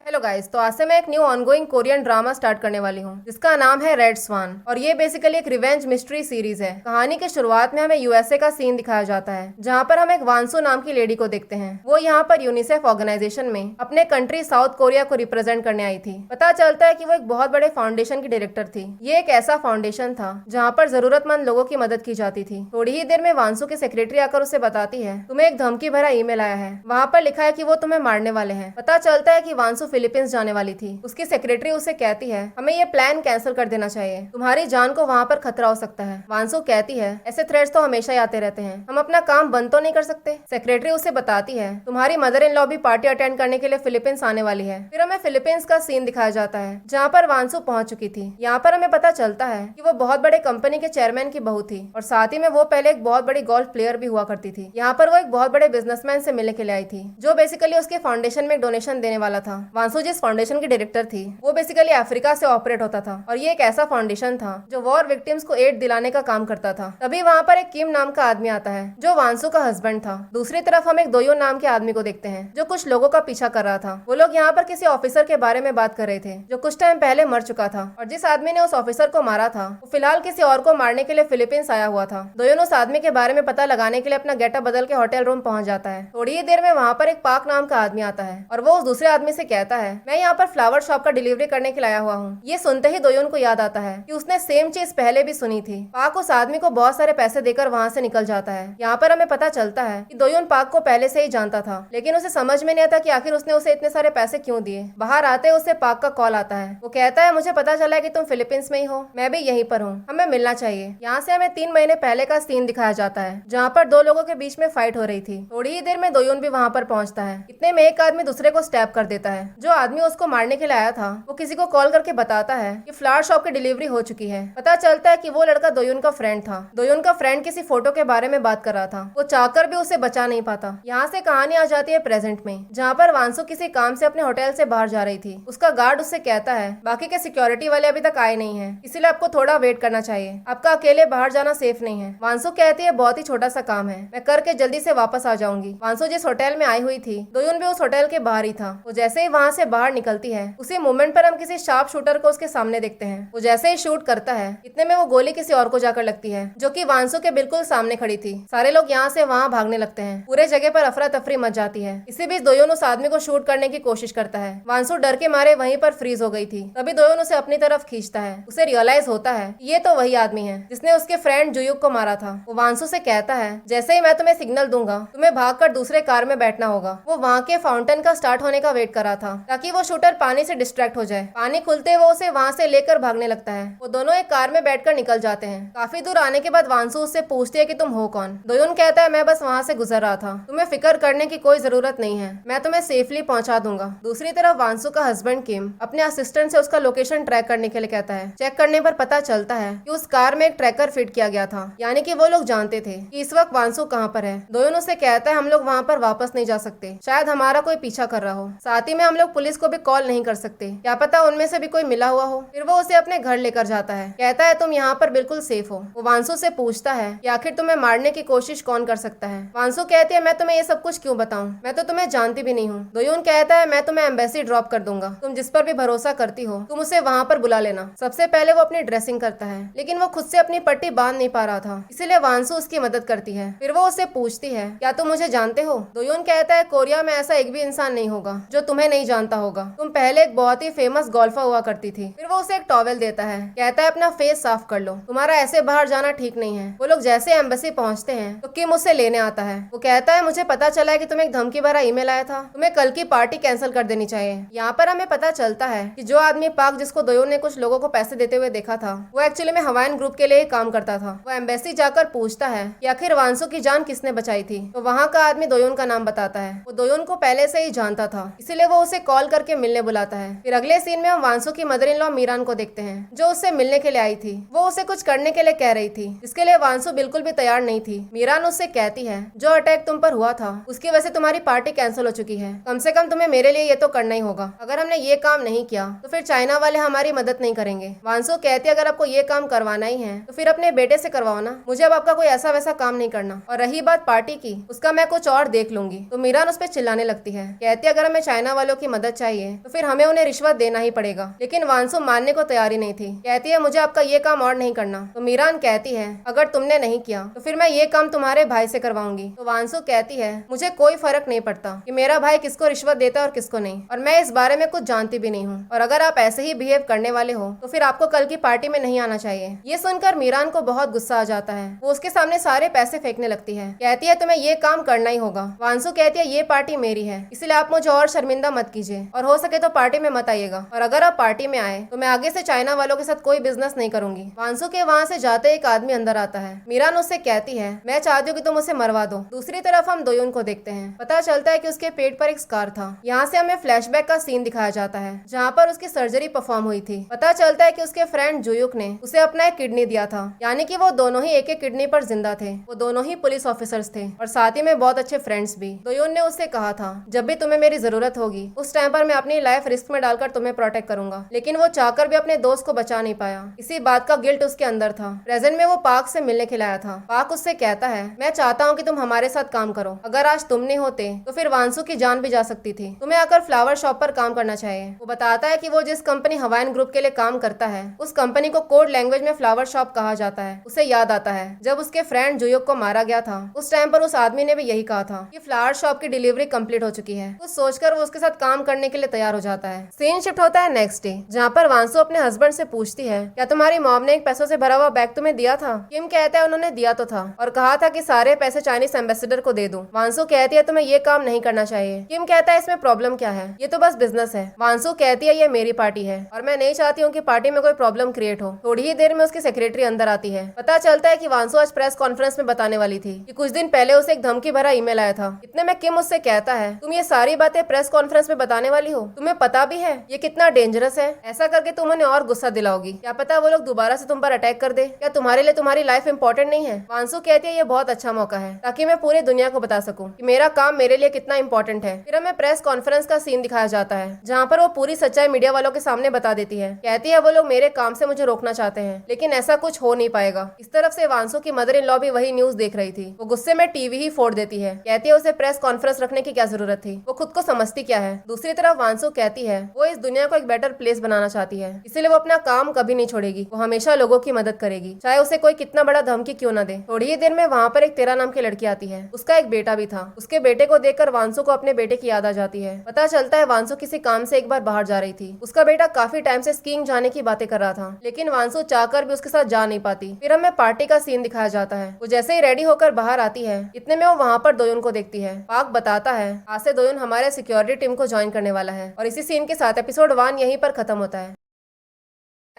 Hello guys, तो आज से मैं एक new ongoing Korean drama start करने वाली हूँ जिसका नाम है रेड स्वान। और ये बेसिकली एक रिवेंज मिस्ट्री सीरीज है। कहानी के शुरुआत में हमें यूएसए का सीन दिखाया जाता है जहाँ पर हम एक वांसू नाम की लेडी को देखते हैं। वो यहाँ पर यूनिसेफ ऑर्गेनाइजेशन में अपने कंट्री साउथ कोरिया को रिप्रेजेंट करने आई थी। पता चलता है कि वो एक बहुत बड़े फाउंडेशन की डायरेक्टर थी। ये एक ऐसा फाउंडेशन था जहाँ पर जरूरतमंद लोगों की मदद की जाती थी। थोड़ी ही देर में वांसू की सेक्रेटरी आकर उसे बताती है तुम्हें एक धमकी भरा ईमेल आया है, वहाँ पर लिखा है कि वो तुम्हें मारने वाले हैं। पता चलता है कि वांसू फिलीपींस जाने वाली थी। उसकी सेक्रेटरी उसे कहती है हमें ये प्लान कैंसिल कर देना चाहिए, तुम्हारी जान को वहाँ पर खतरा हो सकता है। वांसू कहती है ऐसे थ्रेट्स तो हमेशा ही आते रहते हैं, हम अपना काम बंद तो नहीं कर सकते। सेक्रेटरी उसे बताती है तुम्हारी मदर इन लॉ भी पार्टी अटेंड करने के लिए फिलीपींस आने वाली है। फिर हमें फिलीपींस का सीन दिखाया जाता है जहाँ पर वांसू पहुंच चुकी थी। यहाँ पर हमें पता चलता है कि वो बहुत बड़े कंपनी के चेयरमैन की बहू थी और साथ ही में वो पहले एक बहुत बड़ी गोल्फ प्लेयर भी हुआ करती थी। यहाँ पर वो एक बहुत बड़े बिजनेसमैन से मिलने के लिए आई थी जो बेसिकली उसके फाउंडेशन में डोनेशन देने वाला था। वांसू जिस फाउंडेशन की डायरेक्टर थी वो बेसिकली अफ्रीका से ऑपरेट होता था और ये एक ऐसा फाउंडेशन था जो वॉर विक्टिम्स को एड दिलाने का काम करता था। तभी वहाँ पर एक किम नाम का आदमी आता है जो वांसू का हस्बैंड था। दूसरी तरफ हम एक दोयो नाम के आदमी को देखते हैं जो कुछ लोगों का पीछा कर रहा था। वो लोग यहाँ पर किसी ऑफिसर के बारे में बात कर रहे थे जो कुछ टाइम पहले मर चुका था और जिस आदमी ने उस ऑफिसर को मारा था वो फिलहाल किसी और को मारने के लिए फिलीपींस आया हुआ था। दोयो उस आदमी के बारे में पता लगाने के लिए अपना गेटअप बदल के होटल रूम पहुंच जाता है। थोड़ी ही देर में वहाँ पर एक पाक नाम का आदमी आता है और वो उस दूसरे आदमी से कहता है मैं यहाँ पर फ्लावर शॉप का डिलीवरी करने के लिए आया हुआ हूँ। ये सुनते ही दोयोन को याद आता है कि उसने सेम चीज पहले भी सुनी थी। पाक उस आदमी को बहुत सारे पैसे देकर वहाँ से निकल जाता है। यहाँ पर हमें पता चलता है कि दोयोन पाक को पहले से ही जानता था लेकिन उसे समझ में नहीं आता कि आखिर उसने उसे इतने सारे पैसे क्यों दिए। बाहर आते उसे पाक का कॉल आता है। वो कहता है मुझे पता चला है कि तुम फिलीपींस में ही हो, मैं भी यहीं पर हूँ, हमें मिलना चाहिए। यहाँ से हमें 3 महीने पहले का सीन दिखाया जाता है जहाँ पर दो लोगों के बीच में फाइट हो रही थी। थोड़ी ही देर में दोयोन भी वहाँ पर पहुँचता है। इतने में एक आदमी दूसरे को स्टैप कर देता है। जो आदमी उसको मारने के लिए आया था वो किसी को कॉल करके बताता है कि फ्लावर शॉप की डिलीवरी हो चुकी है। पता चलता है कि वो लड़का दोयुन का फ्रेंड था। दोयुन का फ्रेंड किसी फोटो के बारे में बात कर रहा था। वो चाहकर भी उसे बचा नहीं पाता। यहाँ से कहानी आ जाती है प्रेजेंट में जहाँ पर वांसू किसी काम से अपने होटल से बाहर जा रही थी। उसका गार्ड उससे कहता है बाकी के सिक्योरिटी वाले अभी तक आए नहीं है, इसीलिए आपको थोड़ा वेट करना चाहिए, आपका अकेले बाहर जाना सेफ नहीं है। वांसू कहती है बहुत ही छोटा सा काम है, मैं करके जल्दी से वापस आ जाऊंगी। वांसू जिस होटल में आई हुई थी दोयुन भी उस होटल के बाहर ही था। वो जैसे ही वहाँ से बाहर निकलती है उसी मोमेंट पर हम किसी शार्प शूटर को उसके सामने देखते हैं। वो जैसे ही शूट करता है इतने में वो गोली किसी और को जाकर लगती है जो कि वांसू के बिल्कुल सामने खड़ी थी। सारे लोग यहाँ से वहाँ भागने लगते हैं। पूरे जगह पर अफरा तफरी मच जाती है। इसी बीच दोयोन उस आदमी को शूट करने की कोशिश करता है। वांसू डर के मारे वहीं पर फ्रीज हो गई थी। तभी दोयोन उसे अपनी तरफ खींचता है। उसे रियलाइज होता है ये तो वही आदमी है जिसने उसके फ्रेंड जुयुक को मारा था। वो वांसू से कहता है जैसे ही मैं तुम्हें सिग्नल दूंगा तुम्हें भागकर दूसरे कार में बैठना होगा। वो वहाँ के फाउंटेन का स्टार्ट होने का वेट कर रहा था ताकि वो शूटर पानी से डिस्ट्रैक्ट हो जाए। पानी खुलते वो उसे वहाँ से लेकर भागने लगता है। वो दोनों एक कार में बैठकर निकल जाते हैं। काफी दूर आने के बाद वांसू उससे पूछती है कि तुम हो कौन। दोयुन कहता है मैं बस वहाँ से गुजर रहा था, तुम्हें फिक्र करने की कोई जरूरत नहीं है, मैं तुम्हें सेफली पहुँचा दूंगा। दूसरी तरफ वांसू का हस्बैंड किम अपने असिस्टेंट से उसका लोकेशन ट्रैक करने के लिए कहता है। चेक करने पर पता चलता है कि उस कार में एक ट्रैकर फिट किया गया था, यानी कि वो लोग जानते थे कि इस वक्त वांसू कहाँ पर है। दोयुन उसे कहता है हम लोग वहाँ पर वापस नहीं जा सकते, शायद हमारा कोई पीछा कर रहा हो। साथ ही में हम लोग पुलिस को भी कॉल नहीं कर सकते, क्या पता उनमें से भी कोई मिला हुआ हो। फिर वो उसे अपने घर लेकर जाता है। कहता है तुम यहाँ पर बिल्कुल सेफ हो। वो वांसू से पूछता है कि आखिर तुम्हें मारने की कोशिश कौन कर सकता है। वांसू कहती है मैं तुम्हें ये सब कुछ क्यों बताऊं, मैं तो तुम्हें जानती भी नहीं हूँ। दोयुन कहता है मैं तुम्हें एम्बेसी ड्रॉप कर दूंगा, तुम जिस पर भी भरोसा करती हो तुम उसे वहाँ पर बुला लेना। सबसे पहले वो अपनी ड्रेसिंग करता है लेकिन वो खुद से अपनी पट्टी बांध नहीं पा रहा था, इसीलिए वांसू उसकी मदद करती है। फिर वो उससे पूछती है क्या तुम मुझे जानते हो। दोयुन कहता है कोरिया में ऐसा एक भी इंसान नहीं होगा जो तुम्हें नहीं जानता होगा, तुम पहले एक बहुत ही फेमस गोल्फर हुआ करती थी। फिर वो उसे एक टॉवेल देता है। कहता है अपना फेस साफ कर लो, तुम्हारा ऐसे बाहर जाना ठीक नहीं है। वो लोग जैसे एम्बेसी पहुंचते हैं तो किम उसे लेने आता है। वो कहता है मुझे पता चला है कि तुम्हें एक धमकी भरा ईमेल आया था, तुम्हें कल की पार्टी कैंसिल कर देनी चाहिए। यहाँ पर हमें पता चलता है कि जो आदमी पाक जिसको दोयोन ने कुछ लोगों को पैसे देते हुए देखा था वो एक्चुअली में हवाइन ग्रुप के लिए ही काम करता था। वो एम्बेसी जाकर पूछता है कि आखिर वांसू की जान किसने बचाई थी। तो वहाँ का आदमी दोयोन का नाम बताता है। वो दोयोन को पहले से ही जानता था, इसीलिए वो उसे कॉल करके मिलने बुलाता है। फिर अगले सीन में हम वांसू की मदर इन लॉ मीरान को देखते हैं जो उससे मिलने के लिए आई थी। वो उसे कुछ करने के लिए कह रही थी जिसके लिए वांसू बिल्कुल भी तैयार नहीं थी। मीरान उससे कहती है जो अटैक तुम पर हुआ था उसकी वजह से तुम्हारी पार्टी कैंसिल हो चुकी है, कम से कम तुम्हें मेरे लिए ये तो करना ही होगा। अगर हमने ये काम नहीं किया तो फिर चाइना वाले हमारी मदद नहीं करेंगे। वांसू कहती है अगर आपको ये काम करवाना ही है तो फिर अपने बेटे से करवाओ ना, मुझे अब आपका कोई ऐसा वैसा काम नहीं करना। और रही बात पार्टी की, उसका मैं कुछ और देख लूंगी। तो मीरान उस पर चिल्लाने लगती है। कहती है अगर हमें चाइना वालों की मदद चाहिए तो फिर हमें उन्हें रिश्वत देना ही पड़ेगा। लेकिन वांसु मानने को तैयार ही नहीं थी। कहती है मुझे आपका ये काम और नहीं करना। तो मीरान कहती है अगर तुमने नहीं किया तो फिर मैं ये काम तुम्हारे भाई से करवाऊंगी। तो वांसु कहती है मुझे कोई फर्क नहीं पड़ता कि मेरा भाई किसको रिश्वत देता है और किसको नहीं, और मैं इस बारे में कुछ जानती भी नहीं हूँ, और अगर आप ऐसे ही बिहेव करने वाले हो तो फिर आपको कल की पार्टी में नहीं आना चाहिए। ये सुनकर मीरान को बहुत गुस्सा आ जाता है। वो उसके सामने सारे पैसे फेंकने लगती है। कहती है तुम्हें ये काम करना ही होगा। वांसु कहती है ये पार्टी मेरी है, इसलिए आप मुझे और शर्मिंदा मत कीजिए, और हो सके तो पार्टी में मत आइएगा, और अगर आप पार्टी में आए तो मैं आगे से चाइना वालों के साथ कोई बिजनेस नहीं करूंगी। वांसु के वहाँ से जाते एक आदमी अंदर आता है। मीरान उससे कहती है मैं चाहती हूँ कि तुम उसे मरवा दो। दूसरी तरफ हम दोयुन को देखते हैं। पता चलता है कि उसके पेट पर एक स्कार था। यहाँ से हमें फ्लैशबैक का सीन दिखाया जाता है जहाँ पर उसकी सर्जरी परफॉर्म हुई थी। पता चलता है कि उसके फ्रेंड जुयुक ने उसे अपना एक किडनी दिया था, यानी कि वो दोनों ही एक एक किडनी पर जिंदा थे। वो दोनों ही पुलिस ऑफिसर्स थे और साथ ही में बहुत अच्छे फ्रेंड्स भी। दोयुन ने उससे कहा था जब भी तुम्हें मेरी जरूरत होगी उस टाइम पर मैं अपनी लाइफ रिस्क में डालकर तुम्हें प्रोटेक्ट करूंगा। लेकिन वो चाहकर भी अपने दोस्त को बचा नहीं पाया। इसी बात का गिल्ट उसके अंदर था। प्रेजेंट में वो पाक से मिलने खिलाया था। पाक उससे कहता है मैं चाहता हूँ कि तुम हमारे साथ काम करो। अगर आज तुम नहीं होते तो फिर वांसु की जान भी जा सकती थी। तुम्हें आकर फ्लावर शॉप पर काम करना चाहिए। वो बताता है कि वो जिस कंपनी हवाइन ग्रुप के लिए काम करता है उस कंपनी को कोड लैंग्वेज में फ्लावर शॉप कहा जाता है। उसे याद आता है जब उसके फ्रेंड जुयुक को मारा गया था उस टाइम पर उस आदमी ने भी यही कहा था कि फ्लावर शॉप की डिलीवरी कंप्लीट हो चुकी है। कुछ सोचकर वो उसके साथ काम करने के लिए तैयार हो जाता है। सीन शिफ्ट होता है नेक्स्ट डे, जहाँ पर वांसु अपने हस्बैंड से पूछती है क्या तुम्हारी मॉम ने एक पैसों से भरा हुआ बैग तुम्हें दिया था? किम कहता है उन्होंने दिया तो था और कहा था कि सारे पैसे चाइनीज एम्बेसडर को दे दूं। वांसु कहती है तुम्हें ये काम नहीं करना चाहिए। किम कहता है इसमें प्रॉब्लम क्या है, ये तो बस बिजनेस है। वांसु कहती है ये मेरी पार्टी है और मैं नहीं चाहती हूँ कि पार्टी में कोई प्रॉब्लम क्रिएट हो। थोड़ी ही देर में उसकी सेक्रेटरी अंदर आती है। पता चलता है कि वांसु आज प्रेस कॉन्फ्रेंस में बताने वाली थी कि कुछ दिन पहले उसे एक धमकी भरा ईमेल आया था। इतने में किम उससे कहता है तुम ये सारी बातें प्रेस कॉन्फ्रेंस में बताने वाली हो, तुम्हें पता भी है ये कितना डेंजरस है। ऐसा करके तुम उन्हें और गुस्सा दिलाओगी, क्या पता वो लोग दोबारा से तुम पर अटैक कर दे। क्या तुम्हारे लिए तुम्हारी लाइफ इंपॉर्टेंट नहीं है? वांसु कहती है ये बहुत अच्छा मौका है ताकि मैं पूरी दुनिया को बता सकूं कि मेरा काम मेरे लिए कितना इंपॉर्टेंट है। फिर हमें प्रेस कॉन्फ्रेंस का सीन दिखाया जाता है जहाँ पर वो पूरी सच्चाई मीडिया वालों के सामने बता देती है। कहती है वो लोग मेरे काम से मुझे रोकना चाहते हैं लेकिन ऐसा कुछ हो नहीं पाएगा। इस तरफ से वांसु की मदर इन लॉ भी वही न्यूज देख रही थी। वो गुस्से में टीवी ही फोड़ देती है। कहती है उसे प्रेस कॉन्फ्रेंस रखने की क्या जरूरत थी, वो खुद को समझती क्या है। दूसरी तरफ वांसु कहती है वो इस दुनिया को एक बेटर प्लेस बनाना चाहती है, इसलिए वो अपना काम कभी नहीं छोड़ेगी। वो हमेशा लोगों की मदद करेगी चाहे उसे कोई कितना बड़ा धमकी क्यों न दे। थोड़ी ही देर में वहाँ पर एक तेरा नाम की लड़की आती है। उसका एक बेटा भी था। उसके बेटे को देखकर वांसु को अपने बेटे की याद आ जाती है। पता चलता है वांसु किसी काम से एक बार बाहर जा रही थी। उसका बेटा काफी टाइम से स्कीइंग जाने की बातें कर रहा था लेकिन वांसु चाहकर भी उसके साथ जा नहीं पाती। फिर हमें पार्टी का सीन दिखाया जाता है। वो जैसे ही रेडी होकर बाहर आती है इतने में वो वहाँ पर दोयुन को देखती है। पाक बताता है आज से दोयुन हमारे सिक्योरिटी टीम को ज्वाइन करने वाला है और इसी सीन के साथ एपिसोड 1 यहीं पर खत्म होता है।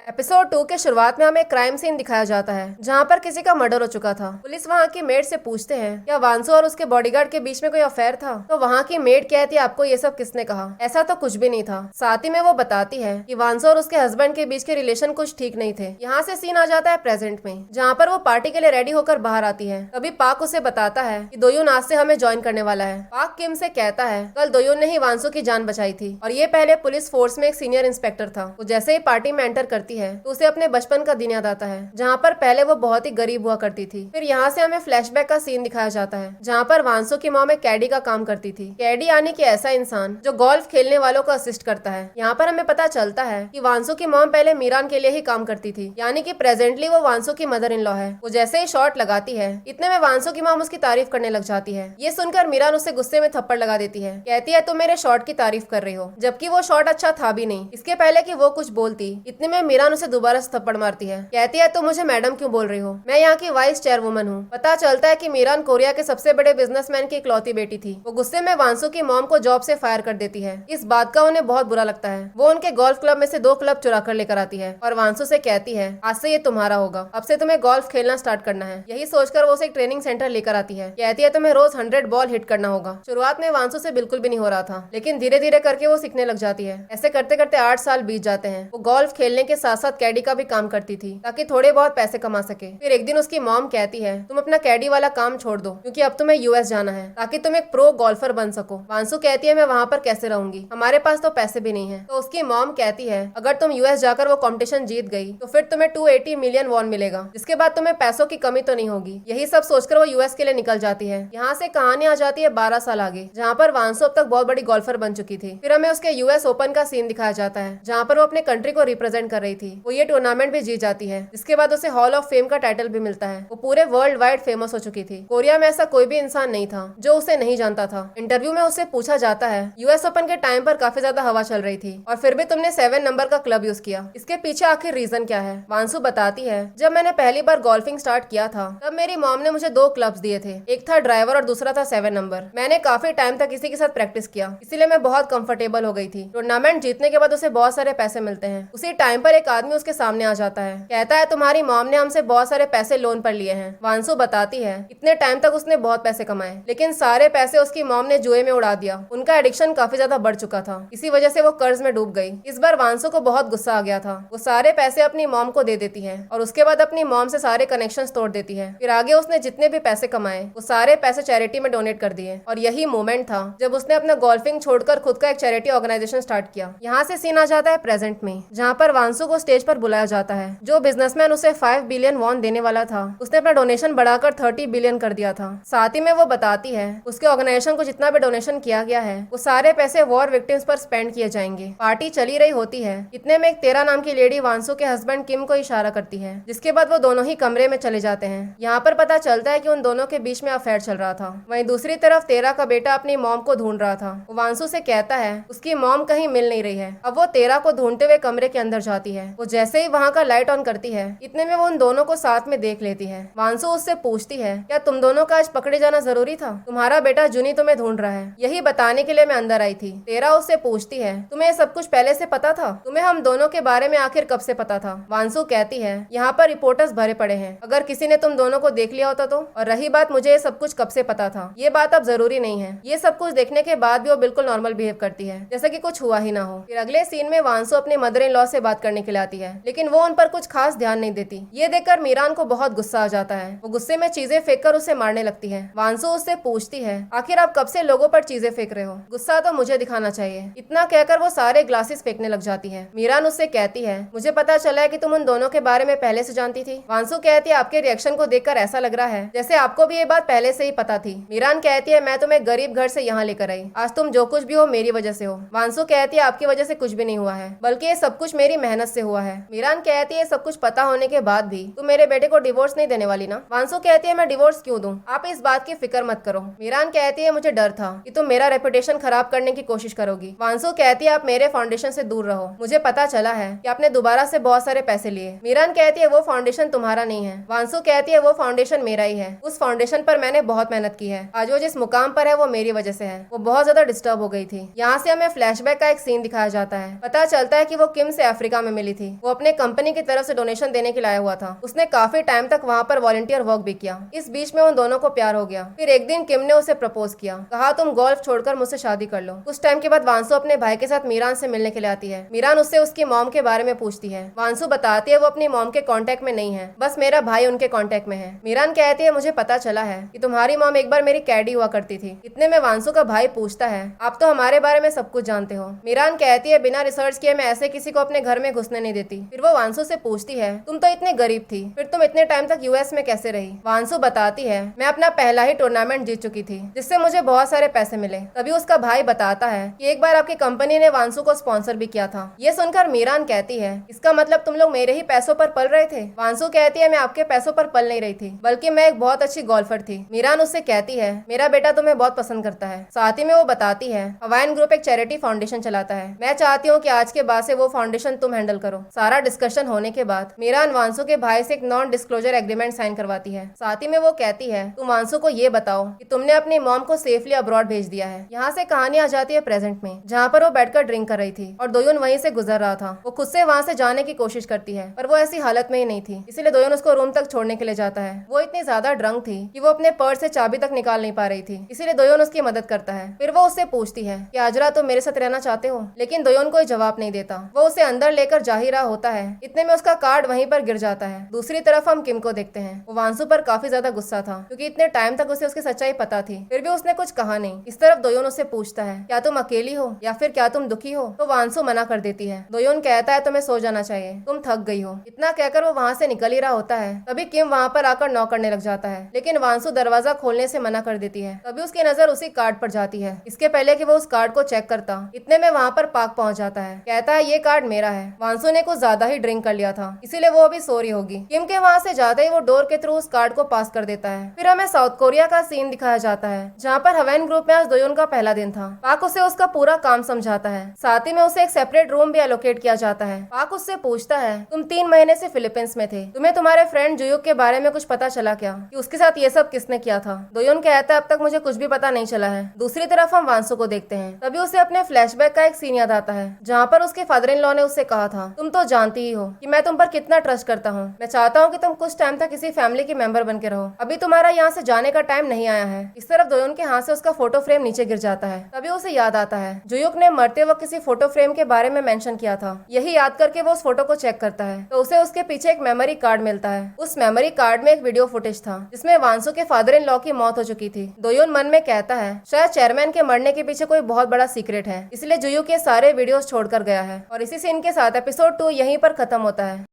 एपिसोड 2 के शुरुआत में हमें एक क्राइम सीन दिखाया जाता है जहाँ पर किसी का मर्डर हो चुका था। पुलिस वहाँ की मेड से पूछते हैं क्या वांसु और उसके बॉडीगार्ड के बीच में कोई अफेयर था? तो वहाँ की मेड कहती है आपको ये सब किसने कहा, ऐसा तो कुछ भी नहीं था। साथ ही में वो बताती है कि वांसु और उसके हस्बैंड के बीच के रिलेशन कुछ ठीक नहीं थे। यहाँ से सीन आ जाता है प्रेजेंट में जहाँ पर वो पार्टी के लिए रेडी होकर बाहर आती है। तभी पाक उसे बताता है कि दोयुन आज से हमें ज्वाइन करने वाला है। पाक किम से कहता है कल दोयुन ने ही वांसु की जान बचाई थी और ये पहले पुलिस फोर्स में एक सीनियर इंस्पेक्टर था। वो जैसे ही पार्टी में एंटर करती है तो उसे अपने बचपन का दिन याद आता है जहाँ पर पहले वो बहुत ही गरीब हुआ करती थी। फिर यहाँ से हमें फ्लैशबैक का सीन दिखाया जाता है जहाँ पर वांसु की मॉम एक कैडी का काम करती थी। कैडी यानी कि ऐसा इंसान जो गोल्फ खेलने वालों को असिस्ट करता है। यहाँ पर हमें पता चलता है कि वांसु की मॉम पहले मीरान के लिए ही काम करती थी, यानी कि प्रेजेंटली वो वांसु की मदर इन लॉ है। वो जैसे ही शॉट लगाती है इतने में वांसु की मॉम उसकी तारीफ करने लग जाती है। ये सुनकर मीरान उससे गुस्से में थप्पड़ लगा देती है। कहती है तुम मेरे शॉट की तारीफ कर रही हो, जबकि वो शॉट अच्छा था भी नहीं। इसके पहले कि वो कुछ बोलती इतने में मीरान उसे दोबारा से थप्पड़ मारती है। कहती है तुम मुझे मैडम क्यों बोल रही हो, मैं यहाँ की वाइस चेयरवुमन हूँ। पता चलता है कि मीरान कोरिया के सबसे बड़े बिजनेसमैन की इकलौती बेटी थी। वो गुस्से में वांसु की मॉम को जॉब से फायर कर देती है। इस बात का उन्हें बहुत बुरा लगता है। वो उनके गोल्फ क्लब में से 2 क्लब चुरा कर लेकर आती है और वांसु से कहती है आज से ये तुम्हारा होगा, अब से तुम्हें गोल्फ खेलना स्टार्ट करना है। यही सोचकर वो उसे एक ट्रेनिंग सेंटर लेकर आती है। कहती है तुम्हें रोज 100 बॉल हिट करना होगा। शुरुआत में वांसु से बिल्कुल भी नहीं हो रहा था लेकिन धीरे धीरे करके वो सीखने लग जाती है। ऐसे करते करते 8 साल बीत जाते हैं। वो गोल्फ खेलने के साथ साथ साथ कैडी का भी काम करती थी ताकि थोड़े बहुत पैसे कमा सके। फिर एक दिन उसकी मॉम कहती है तुम अपना कैडी वाला काम छोड़ दो क्योंकि अब तुम्हें यूएस जाना है ताकि तुम एक प्रो गोल्फर बन सको। वांसु कहती है मैं वहाँ पर कैसे रहूंगी, हमारे पास तो पैसे भी नहीं है। तो उसकी मॉम कहती है अगर तुम यूएस जाकर वो कॉम्पिटिशन जीत गई तो फिर तुम्हें 280 मिलियन वॉन मिलेगा, जिसके बाद तुम्हें पैसों की कमी तो नहीं होगी। यही सब सोचकर वो यूएस के लिए निकल जाती है। यहाँ से कहानी आ जाती है 12 साल आगे, जहाँ पर वांसु अब तक बहुत बड़ी गोल्फर बन चुकी थी। फिर हमें उसके यूएस ओपन का सीन दिखाया जाता है जहाँ पर वो अपने कंट्री को रिप्रेजेंट कर रही थी। वो ये टूर्नामेंट भी जीत जाती है, जिसके बाद उसे हॉल ऑफ फेम का टाइटल भी मिलता है। वो पूरे वर्ल्ड वाइड फेमस हो चुकी थी। कोरिया में ऐसा कोई भी इंसान नहीं था जो उसे नहीं जानता था। इंटरव्यू में उससे पूछा जाता है यूएस ओपन के टाइम पर काफी ज्यादा हवा चल रही थी और फिर भी तुमने 7 नंबर का क्लब यूज किया, इसके पीछे आखिर रीजन क्या है। वांसु बताती है जब मैंने पहली बार गोल्फिंग स्टार्ट किया था तब मेरी मॉम ने मुझे 2 क्लब्स दिए थे, एक था ड्राइवर और दूसरा था 7 नंबर। मैंने काफी टाइम तक इसी के साथ प्रैक्टिस किया, इसीलिए मैं बहुत कंफर्टेबल हो गई थी। टूर्नामेंट जीतने के बाद उसे बहुत सारे पैसे मिलते हैं। उसी टाइम पर एक आदमी उसके सामने आ जाता है, कहता है तुम्हारी मॉम ने हमसे बहुत सारे पैसे लोन पर लिए हैं। वांसु बताती है इतने टाइम तक उसने बहुत पैसे कमाए, लेकिन सारे पैसे उसकी मॉम ने जुए में उड़ा दिया। उनका एडिक्शन काफी ज्यादा बढ़ चुका था, इसी वजह से वो कर्ज में डूब गई। इस बार वांसु को बहुत गुस्सा आ गया था। वो सारे पैसे अपनी मॉम को दे देती है और उसके बाद अपनी मॉम से सारे कनेक्शंस तोड़ देती है। फिर आगे उसने जितने भी पैसे कमाए वो सारे पैसे चैरिटी में डोनेट कर दिए। और यही मोमेंट था जब उसने अपना गोल्फिंग छोड़कर खुद का एक चैरिटी ऑर्गेनाइजेशन स्टार्ट किया। यहाँ से सीन आ जाता है प्रेजेंट में, जहाँ पर वांसु को स्टेज पर बुलाया जाता है। जो बिजनेसमैन उसे 5 बिलियन वॉन देने वाला था उसने अपना डोनेशन बढ़ाकर 30 बिलियन कर दिया था। साथ ही में वो बताती है उसके ऑर्गेनाइजेशन को जितना भी डोनेशन किया गया है वो सारे पैसे वॉर विक्टिम्स पर स्पेंड किए जाएंगे। पार्टी चली रही होती है, इतने में एक तेरा नाम की लेडी वांसु के हस्बैंड किम को इशारा करती है, जिसके बाद वो दोनों ही कमरे में चले जाते हैं। यहाँ पर पता चलता है कि उन दोनों के बीच में अफेयर चल रहा था। वहीं दूसरी तरफ तेरा का बेटा अपनी मॉम को ढूंढ रहा था। वो वांसु से कहता है उसकी मॉम कहीं मिल नहीं रही है। अब वो तेरा को ढूंढते हुए कमरे के अंदर जाती है। वो जैसे ही वहाँ का लाइट ऑन करती है इतने में वो उन दोनों को साथ में देख लेती है। वांसु उससे पूछती है क्या तुम दोनों का आज पकड़े जाना जरूरी था, तुम्हारा बेटा जुनी तुम्हें ढूंढ रहा है, यही बताने के लिए मैं अंदर आई थी। तेरा उससे पूछती है तुम्हें सब कुछ पहले से पता था, तुम्हें हम दोनों के बारे में आखिर कब से पता था। वांसु कहती है यहाँ पर रिपोर्टर्स भरे पड़े हैं, अगर किसी ने तुम दोनों को देख लिया होता तो। और रही बात मुझे ये सब कुछ कब से पता था, ये बात अब जरूरी नहीं है। ये सब कुछ देखने के बाद भी वो बिल्कुल नॉर्मल बिहेव करती है, जैसे कि कुछ हुआ ही ना हो। फिर अगले सीन में वांसु अपने मदर इन लॉ से बात करने के लिए आती है, लेकिन वो उन पर कुछ खास ध्यान नहीं देती। ये देखकर मीरान को बहुत गुस्सा आ जाता है। वो गुस्से में चीजें फेंक कर उसे मारने लगती है। वांसु उससे पूछती है आखिर आप कब से लोगों पर चीजें फेंक रहे हो, गुस्सा तो मुझे दिखाना चाहिए। इतना कहकर वो सारे ग्लासेस फेंकने लग जाती है। मीरान उससे कहती है मुझे पता चला है कि तुम उन दोनों के बारे में पहले से जानती थी। वांसु कहती है आपके रिएक्शन को देखकर ऐसा लग रहा है जैसे आपको भी ये बात पहले से ही पता थी। मीरान कहती है मैं तुम्हें गरीब घर से यहाँ लेकर आई, आज तुम जो कुछ भी हो मेरी वजह से हो। वांसु कहती है आपकी वजह से कुछ भी नहीं हुआ है, बल्कि ये सब कुछ मेरी मेहनत से हुआ है। मीरान कहती है सब कुछ पता होने के बाद भी तुम मेरे बेटे को डिवोर्स नहीं देने वाली ना। वांसु कहती है मैं डिवोर्स क्यों दूं, आप इस बात की फिक्र मत करो। मीरान कहती है मुझे डर था कि तुम मेरा रेपुटेशन खराब करने की कोशिश करोगी। वांसु कहती है आप मेरे फाउंडेशन से दूर रहो, मुझे पता चला है कि आपने दोबारा से बहुत सारे पैसे लिए। मीरान कहती है वो फाउंडेशन तुम्हारा नहीं है। वांसु कहती है वो फाउंडेशन मेरा ही है, उस फाउंडेशन पर मैंने बहुत मेहनत की है, आज वो जिस मुकाम पर है वो मेरी वजह से है। वो बहुत ज्यादा डिस्टर्ब हो गई थी। यहाँ से हमें फ्लैशबैक का एक सीन दिखाया जाता है। पता चलता है कि वो किम से अफ्रीका में मिली थी। वो अपने कंपनी की तरफ से डोनेशन देने के लिए आया हुआ था। उसने काफी टाइम तक वहाँ पर वॉलंटियर वर्क भी किया। इस बीच में उन दोनों को प्यार हो गया। फिर एक दिन किम ने उसे प्रपोज किया, कहा तुम गोल्फ छोड़कर मुझसे शादी कर लो। कुछ टाइम के बाद वांसु अपने भाई के साथ मीरान से मिलने के लिए आती है। मीरान उससे उसकी मॉम के बारे में पूछती है। वांसु बताती है वो अपनी मॉम के कांटेक्ट में नहीं है, बस मेरा भाई उनके कांटेक्ट में है। मीरान कहती है मुझे पता चला है कि तुम्हारी मॉम एक बार मेरी कैडी हुआ करती थी। इतने में वांसु का भाई पूछता है आप तो हमारे बारे में सब कुछ जानते हो। मीरान कहती है बिना रिसर्च किए मैं ऐसे किसी को अपने घर में घुसने नहीं देती। फिर वो वांसु से पूछती है तुम तो इतने गरीब थी, फिर तुम इतने टाइम तक यूएस में कैसे रही। वांसु बताती है मैं अपना पहला ही टूर्नामेंट जीत चुकी थी, जिससे मुझे बहुत सारे पैसे मिले। तभी उसका भाई बताता है कि एक बार आपकी कंपनी ने वांसु को स्पॉन्सर भी किया था। ये सुनकर मीरान कहती है इसका मतलब तुम लोग मेरे ही पैसों पर पल रहे थे। वांसु कहती है मैं आपके पैसों पर पल नहीं रही थी, बल्कि मैं एक बहुत अच्छी गोल्फर थी। मीरान उससे कहती है मेरा बेटा तुम्हें बहुत पसंद करता है। साथ ही में वो बताती है हवाइन ग्रुप एक चैरिटी फाउंडेशन चलाता है, मैं चाहती हूँ कि आज के बाद से वो फाउंडेशन तुम हैंडल करो। सारा डिस्कशन होने के बाद मीरान वांसु के भाई से एक नॉन डिस्क्लोजर एग्रीमेंट साइन करवाती है। साथ ही में वो कहती है तुम वांसु को ये बताओ कि तुमने अपनी मॉम को सेफली अब्रॉड भेज दिया है। यहाँ से कहानी आ जाती है प्रेजेंट में, जहाँ पर वो बैठकर ड्रिंक कर रही थी और दोयोन वहीं से गुजर रहा था। वो खुद से वहाँ से जाने की कोशिश करती है, पर वो ऐसी हालत में ही नहीं थी, इसलिए दोयोन उसको रूम तक छोड़ने के लिए जाता है। वो इतनी ज्यादा ड्रंक थी कि वो अपने पर्स से चाबी तक निकाल नहीं पा रही थी, इसीलिए दोयोन उसकी मदद करता है। फिर वो उससे पूछती है कि आजरा तुम मेरे साथ रहना चाहते हो, लेकिन दोयोन कोई जवाब नहीं देता। वो उसे अंदर लेकर जा ही ही रहा होता है, इतने में उसका कार्ड वहीं पर गिर जाता है। दूसरी तरफ हम किम को देखते हैं। वो वांसू पर काफी ज्यादा गुस्सा था क्योंकि इतने टाइम तक उसे उसकी सच्चाई पता थी, फिर भी उसने कुछ कहा नहीं। इस तरफ दोयोन उससे पूछता है, क्या तुम अकेली हो या फिर क्या तुम दुखी हो? तो वांसू मना कर देती है। दोयोन कहता है तुम्हें सो जाना चाहिए, तुम थक गई हो। इतना कहकर वो वहाँ से निकल ही रहा होता है, तभी किम वहाँ पर आकर नॉक करने लग जाता है, लेकिन वांसू दरवाजा खोलने से मना कर देती है। तभी उसकी नजर उसी कार्ड पर जाती है। इसके पहले कि वो उस कार्ड को चेक करता, इतने में वहाँ पर पाक पहुँच जाता है। कहता है ये कार्ड मेरा है। वांसू ने कुछ ज्यादा ही ड्रिंक कर लिया था, इसीलिए वो अभी सो रही होगी। किम के वहाँ से जाते ही वो डोर के थ्रू उस कार्ड को पास कर देता है। फिर हमें साउथ कोरिया का सीन दिखाया जाता है, जहाँ पर हवेन ग्रुप में आज दोयोन का पहला दिन था। पाक उसे उसका पूरा काम समझाता है, साथ ही में उसे एक सेपरेट रूम भी एलोकेट किया जाता है। पाक उससे पूछता है, तुम 3 महीने से फिलीपींस में थे, तुम्हें तुम्हारे फ्रेंड जुयुक के बारे में कुछ पता चला क्या, कि उसके साथ ये सब किसने किया था? दोयोन कहता है अब तक मुझे कुछ भी पता नहीं चला है। दूसरी तरफ हम वांसू को देखते हैं। तभी उसे अपने फ्लैशबैक का एक सीन याद आता है, जहाँ पर उसके फादर इन लॉ ने उससे कहा था, तुम तो जानती ही हो कि मैं तुम पर कितना ट्रस्ट करता हूँ। मैं चाहता हूँ कि तुम कुछ टाइम तक किसी फैमिली के मेंबर बन के रहो। अभी तुम्हारा यहाँ से जाने का टाइम नहीं आया है। इस तरफ दोयोन के हाथ से उसका फोटो फ्रेम नीचे गिर जाता है। तभी उसे याद आता है जुयुक ने मरते वक्त किसी फोटो फ्रेम के बारे में मेंशन किया था। यही याद करके वो उस फोटो को चेक करता है तो उसे उसके पीछे एक मेमोरी कार्ड मिलता है। उस मेमोरी कार्ड में एक वीडियो फुटेज था जिसमें वांसू के फादर इन लॉ की मौत हो चुकी थी। दोयोन मन में कहता है शायद चेयरमैन के मरने के पीछे कोई बहुत बड़ा सीक्रेट है, इसलिए जुयुक ये सारे वीडियोस छोड़कर गया है। और इसी सीन के साथ एपिसोड 2 यहीं पर खत्म होता है।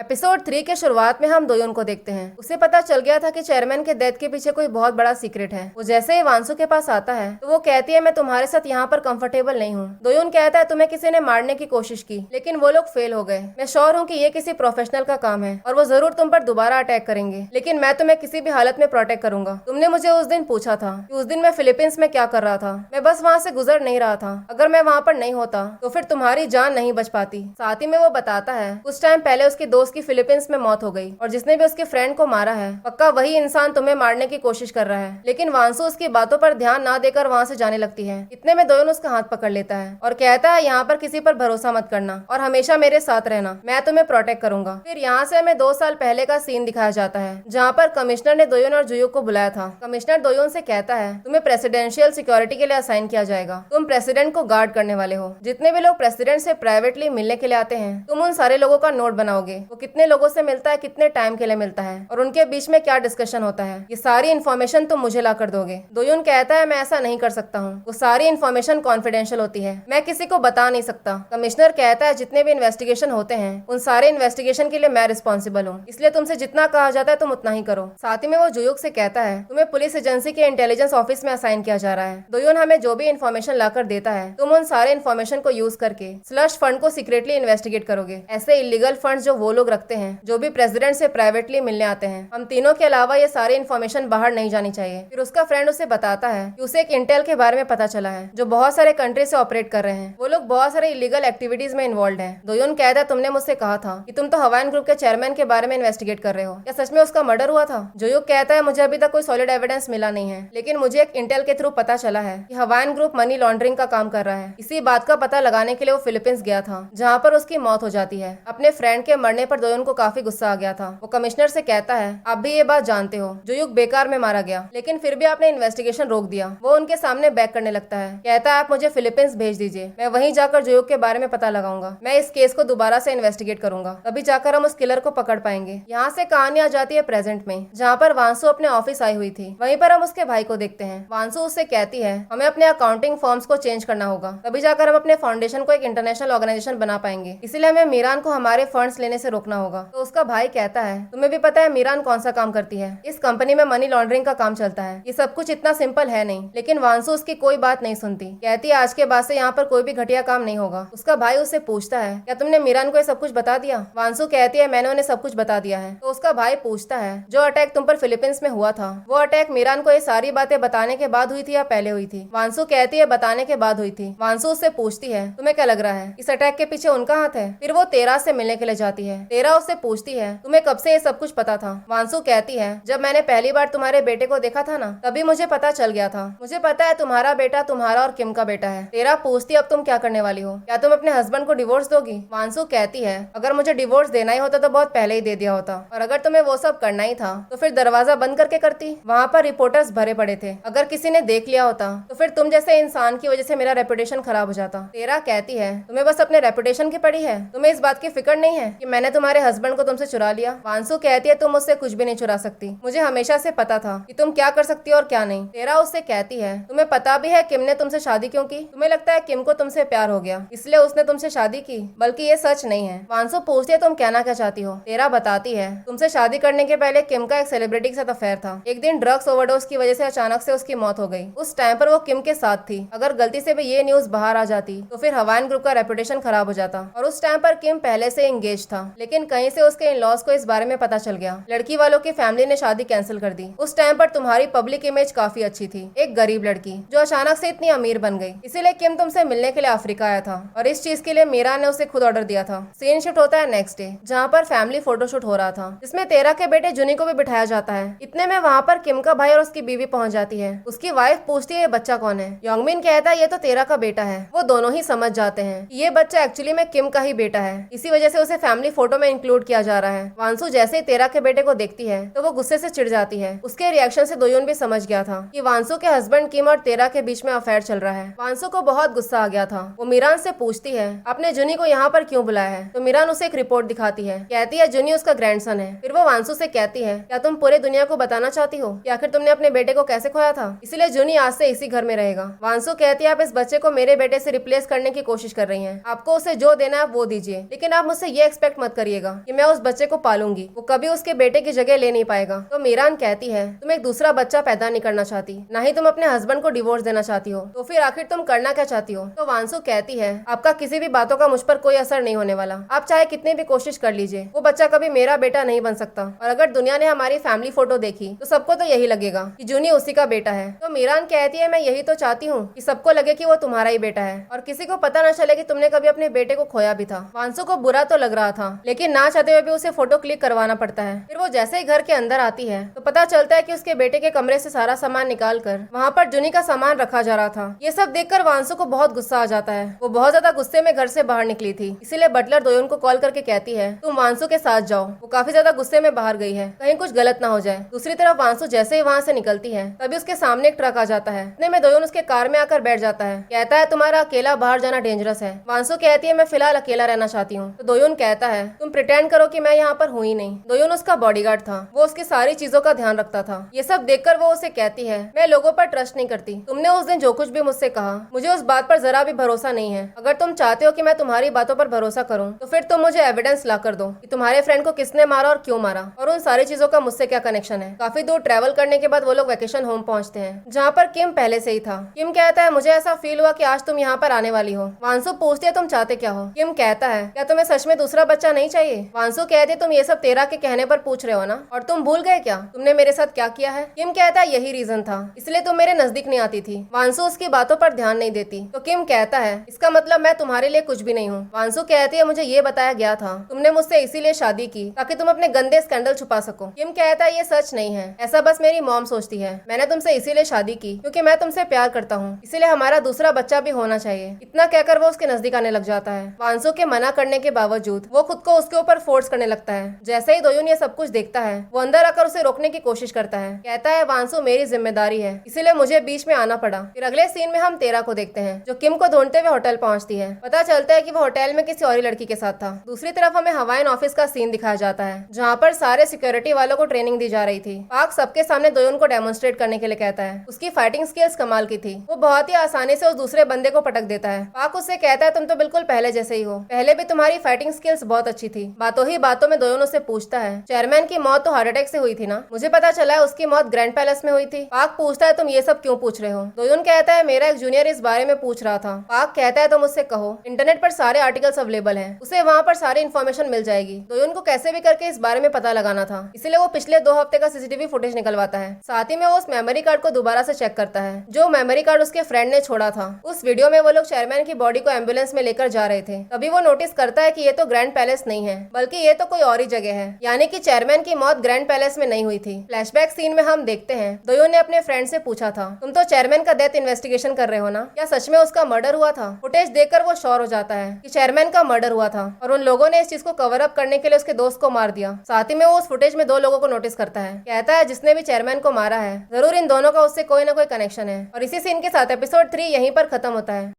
एपिसोड 3 के शुरुआत में हम दोयोन को देखते हैं। उसे पता चल गया था कि चेयरमैन के डेथ के पीछे कोई बहुत बड़ा सीक्रेट है। वो जैसे ही वांसू के पास आता है तो वो कहती है मैं तुम्हारे साथ यहाँ पर कंफर्टेबल नहीं हूँ। दोयोन कहता है तुम्हें किसी ने मारने की कोशिश की लेकिन वो लोग फेल हो गए। मैं श्योर हूँ कि ये किसी प्रोफेशनल का काम है और वो जरूर तुम पर दोबारा अटैक करेंगे, लेकिन मैं तुम्हें किसी भी हालत में प्रोटेक्ट करूंगा। तुमने मुझे उस दिन पूछा था कि उस दिन मैं फिलीपींस में क्या कर रहा था। मैं बस वहाँ से गुजर नहीं रहा था। अगर मैं वहाँ पर नहीं होता तो फिर तुम्हारी जान नहीं बच पाती। साथ ही में वो बताता है कुछ टाइम पहले उसके दोस्त की फिलीपींस में मौत हो गई और जिसने भी उसके फ्रेंड को मारा है पक्का वही इंसान तुम्हें मारने की कोशिश कर रहा है। लेकिन वांसू उसकी बातों पर ध्यान ना देकर वहाँ से जाने लगती है। इतने में दोयोन उसका हाथ पकड़ लेता है और कहता है यहाँ पर किसी पर भरोसा मत करना और हमेशा मेरे साथ रहना, मैं तुम्हें प्रोटेक्ट करूंगा। फिर यहाँ से हमें 2 साल पहले का सीन दिखाया जाता है जहाँ पर कमिश्नर ने दोयोन और जुयुक को बुलाया था। कमिश्नर दोयोन से कहता है तुम्हें प्रेसिडेंशियल सिक्योरिटी के लिए असाइन किया जाएगा। तुम प्रेसिडेंट को गार्ड करने वाले हो। जितने भी लोग प्रेसिडेंट से प्राइवेटली मिलने के लिए आते हैं तुम उन सारे लोगों का नोट बनाओगे। वो कितने लोगों से मिलता है, कितने टाइम के लिए मिलता है और उनके बीच में क्या डिस्कशन होता है, ये सारी इन्फॉर्मेशन तुम मुझे ला कर दोगे। दोयोन कहता है मैं ऐसा नहीं कर सकता हूँ, वो सारी इन्फॉर्मेशन कॉन्फिडेंशियल होती है, मैं किसी को बता नहीं सकता। कमिश्नर कहता है जितने भी इन्वेस्टिगेशन होते हैं उन सारे इन्वेस्टिगेशन के लिए मैं रिस्पॉन्सिबल हूँ, इसलिए तुमसे जितना कहा जाता है तुम उतना ही करो। साथ ही में वो जुयुक से कहता है तुम्हें पुलिस एजेंसी के इंटेलिजेंस ऑफिस में असाइन किया जा रहा है। दोयोन हमें जो भी इन्फॉर्मेशन लाकर देता है तुम उन सारे इन्फॉर्मेशन को यूज करके स्लश फंड को सीक्रेटली इन्वेस्टिगेट करोगे। ऐसे इलीगल फंड जो वो लोग रखते हैं जो भी प्रेसिडेंट से प्राइवेटली मिलने आते हैं। हम तीनों के अलावा ये सारी इन्फॉर्मेशन बाहर नहीं जानी चाहिए। फिर उसका फ्रेंड उसे बताता है कि उसे एक इंटेल के बारे में पता चला है जो बहुत सारे कंट्री से ऑपरेट कर रहे हैं। वो लोग बहुत सारे इलीगल एक्टिविटीज में इन्वॉल्व हैं। दोयोन कहता है तुमने मुझसे कहा था कि तुम तो हवाइन ग्रुप के चेयरमैन के बारे में इन्वेस्टिगेट कर रहे हो, क्या सच में उसका मर्डर हुआ था? जुयुक कहता है मुझे अभी तक कोई सॉलिड एविडेंस मिला नहीं है, लेकिन मुझे एक इंटेल के थ्रू पता चला है कि हवाइन ग्रुप मनी लॉन्ड्रिंग का काम कर रहा है। इसी बात का पता लगाने के लिए वो फिलीपींस गया था जहाँ पर उसकी मौत हो जाती है। अपने फ्रेंड के मरने पर दोयोन को काफी गुस्सा आ गया था। वो कमिश्नर से कहता है आप भी ये बात जानते हो जुयुक बेकार में मारा गया, लेकिन फिर भी आपने इन्वेस्टिगेशन रोक दिया। वो उनके सामने बैक करने लगता है, कहता है आप मुझे फिलीपींस भेज दीजिए, मैं वहीं जाकर जुयुक के बारे में पता लगाऊंगा। मैं इस केस को दोबारा से इन्वेस्टिगेट करूंगा, तभी जाकर हम उस किलर को पकड़ पाएंगे। यहाँ से कहानी आ जाती है प्रेजेंट में, जहाँ पर वांसू अपने ऑफिस आई हुई थी। वहीं पर हम उसके भाई को देखते हैं। वांसू उससे कहती है हमें अपने अकाउंटिंग फॉर्म्स को चेंज करना होगा, तभी जाकर हम अपने फाउंडेशन को एक इंटरनेशनल ऑर्गेनाइजेशन बना पाएंगे। इसलिए हमें मीरान को हमारे फंड्स लेने से रोकना होगा। तो उसका भाई कहता है तुम्हें भी पता है मीरान कौन सा काम करती है? इस कंपनी में मनी लॉन्ड्रिंग का काम चलता है। ये सब कुछ इतना सिंपल है नहीं, लेकिन वांसू उसकी कोई बात नहीं सुनती। कहती है आज के बाद से यहाँ पर कोई भी घटिया काम नहीं होगा। उसका भाई उससे पूछता है क्या तुमने मीरान को ये सब कुछ बता दिया? वांसू कहती है मैंने उन्हें सब कुछ बता दिया है। तो उसका भाई पूछता है जो अटैक तुम पर फिलीपींस में हुआ था वो अटैक मीरान को ये सारी बातें बताने के बाद हुई थी या पहले हुई थी? वांसू कहती है बताने के बाद हुई थी। वांसू उससे पूछती है तुम्हें क्या लग रहा है इस अटैक के पीछे उनका हाथ है? फिर वो तेरा से मिलने के लिए जाती है। तेरा उससे पूछती है, तुम्हें कब से ये सब कुछ पता था? वांसु कहती है, जब मैंने पहली बार तुम्हारे बेटे को देखा था ना, तभी मुझे पता चल गया था। मुझे पता है तुम्हारा बेटा तुम्हारा और किम का बेटा है। तेरा पूछती, अब तुम क्या करने वाली हो? क्या तुम अपने हस्बैंड को डिवोर्स दोगी? वांसु कहती है, अगर मुझे डिवोर्स देना ही होता तो बहुत पहले ही दे दिया होता, और अगर तुम्हें वो सब करना ही था तो फिर दरवाजा बंद करके करती। वहाँ पर रिपोर्टर्स भरे पड़े थे, अगर किसी ने देख लिया होता तो फिर तुम जैसे इंसान की वजह से मेरा रेपुटेशन खराब हो जाता। तेरा कहती है, तुम्हें बस अपने रेपुटेशन की पड़ी है, तुम्हें इस बात की फिक्र नहीं है कि मैंने तुम्हारे हस्बैंड को तुमसे चुरा लिया। वांसु कहती है, तुम मुझसे कुछ भी नहीं चुरा सकती, मुझे हमेशा से पता था कि तुम क्या कर सकती हो और क्या नहीं। तेरा उससे कहती है, तुम्हें पता भी है किम ने तुमसे शादी क्यों की? तुम्हें लगता है किम को तुमसे प्यार हो गया इसलिए उसने तुमसे शादी की, बल्कि ये सच नहीं है। वांसु पूछती है, तुम कहना क्या चाहती हो? तेरा बताती है, तुमसे शादी करने के पहले किम का एक सेलिब्रिटी के साथ अफेयर था। एक दिन ड्रग्स ओवरडोज की वजह से अचानक से उसकी मौत हो गई। उस टाइम पर वो किम के साथ थी। अगर गलती से भी ये न्यूज बाहर आ जाती तो फिर हवाइन ग्रुप का रेपुटेशन खराब हो जाता। और उस टाइम पर किम पहले से एंगेज था, लेकिन कहीं से उसके इन लॉज को इस बारे में पता चल गया। लड़की वालों की फैमिली ने शादी कैंसिल कर दी। उस टाइम पर तुम्हारी पब्लिक इमेज काफी अच्छी थी, एक गरीब लड़की जो अचानक से इतनी अमीर बन गई। इसीलिए किम तुमसे मिलने के लिए अफ्रीका आया था, और इस चीज के लिए मीरा ने उसे खुद ऑर्डर दिया था। सीन शिफ्ट होता है नेक्स्ट डे, जहाँ पर फैमिली फोटोशूट हो रहा था, जिसमें तेरा के बेटे जुनी को भी बिठाया जाता है। इतने में वहाँ पर किम का भाई और उसकी बीवी पहुंच जाती है। उसकी वाइफ पूछती है, ये बच्चा कौन है? योंगमिन कहता है, ये तो तेरा का बेटा है। वो दोनों ही समझ जाते हैं कि ये बच्चा एक्चुअली में किम का ही बेटा है, इसी वजह से उसे फैमिली फोटो में इंक्लूड किया जा रहा है। वांसु जैसे ही तेरा के बेटे को देखती है तो वो गुस्से से चिढ़ जाती है। उसके रिएक्शन से दोयोन भी समझ गया था कि वांसु के हस्बैंड किम और तेरा के बीच में अफेयर चल रहा है। वांसु को बहुत गुस्सा आ गया था। वो मीरान से पूछती है, आपने जुनी को यहाँ पर क्यों बुलाया है? तो मीरान उसे एक रिपोर्ट दिखाती है, कहती है जुनी उसका ग्रैंडसन है। फिर वो वांसु से कहती है, क्या तुम पूरे दुनिया को बताना चाहती हो कि आखिर तुमने अपने बेटे को कैसे खोया था? इसलिए जुनी आज से इसी घर में रहेगा। वांसु कहती है, आप इस बच्चे को मेरे बेटे से रिप्लेस करने की कोशिश कर रही हैं। आपको उसे जो देना है वो दीजिए, लेकिन आप मुझसे ये एक्सपेक्ट मत करिएगा कि मैं उस बच्चे को पालूंगी। वो कभी उसके बेटे की जगह ले नहीं पाएगा। तो मीरान कहती है, तुम एक दूसरा बच्चा पैदा नहीं करना चाहती, ना ही तुम अपने हस्बैंड को डिवोर्स देना चाहती हो, तो फिर आखिर तुम करना क्या चाहती हो? तो वांसु कहती है, आपका किसी भी बातों का मुझ पर कोई असर नहीं होने वाला। आप चाहे कितनी भी कोशिश कर लीजिए, वो बच्चा कभी मेरा बेटा नहीं बन सकता। और अगर दुनिया ने हमारी फैमिली फोटो देखी तो सबको तो यही लगेगा कि जुनी उसी का बेटा है। तो मीरान कहती है, मैं यही तो चाहती हूँ कि सबको लगे कि वो तुम्हारा ही बेटा है और किसी को पता न चले कि तुमने कभी अपने बेटे को खोया भी था। वांसु को बुरा तो लग रहा था, लेकिन ना चाहते हुए भी उसे फोटो क्लिक करवाना पड़ता है। फिर वो जैसे ही घर के अंदर आती है तो पता चलता है कि उसके बेटे के कमरे से सारा सामान निकाल कर वहाँ पर जुनी का सामान रखा जा रहा था। ये सब देखकर वांसु को बहुत गुस्सा आ जाता है। वो बहुत ज्यादा गुस्से में घर से बाहर निकली थी, इसीलिए बटलर दोयोन को कॉल करके कहती है, तुम वांसु के साथ जाओ, वो काफी ज्यादा गुस्से में बाहर गई है, कहीं कुछ गलत ना हो जाए। दूसरी तरफ वांसु जैसे ही वहाँ से निकलती है तभी उसके सामने एक ट्रक आ जाता है। इतने में दोयोन उसके कार में आकर बैठ जाता है। कहता है, तुम्हारा अकेला बाहर जाना डेंजरस है। वांसु कहती है, मैं फिलहाल अकेला रहना चाहती हूँ। तो दोयोन कहता है, तुम प्रिटेंड करो कि मैं यहाँ पर हुई नहीं। दोयोन उसका बॉडीगार्ड था, वो उसकी सारी चीजों का ध्यान रखता था। ये सब देखकर वो उसे कहती है, मैं लोगों पर ट्रस्ट नहीं करती। तुमने उस दिन जो कुछ भी मुझसे कहा, मुझे उस बात पर जरा भी भरोसा नहीं है। अगर तुम चाहते हो कि मैं तुम्हारी बातों पर भरोसा करूँ तो फिर तुम मुझे एविडेंस ला कर दो कि तुम्हारे फ्रेंड को किसने मारा और क्यों मारा, और उन सारी चीजों का मुझसे क्या कनेक्शन है। काफी दूर ट्रेवल करने के बाद वो लोग वेकेशन होम पहुंचते हैं, जहाँ पर किम पहले से ही था। किम कहता है, मुझे ऐसा फील हुआ कि आज तुम यहाँ पर आने वाली हो। वांसु पूछती है, तुम चाहते क्या हो? किम कहता है, क्या तुम्हें सच में दूसरा बच्चा नहीं चाहिए? वांसु कहती है, तुम ये सब तेरा के कहने पर पूछ रहे हो ना, और तुम भूल गए क्या तुमने मेरे साथ क्या किया है? किम कहता है, यही रीजन था, इसलिए तुम मेरे नजदीक नहीं आती थी। वांसु उसकी बातों पर ध्यान नहीं देती। तो किम कहता है, इसका मतलब मैं तुम्हारे लिए कुछ भी नहीं हूँ। वांसु कहती है, मुझे ये बताया गया था तुमने मुझसे इसीलिए शादी की ताकि तुम अपने गंदे स्कैंडल छुपा सको। किम कहता है, ये सच नहीं है, ऐसा बस मेरी मॉम सोचती है। मैंने तुमसे इसीलिए शादी की क्योंकि मैं तुमसे प्यार करता हूँ, इसीलिए हमारा दूसरा बच्चा भी होना चाहिए। इतना कहकर वो उसके नजदीक आने लग जाता है। वांसु के मना करने के बावजूद वो खुद को उसके ऊपर फोर्स करने लगता है। जैसे ही दोयोन ये सब कुछ देखता है वो अंदर आकर उसे रोकने की कोशिश करता है। कहता है, वांसु मेरी जिम्मेदारी है, इसीलिए मुझे बीच में आना पड़ा। फिर अगले सीन में हम तेरा को देखते हैं जो किम को ढूंढते हुए होटल पहुंचती है। पता चलता है कि वो होटल में किसी और लड़की के साथ था। दूसरी तरफ हमें हवाइन ऑफिस का सीन दिखाया जाता है जहाँ पर सारे सिक्योरिटी वालों को ट्रेनिंग दी जा रही थी। पाक सबके सामने दोयोन को डेमोन्स्ट्रेट करने के लिए कहता है। उसकी फाइटिंग स्किल्स कमाल की थी, वो बहुत ही आसानी से उस दूसरे बंदे को पटक देता है। पाक उससे कहता है, तुम तो बिल्कुल पहले जैसे ही हो, पहले भी तुम्हारी फाइटिंग स्किल्स बहुत अच्छी थी। बातों ही बातों में दोयोन उससे पूछता है, चेयरमैन की मौत तो हार्ट अटैक से हुई थी ना? मुझे पता चला है उसकी मौत ग्रैंड पैलेस में हुई थी। पाक पूछता है, तुम ये सब क्यों पूछ रहे हो? दोयोन कहता है, मेरा एक जूनियर इस बारे में पूछ रहा था। पाक कहता है, तुम मुझसे कहो, इंटरनेट पर सारे आर्टिकल्स अवेलेबल हैं, उसे वहाँ पर सारी इन्फॉर्मेशन मिल जाएगी। दोयोन को कैसे भी करके इस बारे में पता लगाना था, इसलिए वो पिछले 2 हफ्ते का सीसीटीवी फुटेज निकलवाता है। साथ ही में वो उस मेमोरी कार्ड को दोबारा से चेक करता है जो मेमोरी कार्ड उसके फ्रेंड ने छोड़ा था। उस वीडियो में वो लोग चेयरमैन की बॉडी को एम्बुलेंस में लेकर जा रहे थे। तभी वो नोटिस करता है कि ये तो ग्रैंड पैलेस नहीं नहीं है, बल्कि ये तो कोई और ही जगह है। यानी कि चेयरमैन की मौत ग्रैंड पैलेस में नहीं हुई थी। फ्लैशबैक सीन में हम देखते हैं दोयों ने अपने फ्रेंड से पूछा था, तुम तो चेयरमैन का डेथ इन्वेस्टिगेशन कर रहे हो ना, क्या सच में उसका मर्डर हुआ था? फुटेज देखकर वो श्योर हो जाता है कि चेयरमैन का मर्डर हुआ था और उन लोगों ने इस चीज को कवर अप करने के लिए उसके दोस्त को मार दिया। साथ ही में वो उस फुटेज में 2 लोगों को नोटिस करता है, कहता है जिसने भी चेयरमैन को मारा है जरूर इन दोनों का उससे कोई ना कोई कनेक्शन है। और इसी सीन के साथ एपिसोड 3 यहीं पर खत्म होता है।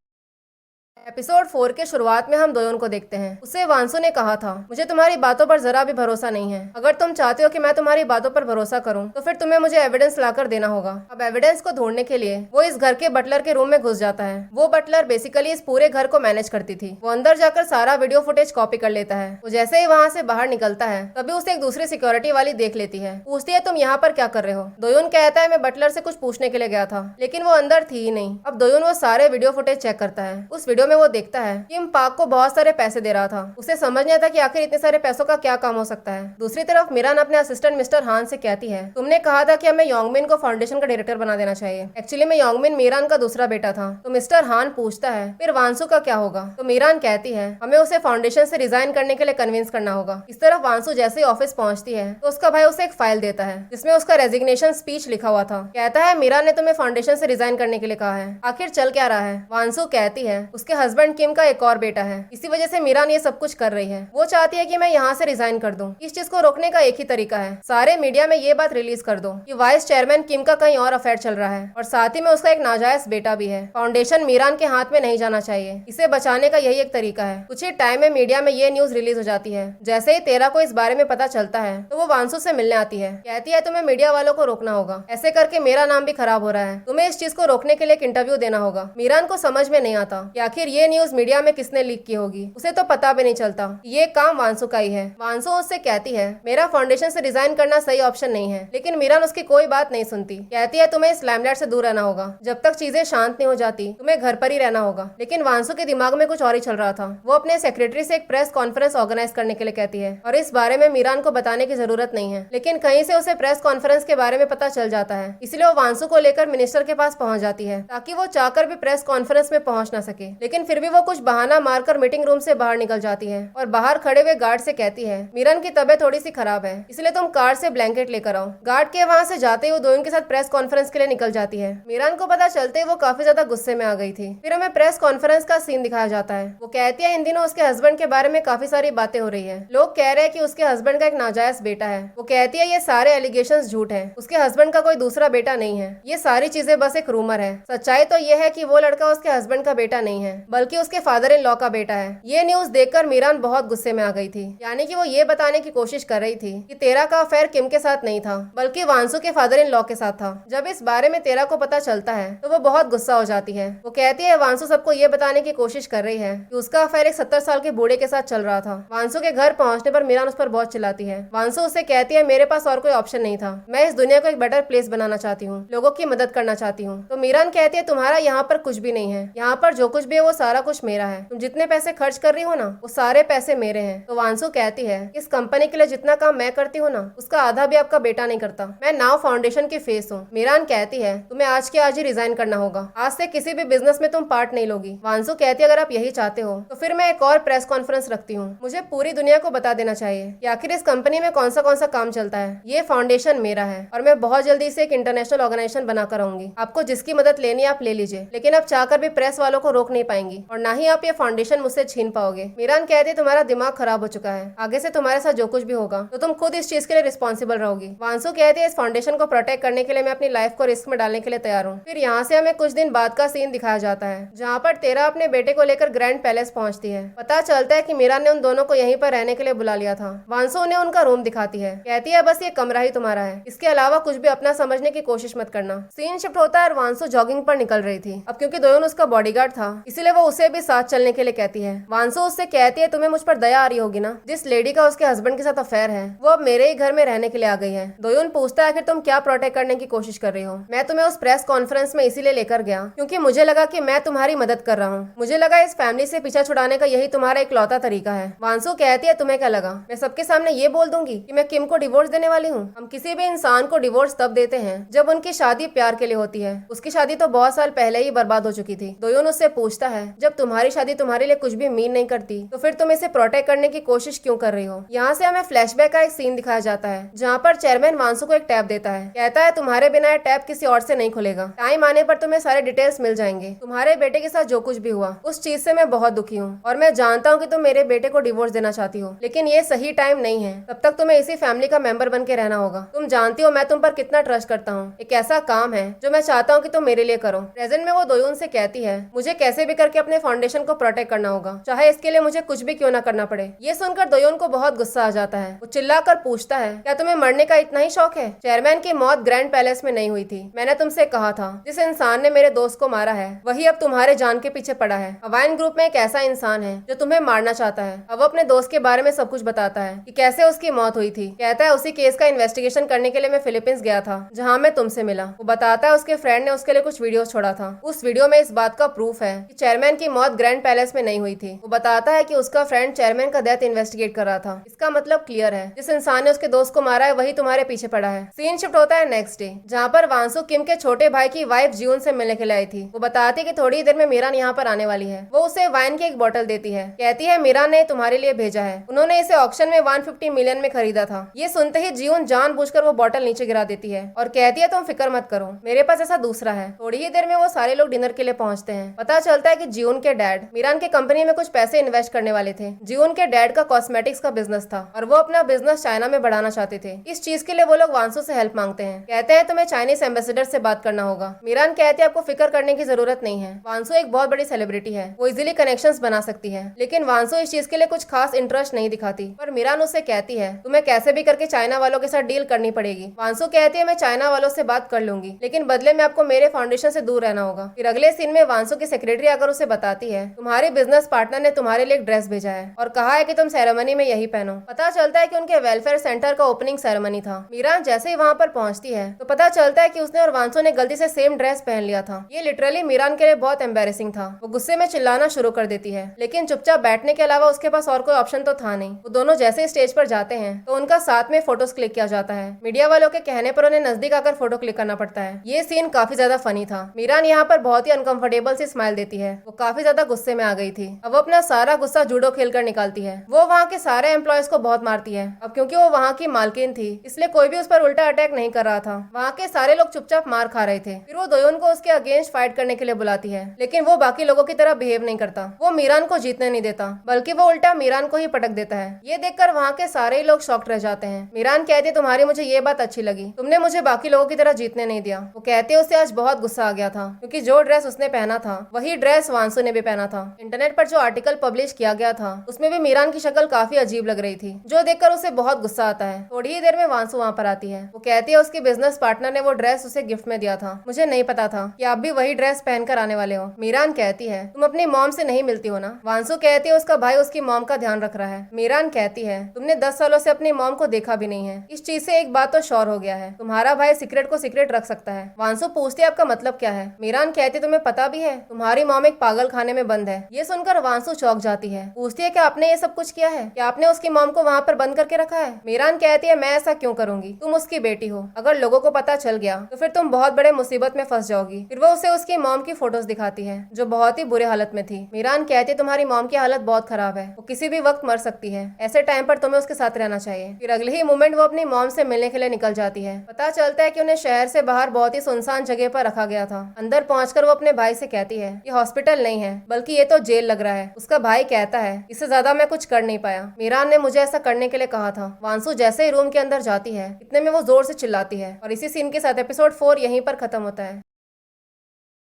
एपिसोड 4 के शुरुआत में हम दोयों को देखते हैं। उससे वांसु ने कहा था, मुझे तुम्हारी बातों पर जरा भी भरोसा नहीं है। अगर तुम चाहते हो कि मैं तुम्हारी बातों पर भरोसा करूं, तो फिर तुम्हें मुझे एविडेंस लाकर देना होगा। अब एविडेंस को ढूंढने के लिए वो इस घर के बटलर के रूम में घुस जाता है। वो बटलर बेसिकली इस पूरे घर को मैनेज करती थी। वो अंदर जाकर सारा वीडियो फुटेज कॉपी कर लेता है। वो जैसे ही वहाँ से बाहर निकलता है तभी उसे एक दूसरी सिक्योरिटी वाली देख लेती है। पूछती है, तुम यहाँ पर क्या कर रहे हो? दोयुन कहता है, मैं बटलर से कुछ पूछने के लिए गया था, लेकिन वो अंदर थी ही नहीं। अब दोयुन वो सारे वीडियो फुटेज चेक करता है। उस वीडियो में वो देखता है किम पाक को बहुत सारे पैसे दे रहा था। उसे समझ नहीं आता कि आखिर इतने सारे पैसों का क्या काम हो सकता है। दूसरी तरफ मिरान अपने असिस्टेंट मिस्टर हान से कहती है, तुमने कहा था कि हमें योंगमिन को फाउंडेशन का डायरेक्टर बना देना चाहिए। एक्चुअली में योंगमिन मिरान का दूसरा बेटा था। तो मिस्टर हान पूछता है, फिर वांसु का क्या होगा? तो मिरान कहती है, हमें उसे फाउंडेशन से रिजाइन करने के लिए कन्विंस करना होगा। इस तरफ वांसु जैसे ही ऑफिस पहुंचती है तो उसका भाई उसे एक फाइल देता है जिसमें उसका रेजिग्नेशन स्पीच लिखा हुआ था। कहता है, मिरान ने तुम्हें फाउंडेशन से रिजाइन करने के लिए कहा है, आखिर चल क्या रहा है? वांसु कहती है, उसके हस्बैंड किम का एक और बेटा है, इसी वजह से मिरान ये सब कुछ कर रही है। वो चाहती है कि मैं यहाँ से रिजाइन कर दूं। इस चीज को रोकने का एक ही तरीका है, सारे मीडिया में ये बात रिलीज कर दो कि वाइस चेयरमैन किम का कहीं और अफेयर चल रहा है और साथ ही में उसका एक नाजायज बेटा भी है। फाउंडेशन मिरान के हाथ में नहीं जाना चाहिए। इसे बचाने का यही एक तरीका है। कुछ ही टाइम में मीडिया में ये न्यूज रिलीज हो जाती है। जैसे ही तेरा को इस बारे में पता चलता है तो वो वांसु से मिलने आती है। कहती है, तुम्हें मीडिया वालों को रोकना होगा, ऐसे करके मेरा नाम भी खराब हो रहा है। तुम्हें इस चीज को रोकने के लिए एक इंटरव्यू देना होगा। मिरान को समझ में नहीं आता कि आखिर ये न्यूज मीडिया में किसने लीक की होगी। उसे तो पता भी नहीं चलता। ये काम वांसु का ही है। वांसु उससे कहती है, मेरा फाउंडेशन से रिजाइन करना सही ऑप्शन नहीं है, लेकिन मिरान उसकी कोई बात नहीं सुनती। कहती है, तुम्हें इस लाइमलाइट से दूर रहना होगा। जब तक चीजें शांत नहीं हो जाती तुम्हें घर पर ही रहना होगा। लेकिन वांसु के दिमाग में कुछ और ही चल रहा था। वो अपने सेक्रेटरी से एक प्रेस कॉन्फ्रेंस ऑर्गेनाइज करने के लिए कहती है और इस बारे में मिरान को बताने की जरूरत नहीं है। लेकिन कहीं से उसे प्रेस कॉन्फ्रेंस के बारे में पता चल जाता है, इसलिए वो वांसु को लेकर मिनिस्टर के पास पहुंच जाती है ताकि वो चाहकर भी प्रेस कॉन्फ्रेंस में पहुंच ना सके। लेकिन फिर भी वो कुछ बहाना मारकर मीटिंग रूम से बाहर निकल जाती है और बाहर खड़े हुए गार्ड से कहती है, मिरान की तबीयत थोड़ी सी खराब है, इसलिए तुम कार से ब्लैंकेट लेकर आओ। गार्ड के वहाँ से जाते ही वो दोनों के साथ प्रेस कॉन्फ्रेंस के लिए निकल जाती है। मिरान को पता चलते ही वो काफी ज्यादा गुस्से में आ गई थी। फिर हमें प्रेस कॉन्फ्रेंस का सीन दिखाया जाता है। वो कहती है, इन दिनों उसके हस्बैंड के बारे में काफी सारी बातें हो रही है। लोग कह रहे हैं कि उसके हस्बैंड का एक नाजायज बेटा है। वो कहती है, ये सारे एलिगेशन झूठ है, उसके हस्बैंड का कोई दूसरा बेटा नहीं है। ये सारी चीजें बस एक रूमर है। सच्चाई तो ये है कि वो लड़का उसके हस्बैंड का बेटा नहीं है, बल्कि उसके फादर इन लॉ का बेटा है। ये न्यूज देखकर मिरान बहुत गुस्से में आ गई थी। यानी कि वो ये बताने की कोशिश कर रही थी कि तेरा का अफेयर किम के साथ नहीं था, बल्कि वांसु के फादर इन लॉ के साथ था। जब इस बारे में तेरा को पता चलता है तो वो बहुत गुस्सा हो जाती है। वो कहती है, वांसु सबको ये बताने की कोशिश कर रही है कि उसका अफेयर एक 70 साल के बूढ़े के साथ चल रहा था। वांसु के घर पहुंचने पर मिरान उस पर बहुत चिल्लाती है। वांसु उससे कहती है, मेरे पास और कोई ऑप्शन नहीं था, मैं इस दुनिया को एक बेटर प्लेस बनाना चाहती हूँ, लोगों की मदद करना चाहती हूँ। तो मिरान कहती है, तुम्हारा यहाँ पर कुछ भी नहीं है, यहाँ पर जो कुछ भी है वो सारा कुछ मेरा है। तुम जितने पैसे खर्च कर रही हो ना, वो सारे पैसे मेरे हैं। तो वांसु कहती है, इस कंपनी के लिए जितना काम मैं करती हूँ ना, उसका आधा भी आपका बेटा नहीं करता। मैं नाउ फाउंडेशन की फेस हूँ। मिरान कहती है, तुम्हें आज के आज ही रिजाइन करना होगा, आज से किसी भी बिजनेस में तुम पार्ट नहीं लोगी। वांसु कहती है, अगर आप यही चाहते हो तो फिर मैं एक और प्रेस कॉन्फ्रेंस रखती हूँ। मुझे पूरी दुनिया को बता देना चाहिए कि आखिर इस कंपनी में कौन सा काम चलता है। ये फाउंडेशन मेरा है और मैं बहुत जल्दी से एक इंटरनेशनल ऑर्गेनाइजेशन बनाकर आऊंगी। आपको जिसकी मदद लेनी आप ले लीजिए, लेकिन अब चाहकर भी प्रेस वालों को रोक नहीं पाएंगी और ना ही आप ये फाउंडेशन मुझसे छीन पाओगे। मिरान कहती है, तुम्हारा दिमाग खराब हो चुका है, आगे से तुम्हारे साथ जो कुछ भी होगा तो तुम खुद इस चीज के लिए रिस्पॉन्सिबल रहोगी। वांसु कहती है, इस फाउंडेशन को प्रोटेक्ट करने के लिए मैं अपनी लाइफ को रिस्क में डालने के लिए तैयार हूँ। फिर यहाँ से हमें कुछ दिन बाद का सीन दिखाया जाता है जहाँ पर तेरा अपने बेटे को लेकर ग्रैंड पैलेस पहुंचती है। पता चलता है कि मिरान ने उन दोनों को यहीं पर रहने के लिए बुला लिया था। वांसु उन्हें उनका रूम दिखाती है, कहती है, बस ये कमरा ही तुम्हारा है, इसके अलावा कुछ भी अपना समझने की कोशिश मत करना। सीन शिफ्ट होता है और वांसु जॉगिंग पर निकल रही थी। अब क्योंकि दोयोन उसका बॉडीगार्ड था, इसीलिए वो उसे भी साथ चलने के लिए कहती है। वांसु उससे कहती है, तुम्हें मुझ पर दया आ रही होगी ना, जिस लेडी का उसके हस्बैंड के साथ अफेयर है वो अब मेरे ही घर में रहने के लिए आ गई है। दोयोन पूछता है, आखिर तुम क्या प्रोटेक्ट करने की कोशिश कर रही हो? मैं तुम्हें उस प्रेस कॉन्फ्रेंस में इसीलिए लेकर गया क्योंकि मुझे लगा कि मैं तुम्हारी मदद कर रहा हूँ। मुझे लगा इस फैमिली से पीछा छुड़ाने का यही तुम्हारा इकलौता तरीका है। वांसु कहती है, तुम्हें क्या लगा मैं सबके सामने ये बोल दूंगी कि मैं किम को डिवोर्स देने वाली हूँ? हम किसी भी इंसान को डिवोर्स तब देते हैं जब उनकी शादी प्यार के लिए होती है। उसकी शादी तो बहुत साल पहले ही बर्बाद हो चुकी थी। दोयोन उससे पूछता है, जब तुम्हारी शादी तुम्हारे लिए कुछ भी मीन नहीं करती तो फिर तुम इसे प्रोटेक्ट करने की कोशिश क्यों कर रही हो। यहाँ से हमें फ्लैशबैक का एक सीन दिखाया जाता है जहाँ पर चेयरमैन वांसू को एक टैब देता है। कहता है तुम्हारे बिना यह टैब किसी और से नहीं खुलेगा, टाइम आने पर तुम्हें सारे डिटेल्स मिल जाएंगे। तुम्हारे बेटे के साथ जो कुछ भी हुआ उस चीज से मैं बहुत दुखी हूँ और मैं जानता हूँ कि तुम मेरे बेटे को डिवोर्स देना चाहती हो, लेकिन ये सही टाइम नहीं है। तब तक तुम्हें इसी फैमिली का मेंबर बन के रहना होगा। तुम जानती हो मैं तुम पर कितना ट्रस्ट करता हूँ। एक ऐसा काम है जो मैं चाहता हूँ कि तुम मेरे लिए करो। प्रेजेंट में वो दोयोन से कहती है मुझे कैसे भी करके अपने फाउंडेशन को प्रोटेक्ट करना होगा, चाहे इसके लिए मुझे कुछ भी क्यों ना करना पड़े। ये सुनकर दोयोन को बहुत गुस्सा आ जाता है। वो चिल्लाकर पूछता है क्या तुम्हें मरने का इतना ही शौक है। चेयरमैन की मौत ग्रैंड पैलेस में नहीं हुई थी। मैंने तुमसे कहा था जिस इंसान ने मेरे दोस्त को मारा है वही अब तुम्हारे जान के पीछे पड़ा है। हवाइन ग्रुप में एक ऐसा इंसान है जो तुम्हें मारना चाहता है। अब वो अपने दोस्त के बारे में सब कुछ बताता है कि कैसे उसकी मौत हुई थी। कहता है उसी केस का इन्वेस्टिगेशन करने के लिए मैं फिलीपींस गया था जहाँ मैं तुमसे मिला। वो बताता है उसके फ्रेंड ने उसके लिए कुछ वीडियोस छोड़ा था। उस वीडियो में इस बात का प्रूफ है कि चेयरमैन की मौत ग्रैंड पैलेस में नहीं हुई थी। वो बताता है कि उसका फ्रेंड चेयरमैन का डेथ इन्वेस्टिगेट कर रहा था। इसका मतलब क्लियर है, जिस इंसान ने उसके दोस्त को मारा है वही तुम्हारे पीछे पड़ा है। सीन शिफ्ट होता है नेक्स्ट डे जहाँ पर वांसू किम के छोटे भाई की वाइफ जीवन से मिलने के लिए आई थी। वो बताती कि थोड़ी देर में मीरान यहाँ पर आने वाली है। वो उसे वाइन की एक बोतल देती है। कहती है मीरान ने तुम्हारे लिए भेजा है, उन्होंने इसे ऑक्शन में 150 मिलियन में खरीदा था। ये सुनते ही जीवन जानबूझकर वो बोतल नीचे गिरा देती है और कहती है तुम फिक्र मत करो, मेरे पास ऐसा दूसरा है। थोड़ी ही देर में वो सारे लोग डिनर के लिए पहुंचते हैं। पता चलता है कि जीवन के डैड मीरान के कंपनी में कुछ पैसे इन्वेस्ट करने वाले थे। जीवन के डैड का कॉस्मेटिक्स का बिजनेस था और वो अपना बिजनेस चाइना में बढ़ाना चाहते थे। इस चीज के लिए वो लोग वांसू से हेल्प मांगते हैं। कहते हैं तुम्हें चाइनीज एम्बेसडर से बात करना होगा। मीरान कहती है आपको फिक्र करने की जरूरत नहीं है, वांसू एक बहुत बड़ी सेलिब्रिटी है, वो इजीली कनेक्शंस बना सकती है। लेकिन वांसू इस चीज के लिए कुछ खास इंटरेस्ट नहीं दिखाती। पर मीरान उससे कहती है तुम्हें कैसे भी करके चाइना वालों के साथ डील करनी पड़ेगी। वांसू कहती है मैं चाइना वालों से बात कर लूंगी, लेकिन बदले में आपको मेरे फाउंडेशन से दूर रहना होगा। फिर अगले सीन में वांसू की सेक्रेटरी आकर उसे बताती है तुम्हारे बिजनेस पार्टनर ने तुम्हारे लिए एक ड्रेस भेजा है और कहा है कि तुम सेरेमनी में यही पहनो। पता चलता है कि उनके वेलफेयर सेंटर का ओपनिंग सेरेमनी था। मीरान जैसे ही वहाँ पर पहुँचती है तो पता चलता है कि उसने और वांसू ने गलती से सेम ड्रेस पहन लिया था। ये लिटरली मीरान के लिए बहुत एम्बेरेसिंग था। वो गुस्से में चिल्लाना शुरू कर देती है, लेकिन चुपचाप बैठने के अलावा उसके पास और कोई ऑप्शन तो था नहीं। वो दोनों जैसे स्टेज पर जाते हैं तो उनका साथ में फोटोज क्लिक किया जाता है। मीडिया वालों के कहने पर उन्हें नजदीक आकर फोटो क्लिक करना पड़ता है। ये सीन काफी ज्यादा फनी था। मीरान यहाँ पर बहुत ही अनकंफर्टेबल सी स्माइल देती है। वो काफी ज्यादा गुस्से में आ गई थी। अब वो अपना सारा गुस्सा जूडो खेल कर निकालती है। वो वहाँ के सारे एम्प्लॉयज को बहुत मारती है। अब क्योंकि वो वहाँ की मालकिन थी इसलिए कोई भी उस पर उल्टा अटैक नहीं कर रहा था। वहाँ के सारे लोग चुपचाप मार खा रहे थे। फिर वो दोयोन को उसके अगेंस्ट फाइट करने के लिए बुलाती है, लेकिन वो बाकी लोगों की तरह बिहेव नहीं करता। वो मीरान को जीतने नहीं देता, बल्कि वो उल्टा मीरान को ही पटक देता है। ये देखकर वहाँ के सारे ही लोग शॉक्ड रह जाते हैं। मीरान कहती है तुम्हारी मुझे ये बात अच्छी लगी, तुमने मुझे बाकी लोगों की तरह जीतने नहीं दिया। वो कहते उसे आज बहुत गुस्सा आ गया था क्योंकि जो ड्रेस उसने पहना था वही ड्रेस वांसू ने भी पहना था। इंटरनेट पर जो आर्टिकल पब्लिश किया गया था उसमें भी मीरान की शक्ल काफी अजीब लग रही थी, जो देखकर उसे बहुत गुस्सा आता है। थोड़ी ही देर में वांसू वहाँ पर आती है। वो कहती है उसकी बिजनेस पार्टनर ने वो ड्रेस उसे गिफ्ट में दिया था, मुझे नहीं पता था कि आप भी वही ड्रेस पहनकर आने वाले हो। मीरान कहती है तुम अपनी मॉम से नहीं मिलती हो ना। वांसू कहती है उसका भाई उसकी मॉम का ध्यान रख रहा है। मीरान कहती है तुमने 10 सालों से अपनी मॉम को देखा भी नहीं है। इस चीज से एक बात तो श्योर हो गया है, तुम्हारा भाई सीक्रेट को सीक्रेट रख सकता है। वांसू पूछती है आपका मतलब क्या है। मीरान कहती तुम्हें पता भी है तुम्हारी मॉम एक पागल खाने में बंद है। ये सुनकर वांसू चौंक जाती है। पूछती है क्या आपने ये सब कुछ किया है, क्या आपने उसकी मॉम को वहाँ पर बंद करके रखा है। मीरान कहती है मैं ऐसा क्यों करूंगी, तुम उसकी बेटी हो, अगर लोगों को पता चल गया तो फिर तुम बहुत बड़े मुसीबत में फंस जाओगी। फिर वो उसे उसकी मॉम की फोटोज दिखाती है जो बहुत ही बुरे हालत में थी। मीरान कहती है तुम्हारी मॉम की हालत बहुत खराब है, वो किसी भी वक्त मर सकती है, ऐसे टाइम पर तुम्हें उसके साथ रहना चाहिए। फिर अगले ही मोमेंट वो अपनी मॉम से मिलने के लिए निकल जाती है। पता चलता है कि उन्हें शहर से बाहर बहुत ही सुनसान जगह पर रखा गया था। अंदर पहुंचकर वो अपने भाई से कहती है ये हॉस्पिटल नहीं है बल्कि ये तो जेल लग रहा है। उसका भाई कहता है इससे ज्यादा मैं कुछ कर नहीं पाया, मीरान ने मुझे ऐसा करने के लिए कहा था। वांसू जैसे ही रूम के अंदर जाती है इतने में वो जोर से चिल्लाती है और इसी सीन के साथ एपिसोड 4 यहीं पर खत्म होता है।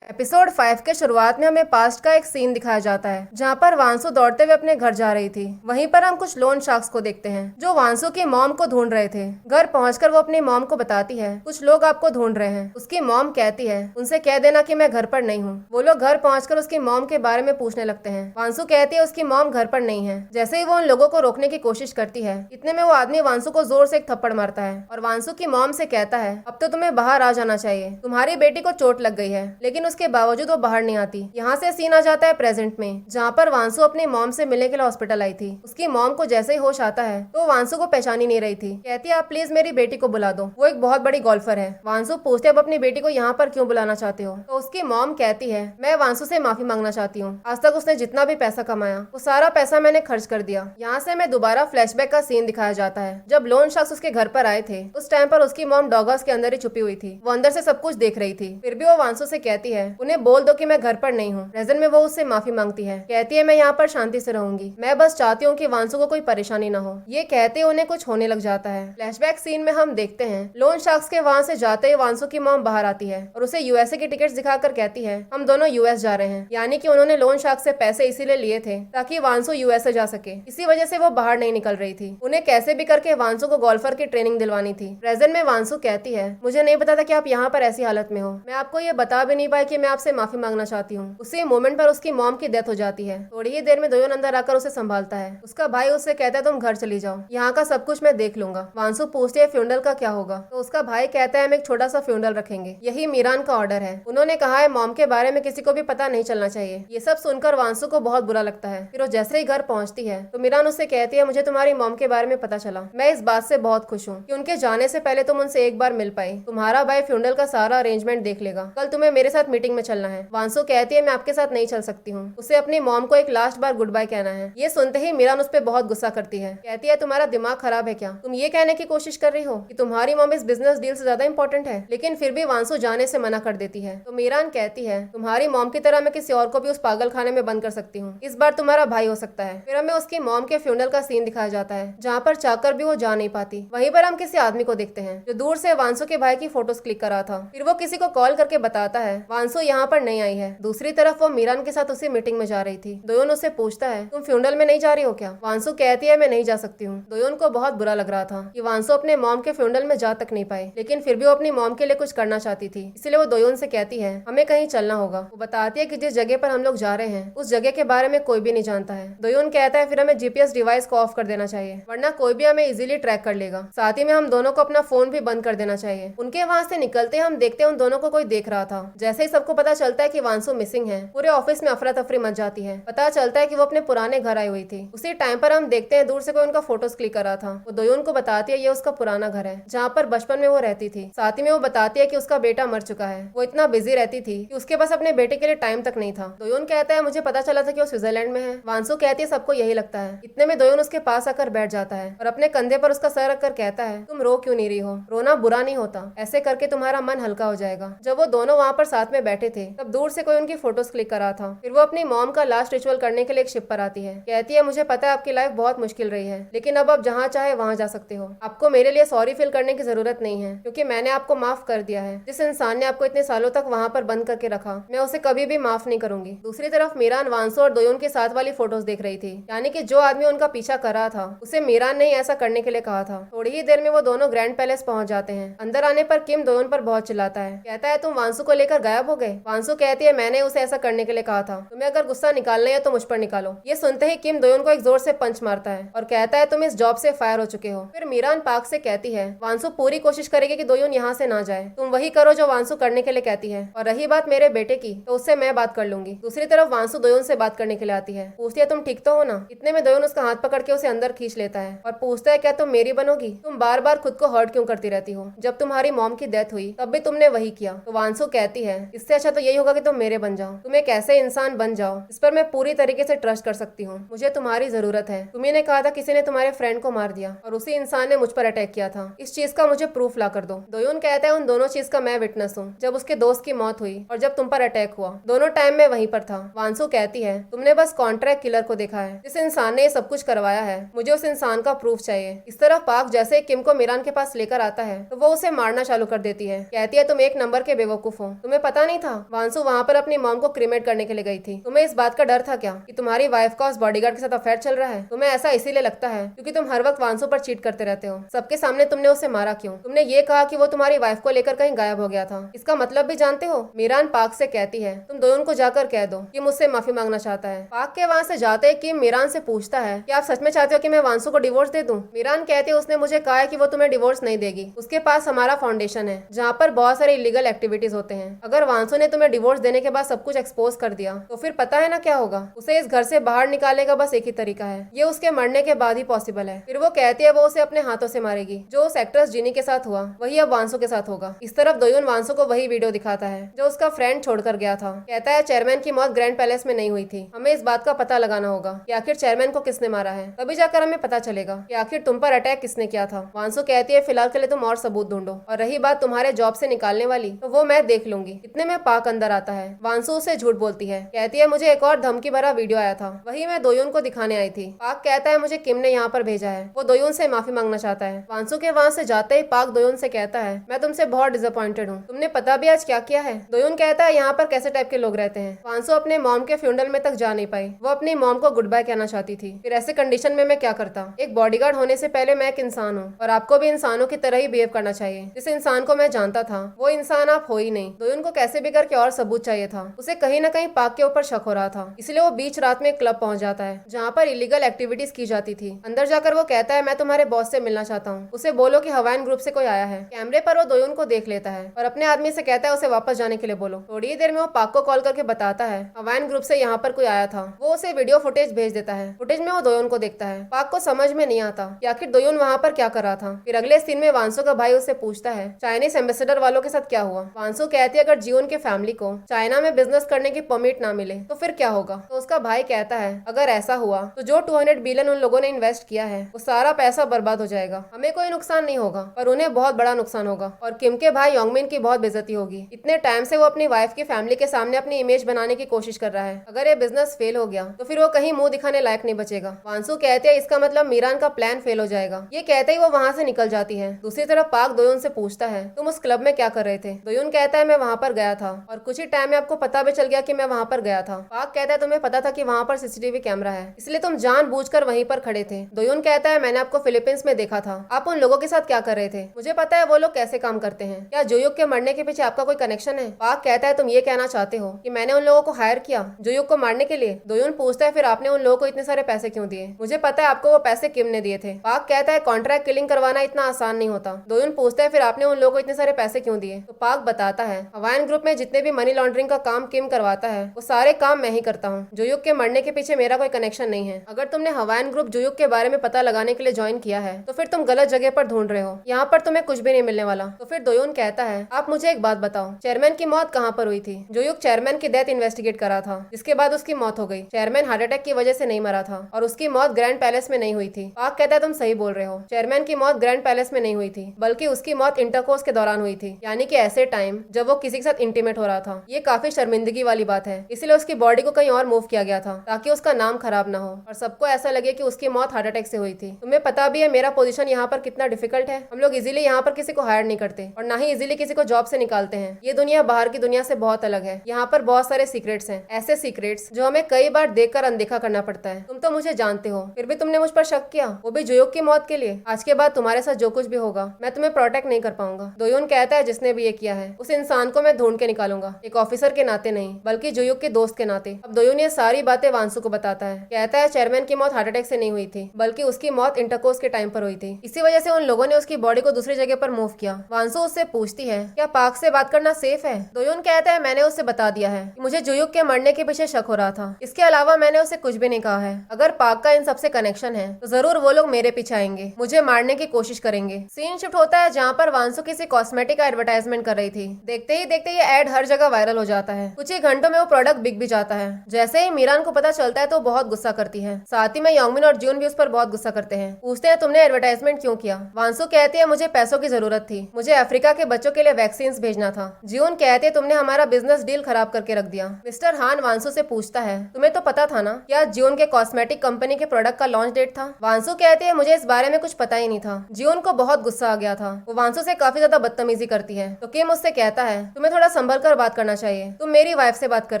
एपिसोड 5 के शुरुआत में हमें पास्ट का एक सीन दिखाया जाता है जहाँ पर वांसू दौड़ते हुए अपने घर जा रही थी। वहीं पर हम कुछ लोन शार्क्स को देखते हैं जो वांसू की मॉम को ढूंढ रहे थे। घर पहुंचकर वो अपनी मॉम को बताती है कुछ लोग आपको ढूंढ रहे हैं। उसकी मॉम कहती है उनसे कह देना कि मैं घर पर नहीं हूँ। वो लोग घर पहुंचकर उसकी मॉम के बारे में पूछने लगते हैं। वांसू कहती है उसकी मॉम घर पर नहीं है। जैसे ही वो उन लोगों को रोकने की कोशिश करती है इतने में वो आदमी वांसू को जोर से एक थप्पड़ मारता है और वांसू की मॉम से कहता है अब तो तुम्हें बाहर आ जाना चाहिए, तुम्हारी बेटी को चोट लग गई है। लेकिन उसके बावजूद वो बाहर नहीं आती। यहाँ से सीन आ जाता है प्रेजेंट में, जहाँ पर वांसु अपनी मॉम से मिलने के लिए हॉस्पिटल आई थी। उसकी मॉम को जैसे ही होश आता है तो वांसु को पहचान ही नहीं रही थी। कहती है आप प्लीज मेरी बेटी को बुला दो, वो एक बहुत बड़ी गोल्फर है। वांसु पूछते अब अपनी बेटी को यहाँ पर क्यों बुलाना चाहते हो? तो उसकी मॉम कहती है मैं वांसु से माफी मांगना चाहती हूँ। आज तक उसने जितना भी पैसा कमाया वो सारा पैसा मैंने खर्च कर दिया। यहाँ से हमें दोबारा फ्लैशबैक का सीन दिखाया जाता है जब लोन शख्स उसके घर पर आए थे। उस टाइम पर उसकी मॉम डॉग हाउस के अंदर ही छुपी हुई थी। वो अंदर से सब कुछ देख रही थी। फिर भी वो वांसु से कहती है उन्हें बोल दो कि मैं घर पर नहीं हूँ। प्रेजेंट में वो उससे माफी मांगती है। कहती है मैं यहाँ पर शांति से रहूंगी, मैं बस चाहती हूँ कि वांसु को कोई परेशानी न हो। ये कहते उन्हें कुछ होने लग जाता है। फ्लैशबैक सीन में हम देखते हैं लोन शख्स के वहाँ से जाते ही वांसु की मॉम बाहर आती है और उसे यूएसए की टिकट दिखाकर कहती है हम दोनों यूएस जा रहे हैं। यानी कि उन्होंने लोन शख्स से पैसे इसीलिए लिए थे ताकि वांसु यूएसए जा सके। इसी वजह से वो बाहर नहीं निकल रही थी। उन्हें कैसे भी करके वांसु को गोल्फर की ट्रेनिंग दिलवानी थी। प्रेजेंट में वांसु कहती है मुझे नहीं पता था कि आप यहाँ पर ऐसी हालत में हो। मैं आपको ये बता भी नहीं पाई कि मैं आपसे माफी मांगना चाहती हूँ। उसी मोमेंट पर उसकी मॉम की डेथ हो जाती है। थोड़ी ही देर में दोयोन अंदर आकर उसे संभालता है। उसका भाई उससे कहता है तुम घर चली जाओ, यहाँ का सब कुछ मैं देख लूंगा। वांसु पूछती है फ्यूनरल का क्या होगा? तो उसका भाई कहता है हम एक छोटा सा फ्यूनरल रखेंगे, यही मीरान का ऑर्डर है। उन्होंने कहा है मॉम के बारे में किसी को भी पता नहीं चलना चाहिए। ये सब सुनकर वांसु को बहुत बुरा लगता है। फिर वो जैसे ही घर पहुंचती है तो मीरान उससे कहती है मुझे तुम्हारी मॉम के बारे में पता चला। मैं इस बात से बहुत खुश हूँ कि उनके जाने से पहले तुम उनसे एक बार मिल पाई। तुम्हारा भाई फ्यूनरल का सारा अरेंजमेंट देख लेगा। कल तुम्हें मेरे साथ मीटिंग में चलना है। वांसु कहती है मैं आपके साथ नहीं चल सकती हूँ, उसे अपनी मॉम को एक लास्ट बार गुड बाय कहना है। ये सुनते ही मीरान उस पर बहुत गुस्सा करती है। कहती है तुम्हारा दिमाग खराब है क्या? तुम ये कहने की कोशिश कर रही हो कि तुम्हारी मॉम इस बिजनेस डील से ज्यादा इंपॉर्टेंट है? लेकिन फिर भी वांसु जाने से मना कर देती है। तो मीरान कहती है तुम्हारी मॉम की तरह मैं किसी और को भी उस पागल खाने में बंद कर सकती हूँ, इस बार तुम्हारा भाई हो सकता है। फिर हमें उसकी मॉम के फ्यूनरल का सीन दिखाया जाता है जहाँ पर चाहकर भी वो जा नहीं पाती। वहीं पर हम किसी आदमी को देखते हैं जो दूर से वांसु के भाई की फोटोज क्लिक कर रहा था। फिर वो किसी को कॉल करके बताता है वांसु यहाँ पर नहीं आई है। दूसरी तरफ वो मीरान के साथ उसी मीटिंग में जा रही थी। दोयोन उससे पूछता है तुम फ्यूनरल में नहीं जा रही हो क्या? वांसु कहती है मैं नहीं जा सकती हूँ। दोयोन को बहुत बुरा लग रहा था कि वांसु अपने मॉम के फ्यूनरल में जा तक नहीं पाई, लेकिन फिर भी वो अपनी मॉम के लिए कुछ करना चाहती थी। इसलिए वो दोयोन से कहती है हमें कहीं चलना होगा। वो बताती है कि जिस जगह पर हम लोग जा रहे हैं उस जगह के बारे में कोई भी नहीं जानता है। दोयोन कहता है फिर हमें जीपीएस डिवाइस को ऑफ कर देना चाहिए, वरना कोई भी हमें इजीली ट्रैक कर लेगा। साथ ही में हम दोनों को अपना फोन भी बंद कर देना चाहिए। उनके वहाँ से निकलते हम देखते हैं उन दोनों को कोई देख रहा था। जैसे ही सबको पता चलता है कि वांसु मिसिंग है, पूरे ऑफिस में अफरा तफरी मच जाती है। पता चलता है कि वो अपने पुराने घर आई हुई थी। उसी टाइम पर हम देखते हैं दूर से कोई उनका फोटोज क्लिक कर रहा था। वो दोयोन को बताती है ये उसका पुराना घर है जहाँ पर बचपन में वो रहती थी। साथ ही में वो बताती है कि उसका बेटा मर चुका है। वो इतना बिजी रहती थी कि उसके पास अपने बेटे के लिए टाइम तक नहीं था। दोयोन कहता है मुझे पता चला था कि वो स्विट्जरलैंड में है। वांसु कहती है सबको यही लगता है। इतने में दोयोन उसके पास आकर बैठ जाता है और अपने कंधे पर उसका सर रखकर कहता है तुम रो क्यों नहीं रही हो? रोना बुरा नहीं होता, ऐसे करके तुम्हारा मन हल्का हो जाएगा। जब वो दोनों वहाँ पर साथ में बैठे थे तब दूर से कोई उनकी फोटोज क्लिक कर रहा था। फिर वो अपनी मॉम का लास्ट रिचुअल करने के लिए एक शिप पर आती है। कहती है मुझे पता है आपकी लाइफ बहुत मुश्किल रही है, लेकिन अब आप जहाँ चाहे वहाँ जा सकते हो। आपको मेरे लिए सॉरी फील करने की जरूरत नहीं है क्योंकि मैंने आपको माफ कर दिया है। जिस इंसान ने आपको इतने सालों तक वहाँ पर बंद करके रखा, मैं उसे कभी भी माफ नहीं करूंगी। दूसरी तरफ मीरान वांसु और दोयोन के साथ वाली फोटोज देख रही थी। यानी कि जो आदमी उनका पीछा कर रहा था उसे मीरान ने ऐसा करने के लिए कहा था। थोड़ी ही देर में वो दोनों ग्रैंड पैलेस पहुंच जाते हैं। अंदर आने पर किम दोयोन पर बहुत चिल्लाता है। कहता है तुम वांसु को लेकर गायब हो गए। वांसु कहती है मैंने उसे ऐसा करने के लिए कहा था, तुम्हें अगर गुस्सा निकालना है तो मुझ पर निकालो। ये सुनते ही किम दोयोन को एक जोर से पंच मारता है और कहता है तुम इस जॉब से फायर हो चुके हो। फिर मीरान पाक से कहती है वांसु पूरी कोशिश करेगी कि दोयोन यहाँ से ना जाए, तुम वही करो जो वांसु करने के लिए कहती है। और रही बात मेरे बेटे की तो उससे मैं बात कर लूंगी। दूसरी तरफ वांसु दोयोन से बात करने के लिए आती है। पूछती है तुम ठीक तो हो ना? इतने में दोयोन उसका हाथ पकड़ के उसे अंदर खींच लेता है और पूछता है क्या तुम मेरी बनोगी? तुम बार बार खुद को हर्ट क्यों करती रहती हो? जब तुम्हारी मॉम की डेथ हुई तब भी तुमने वही किया। तो वांसु कहती है इससे अच्छा तो यही होगा कि तुम मेरे बन जाओ। तुम एक ऐसे इंसान बन जाओ इस पर मैं पूरी तरीके से ट्रस्ट कर सकती हूँ। मुझे तुम्हारी जरूरत है। तुम्ही ने कहा था किसी ने तुम्हारे फ्रेंड को मार दिया और उसी इंसान ने मुझ पर अटैक किया था। इस चीज का मुझे प्रूफ ला कर दो। दोयोन कहता है उन दोनों चीज का मैं विटनेस हूँ, जब उसके दोस्त की मौत हुई और जब तुम पर अटैक हुआ, दोनों टाइम में वहीं पर था। वांसु कहती है तुमने बस कॉन्ट्रैक्ट किलर को देखा है, जिस इंसान ने ये सब कुछ करवाया है मुझे उस इंसान का प्रूफ चाहिए। इस तरफ पाक जैसे किम को मीरान के पास लेकर आता है तो वो उसे मारना चालू कर देती है। कहती है तुम एक नंबर के बेवकूफ हो, तुम्हें पता नहीं था वांसु वहाँ पर अपनी मॉम को क्रीमेट करने के लिए गई थी। तुम्हें इस बात का डर था क्या कि तुम्हारी वाइफ का उस बॉडीगार्ड के साथ अफेयर चल रहा है? तुम्हें ऐसा इसीलिए लगता है क्योंकि तुम हर वक्त वांसु पर चीट करते रहते हो। सबके सामने तुमने उसे मारा क्यों? तुमने ये कहा कि वो तुम्हारी वाइफ को लेकर कहीं गायब हो गया था, इसका मतलब भी जानते हो? मीरान पाक से कहती है तुम दोनों को जाकर कह दो कि मुझसे माफी मांगना चाहता है। पाक के वहाँ से जाते कि मीरान से पूछता है कि आप सच में चाहते हो कि मैं वांसु को डिवोर्स दे दूं? मीरान कहती है उसने मुझे कहा है कि वो तुम्हें डिवोर्स नहीं देगी। उसके पास हमारा फाउंडेशन है जहाँ पर बहुत सारे इलीगल एक्टिविटीज होते हैं। अगर वांसो ने तुम्हें डिवोर्स देने के बाद सब कुछ एक्सपोज कर दिया तो फिर पता है ना क्या होगा। उसे इस घर से बाहर निकालने का बस एक ही तरीका है, ये उसके मरने के बाद ही पॉसिबल है। फिर वो कहती है वो उसे अपने हाथों से मारेगी। जो उस एक्ट्रेस जिनी के साथ हुआ वही अब वांसो के साथ होगा। इस तरफ दोयुन वांसो को वही वीडियो दिखाता है जो उसका फ्रेंड छोड़कर गया था। कहता है चेयरमैन की मौत ग्रैंड पैलेस में नहीं हुई थी, हमें इस बात का पता लगाना होगा कि आखिर चेयरमैन को किसने मारा है, तभी जाकर हमें पता चलेगा कि आखिर तुम पर अटैक किसने किया था। वांसो कहती है फिलहाल के लिए तुम और सबूत ढूंढो, और रही बात तुम्हारे जॉब से निकालने वाली तो वो मैं देख लूंगी। इतने में पाक अंदर आता है। वांसो उसे झूठ बोलती है, कहती है मुझे एक और धमकी भरा वीडियो आया था, वही मैं दोयुन को दिखाने आई थी। पाक कहता है मुझे किम ने यहाँ पर भेजा है, वो दोयुन से माफी मांगना चाहता है। वांसो के वहाँ से जाते ही पाक दोयुन से कहता है मैं तुमसे बहुत डिसअपॉइंटेड हूँ, तुमने पता भी आज क्या किया है। दोयुन कहता है यहाँ पर कैसे टाइप के लोग रहते हैं। वांसो अपने मॉम के फ्यूनरल में तक जा नहीं पाई, वो अपनी मॉम को गुड बाय कहना चाहती थी। फिर ऐसे कंडीशन में मैं क्या करता, एक बॉडीगार्ड होने से पहले मैं एक इंसान हूँ और आपको भी इंसानों की तरह ही बिहेव करना चाहिए। जिस इंसान को मैं जानता था वो इंसान आप हो ही नहीं। दोयुन को कैसे भी करके और सबूत चाहिए था, उसे कहीं ना कहीं पाक के ऊपर शक हो रहा था, इसलिए वो बीच रात में एक क्लब पहुंच जाता है जहाँ पर इलीगल एक्टिविटीज की जाती थी। अंदर जाकर वो कहता है मैं तुम्हारे बॉस से मिलना चाहता हूँ, उसे बोलो कि हवाइन ग्रुप से कोई आया है। कैमरे पर वो दोयुन को देख लेता है और अपने आदमी से कहता है उसे वापस जाने के लिए बोलो। थोड़ी ही देर में वो पाक को कॉल करके बताता है हवाइन ग्रुप से यहाँ पर कोई आया था। वो उसे वीडियो फुटेज भेज देता है। फुटेज में वो दोयुन को देखता है। पाक को समझ में नहीं आता कि आखिर दोयुन वहाँ पर क्या कर रहा था। फिर अगले सीन में वांसो का भाई उससे पूछता है चाइनीज एम्बेसडर वालों के साथ क्या हुआ। वांसो कहती है अगर जीवन के फैमिली को चाइना में बिजनेस करने की परमिट ना मिले तो फिर क्या होगा। तो उसका भाई कहता है अगर ऐसा हुआ तो जो 200 बिलियन उन लोगों ने इन्वेस्ट किया है वो सारा पैसा बर्बाद हो जाएगा। हमें कोई नुकसान नहीं होगा पर उन्हें बहुत बड़ा नुकसान होगा और किम के भाई योंगमिन की बहुत बेइज्जती होगी। इतने टाइम से वो अपनी वाइफ की फैमिली के सामने अपनी इमेज बनाने की कोशिश कर रहा है। अगर ये बिजनेस फेल हो गया तो फिर वो कहीं मुंह दिखाने लायक नहीं बचेगा। वांसु कहते हैं इसका मतलब मीरान का प्लान फेल हो जाएगा। ये कहते ही वो वहाँ से निकल जाती है। दूसरी तरफ पाक दोयुन से पूछता है तुम उस क्लब में क्या कर रहे थे। दोयुन कहता है मैं वहाँ पर गया था और कुछ ही टाइम में आपको पता भी चल गया कि मैं वहाँ पर गया था। पाक कहता है तुम्हें पता था कि वहाँ पर सीसीटीवी कैमरा है इसलिए तुम जानबूझकर वहीं पर खड़े थे। दोयुन कहता है मैंने आपको फिलीपींस में देखा था, आप उन लोगों के साथ क्या कर रहे थे, मुझे पता है वो लोग कैसे काम करते हैं। क्या जोयुक के मरने के पीछे आपका कोई कनेक्शन है। पाक कहता है तुम ये कहना चाहते हो कि मैंने उन लोगों को हायर किया जोयुक को मारने के लिए। दोयुन पूछता है फिर आपने उन लोगों को इतने सारे पैसे क्यों दिए। मुझे पता है आपको वो पैसे किम ने दिए थे। पाक कहता है कॉन्ट्रैक्ट किलिंग करवाना इतना आसान नहीं होता। दोयुन पूछता है फिर आपने उन लोगों को इतने सारे पैसे क्यों दिए। तो पाक बताता है हवाइन ग्रुप में जितने भी मनी लॉन्ड्रिंग का काम किम करवाता है वो सारे काम मैं ही करता हूँ। जोयुक के मरने के पीछे मेरा कोई कनेक्शन नहीं है। अगर तुमने हवाइन ग्रुप जोयुक के बारे में पता लगाने के लिए ज्वाइन किया है तो फिर तुम गलत जगह पर ढूंढ रहे हो, यहाँ पर तुम्हें कुछ भी नहीं मिलने वाला। तो फिर दोयुन कहता है आप मुझे एक बात बताओ चेयरमैन की मौत कहाँ पर हुई थी। जोयुक चेयरमैन की डेथ इन्वेस्टिगेट करा था जिसके बाद उसकी मौत हो गई। चेयरमैन हार्ट अटैक की वजह से नहीं मरा था और उसकी मौत ग्रैंड पैलेस में नहीं हुई थी। पाक कहता है तुम सही बोल रहे हो, चेयरमैन की मौत ग्रैंड पैलेस में नहीं हुई थी बल्कि उसकी मौत इंटरकोर्स के दौरान हुई थी, यानी कि ऐसे टाइम जब वो किसी के साथ इंटीमेट हो रहा था। ये काफी शर्मिंदगी वाली बात है, इसलिए उसकी बॉडी को कहीं और मूव किया गया था ताकि उसका नाम खराब ना हो और सबको ऐसा लगे कि उसकी मौत हार्ट अटैक से हुई थी। तुम्हें पता भी है मेरा पोजीशन यहाँ पर कितना डिफिकल्ट है। हम लोग इजीली यहाँ पर किसी को हायर नहीं करते और ना ही इजीली किसी को जॉब से निकालते हैं। ये दुनिया बाहर की दुनिया से बहुत अलग है। यहाँ पर बहुत सारे सीक्रेट्स हैं, ऐसे सीक्रेट्स जो हमें कई बार देखकर अनदेखा करना पड़ता है। तुम तो मुझे जानते हो फिर भी तुमने मुझ पर शक किया, वो भी जोयुक की मौत के लिए। आज के बाद तुम्हारे साथ जो कुछ भी होगा मैं तुम्हें प्रोटेक्ट नहीं कर पाऊंगा। दोयुन कहता है जिसने भी ये किया है उस इंसान को मैं ढूंढ के निकालूंगा, एक ऑफिसर के नाते नहीं बल्कि जोयुक के दोस्त के नाते। अब दोयुन ये सारी बातें वांसु को बताता है। कहता है चेयरमैन की मौत हार्ट अटैक से नहीं हुई थी बल्कि उसकी मौत इंटरकोर्स के टाइम पर हुई थी। इसी वजह से उन लोगों ने उसकी बॉडी को दूसरी जगह पर मूव किया। वांसु उससे पूछती है क्या पाक से बात करना सेफ है। दोयुन कहता है मैंने उससे बता दिया है कि मुझे जोयुक के मरने के पीछे शक हो रहा था, इसके अलावा मैंने उसे कुछ भी नहीं कहा है। अगर पाक का इन सबसे कनेक्शन है तो जरूर वो लोग मेरे पीछे आएंगे, मुझे मारने की कोशिश करेंगे। सीन शिफ्ट होता है जहाँ पर वांसु किसी कॉस्मेटिक का एडवर्टाइजमेंट कर रही थी। देखते ही देखते ये एड हर जगह वायरल हो जाता है। कुछ ही घंटों में वो प्रोडक्ट बिक भी जाता है। जैसे ही मीरान को पता चलता है तो बहुत गुस्सा करती है, साथ ही में योंगमिन और जून भी उस पर बहुत गुस्सा करते हैं। पूछते हैं तुमने एडवर्टाइजमेंट क्यों किया। वांसु कहती है मुझे पैसों की जरूरत थी, मुझे अफ्रीका के बच्चों के लिए वैक्सीन भेजना था। जून कहते तुमने हमारा बिजनेस डील खराब करके रख दिया। मिस्टर हान वांसु से पूछता है तुम्हें तो पता था ना क्या जून के कॉस्मेटिक कंपनी के प्रोडक्ट का लॉन्च डेट था। वांसु कहते हैं मुझे इस बारे में कुछ पता ही नहीं था। जून को बहुत गुस्सा आ गया था, वो वांसु से काफी ज्यादा बदतमीजी करती है। तो किम उससे कहता है तुम्हें थोड़ा संभल कर बात करना चाहिए, तुम मेरी वाइफ से बात कर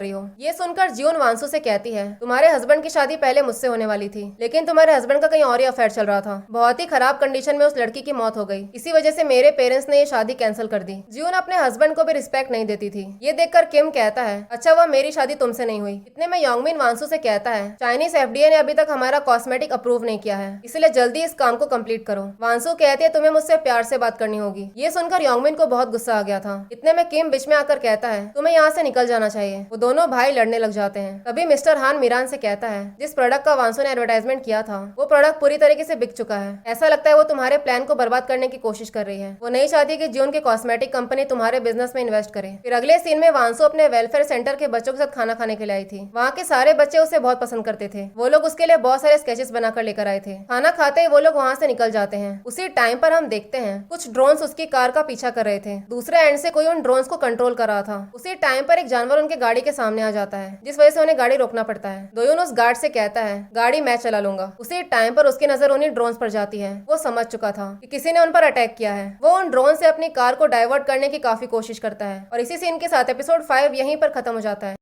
रही हो। ये सुनकर जून वांसु से कहती है तुम्हारे हस्बैंड की शादी पहले मुझसे होने वाली थी लेकिन तुम्हारे हस्बैंड का कहीं और ही अफेयर चल रहा था। बहुत ही खराब कंडीशन में उस लड़की की मौत हो गई, इसी वजह से मेरे पेरेंट्स ने ये शादी कैंसिल कर दी। जून अपने हस्बैंड को भी रिस्पेक्ट नहीं देती थी। ये देखकर किम कहता है अच्छा वह मेरी शादी तुमसे नहीं हुई। इतने में योंगमिन वांसु से कहता है चाइनीज एफडीए ने अभी तक हमारा कॉस्मेटिक अप्रूव नहीं किया है, इसलिए जल्दी इस काम को कंप्लीट करो। वांसु कहती है तुम्हें मुझसे प्यार से बात करनी होगी। ये सुनकर योंगमिन को बहुत गुस्सा आ गया था। इतने में किम बीच में आकर आकर कहता है तुम्हें यहाँ से निकल जाना चाहिए। वो दोनों भाई लड़ने लग जाते हैं। तभी मिस्टर हान मीरान से कहता है जिस प्रोडक्ट का वांसो ने एडवर्टाइजमेंट किया था वो प्रोडक्ट पूरी तरीके से बिक चुका है। ऐसा लगता है वो तुम्हारे प्लान को बर्बाद करने की कोशिश कर रही है। वो नहीं चाहती कि जियोन की कॉस्मेटिक कंपनी तुम्हारे बिजनेस में इन्वेस्ट करे। फिर अगले सीन में वांसो अपने वेलफेयर सेंटर के बच्चों के साथ खाना खाने के लिए आई थी। वहाँ के सारे बच्चे उसे बहुत पसंद करते थे। वो लोग उसके लिए बहुत सारे स्केचेस बनाकर लेकर आए थे। खाना खाते ही वो लोग वहाँ से निकल जाते हैं। उसी टाइम पर हम देखते हैं कुछ ड्रोन्स उसकी कार का पीछा कर रहे थे। दूसरे एंड से कोई उन ड्रोन्स को कंट्रोल कर रहा था। उसी टाइम पर एक जानवर उनके गाड़ी के सामने आ जाता है जिस वजह से उन्हें गाड़ी रोकना पड़ता है। दोयोन उस गार्ड से कहता है गाड़ी मैं चला लूंगा। उसी टाइम पर उसकी नजर उन्हीं ड्रोन्स पर जाती है। वो समझ चुका था कि किसी ने उन पर अटैक किया है। वो उन ड्रोन से अपनी कार को डाइवर्ट करने की काफी कोशिश करता है और इसी सीन के साथ एपिसोड 5 यहीं पर खत्म हो जाता है।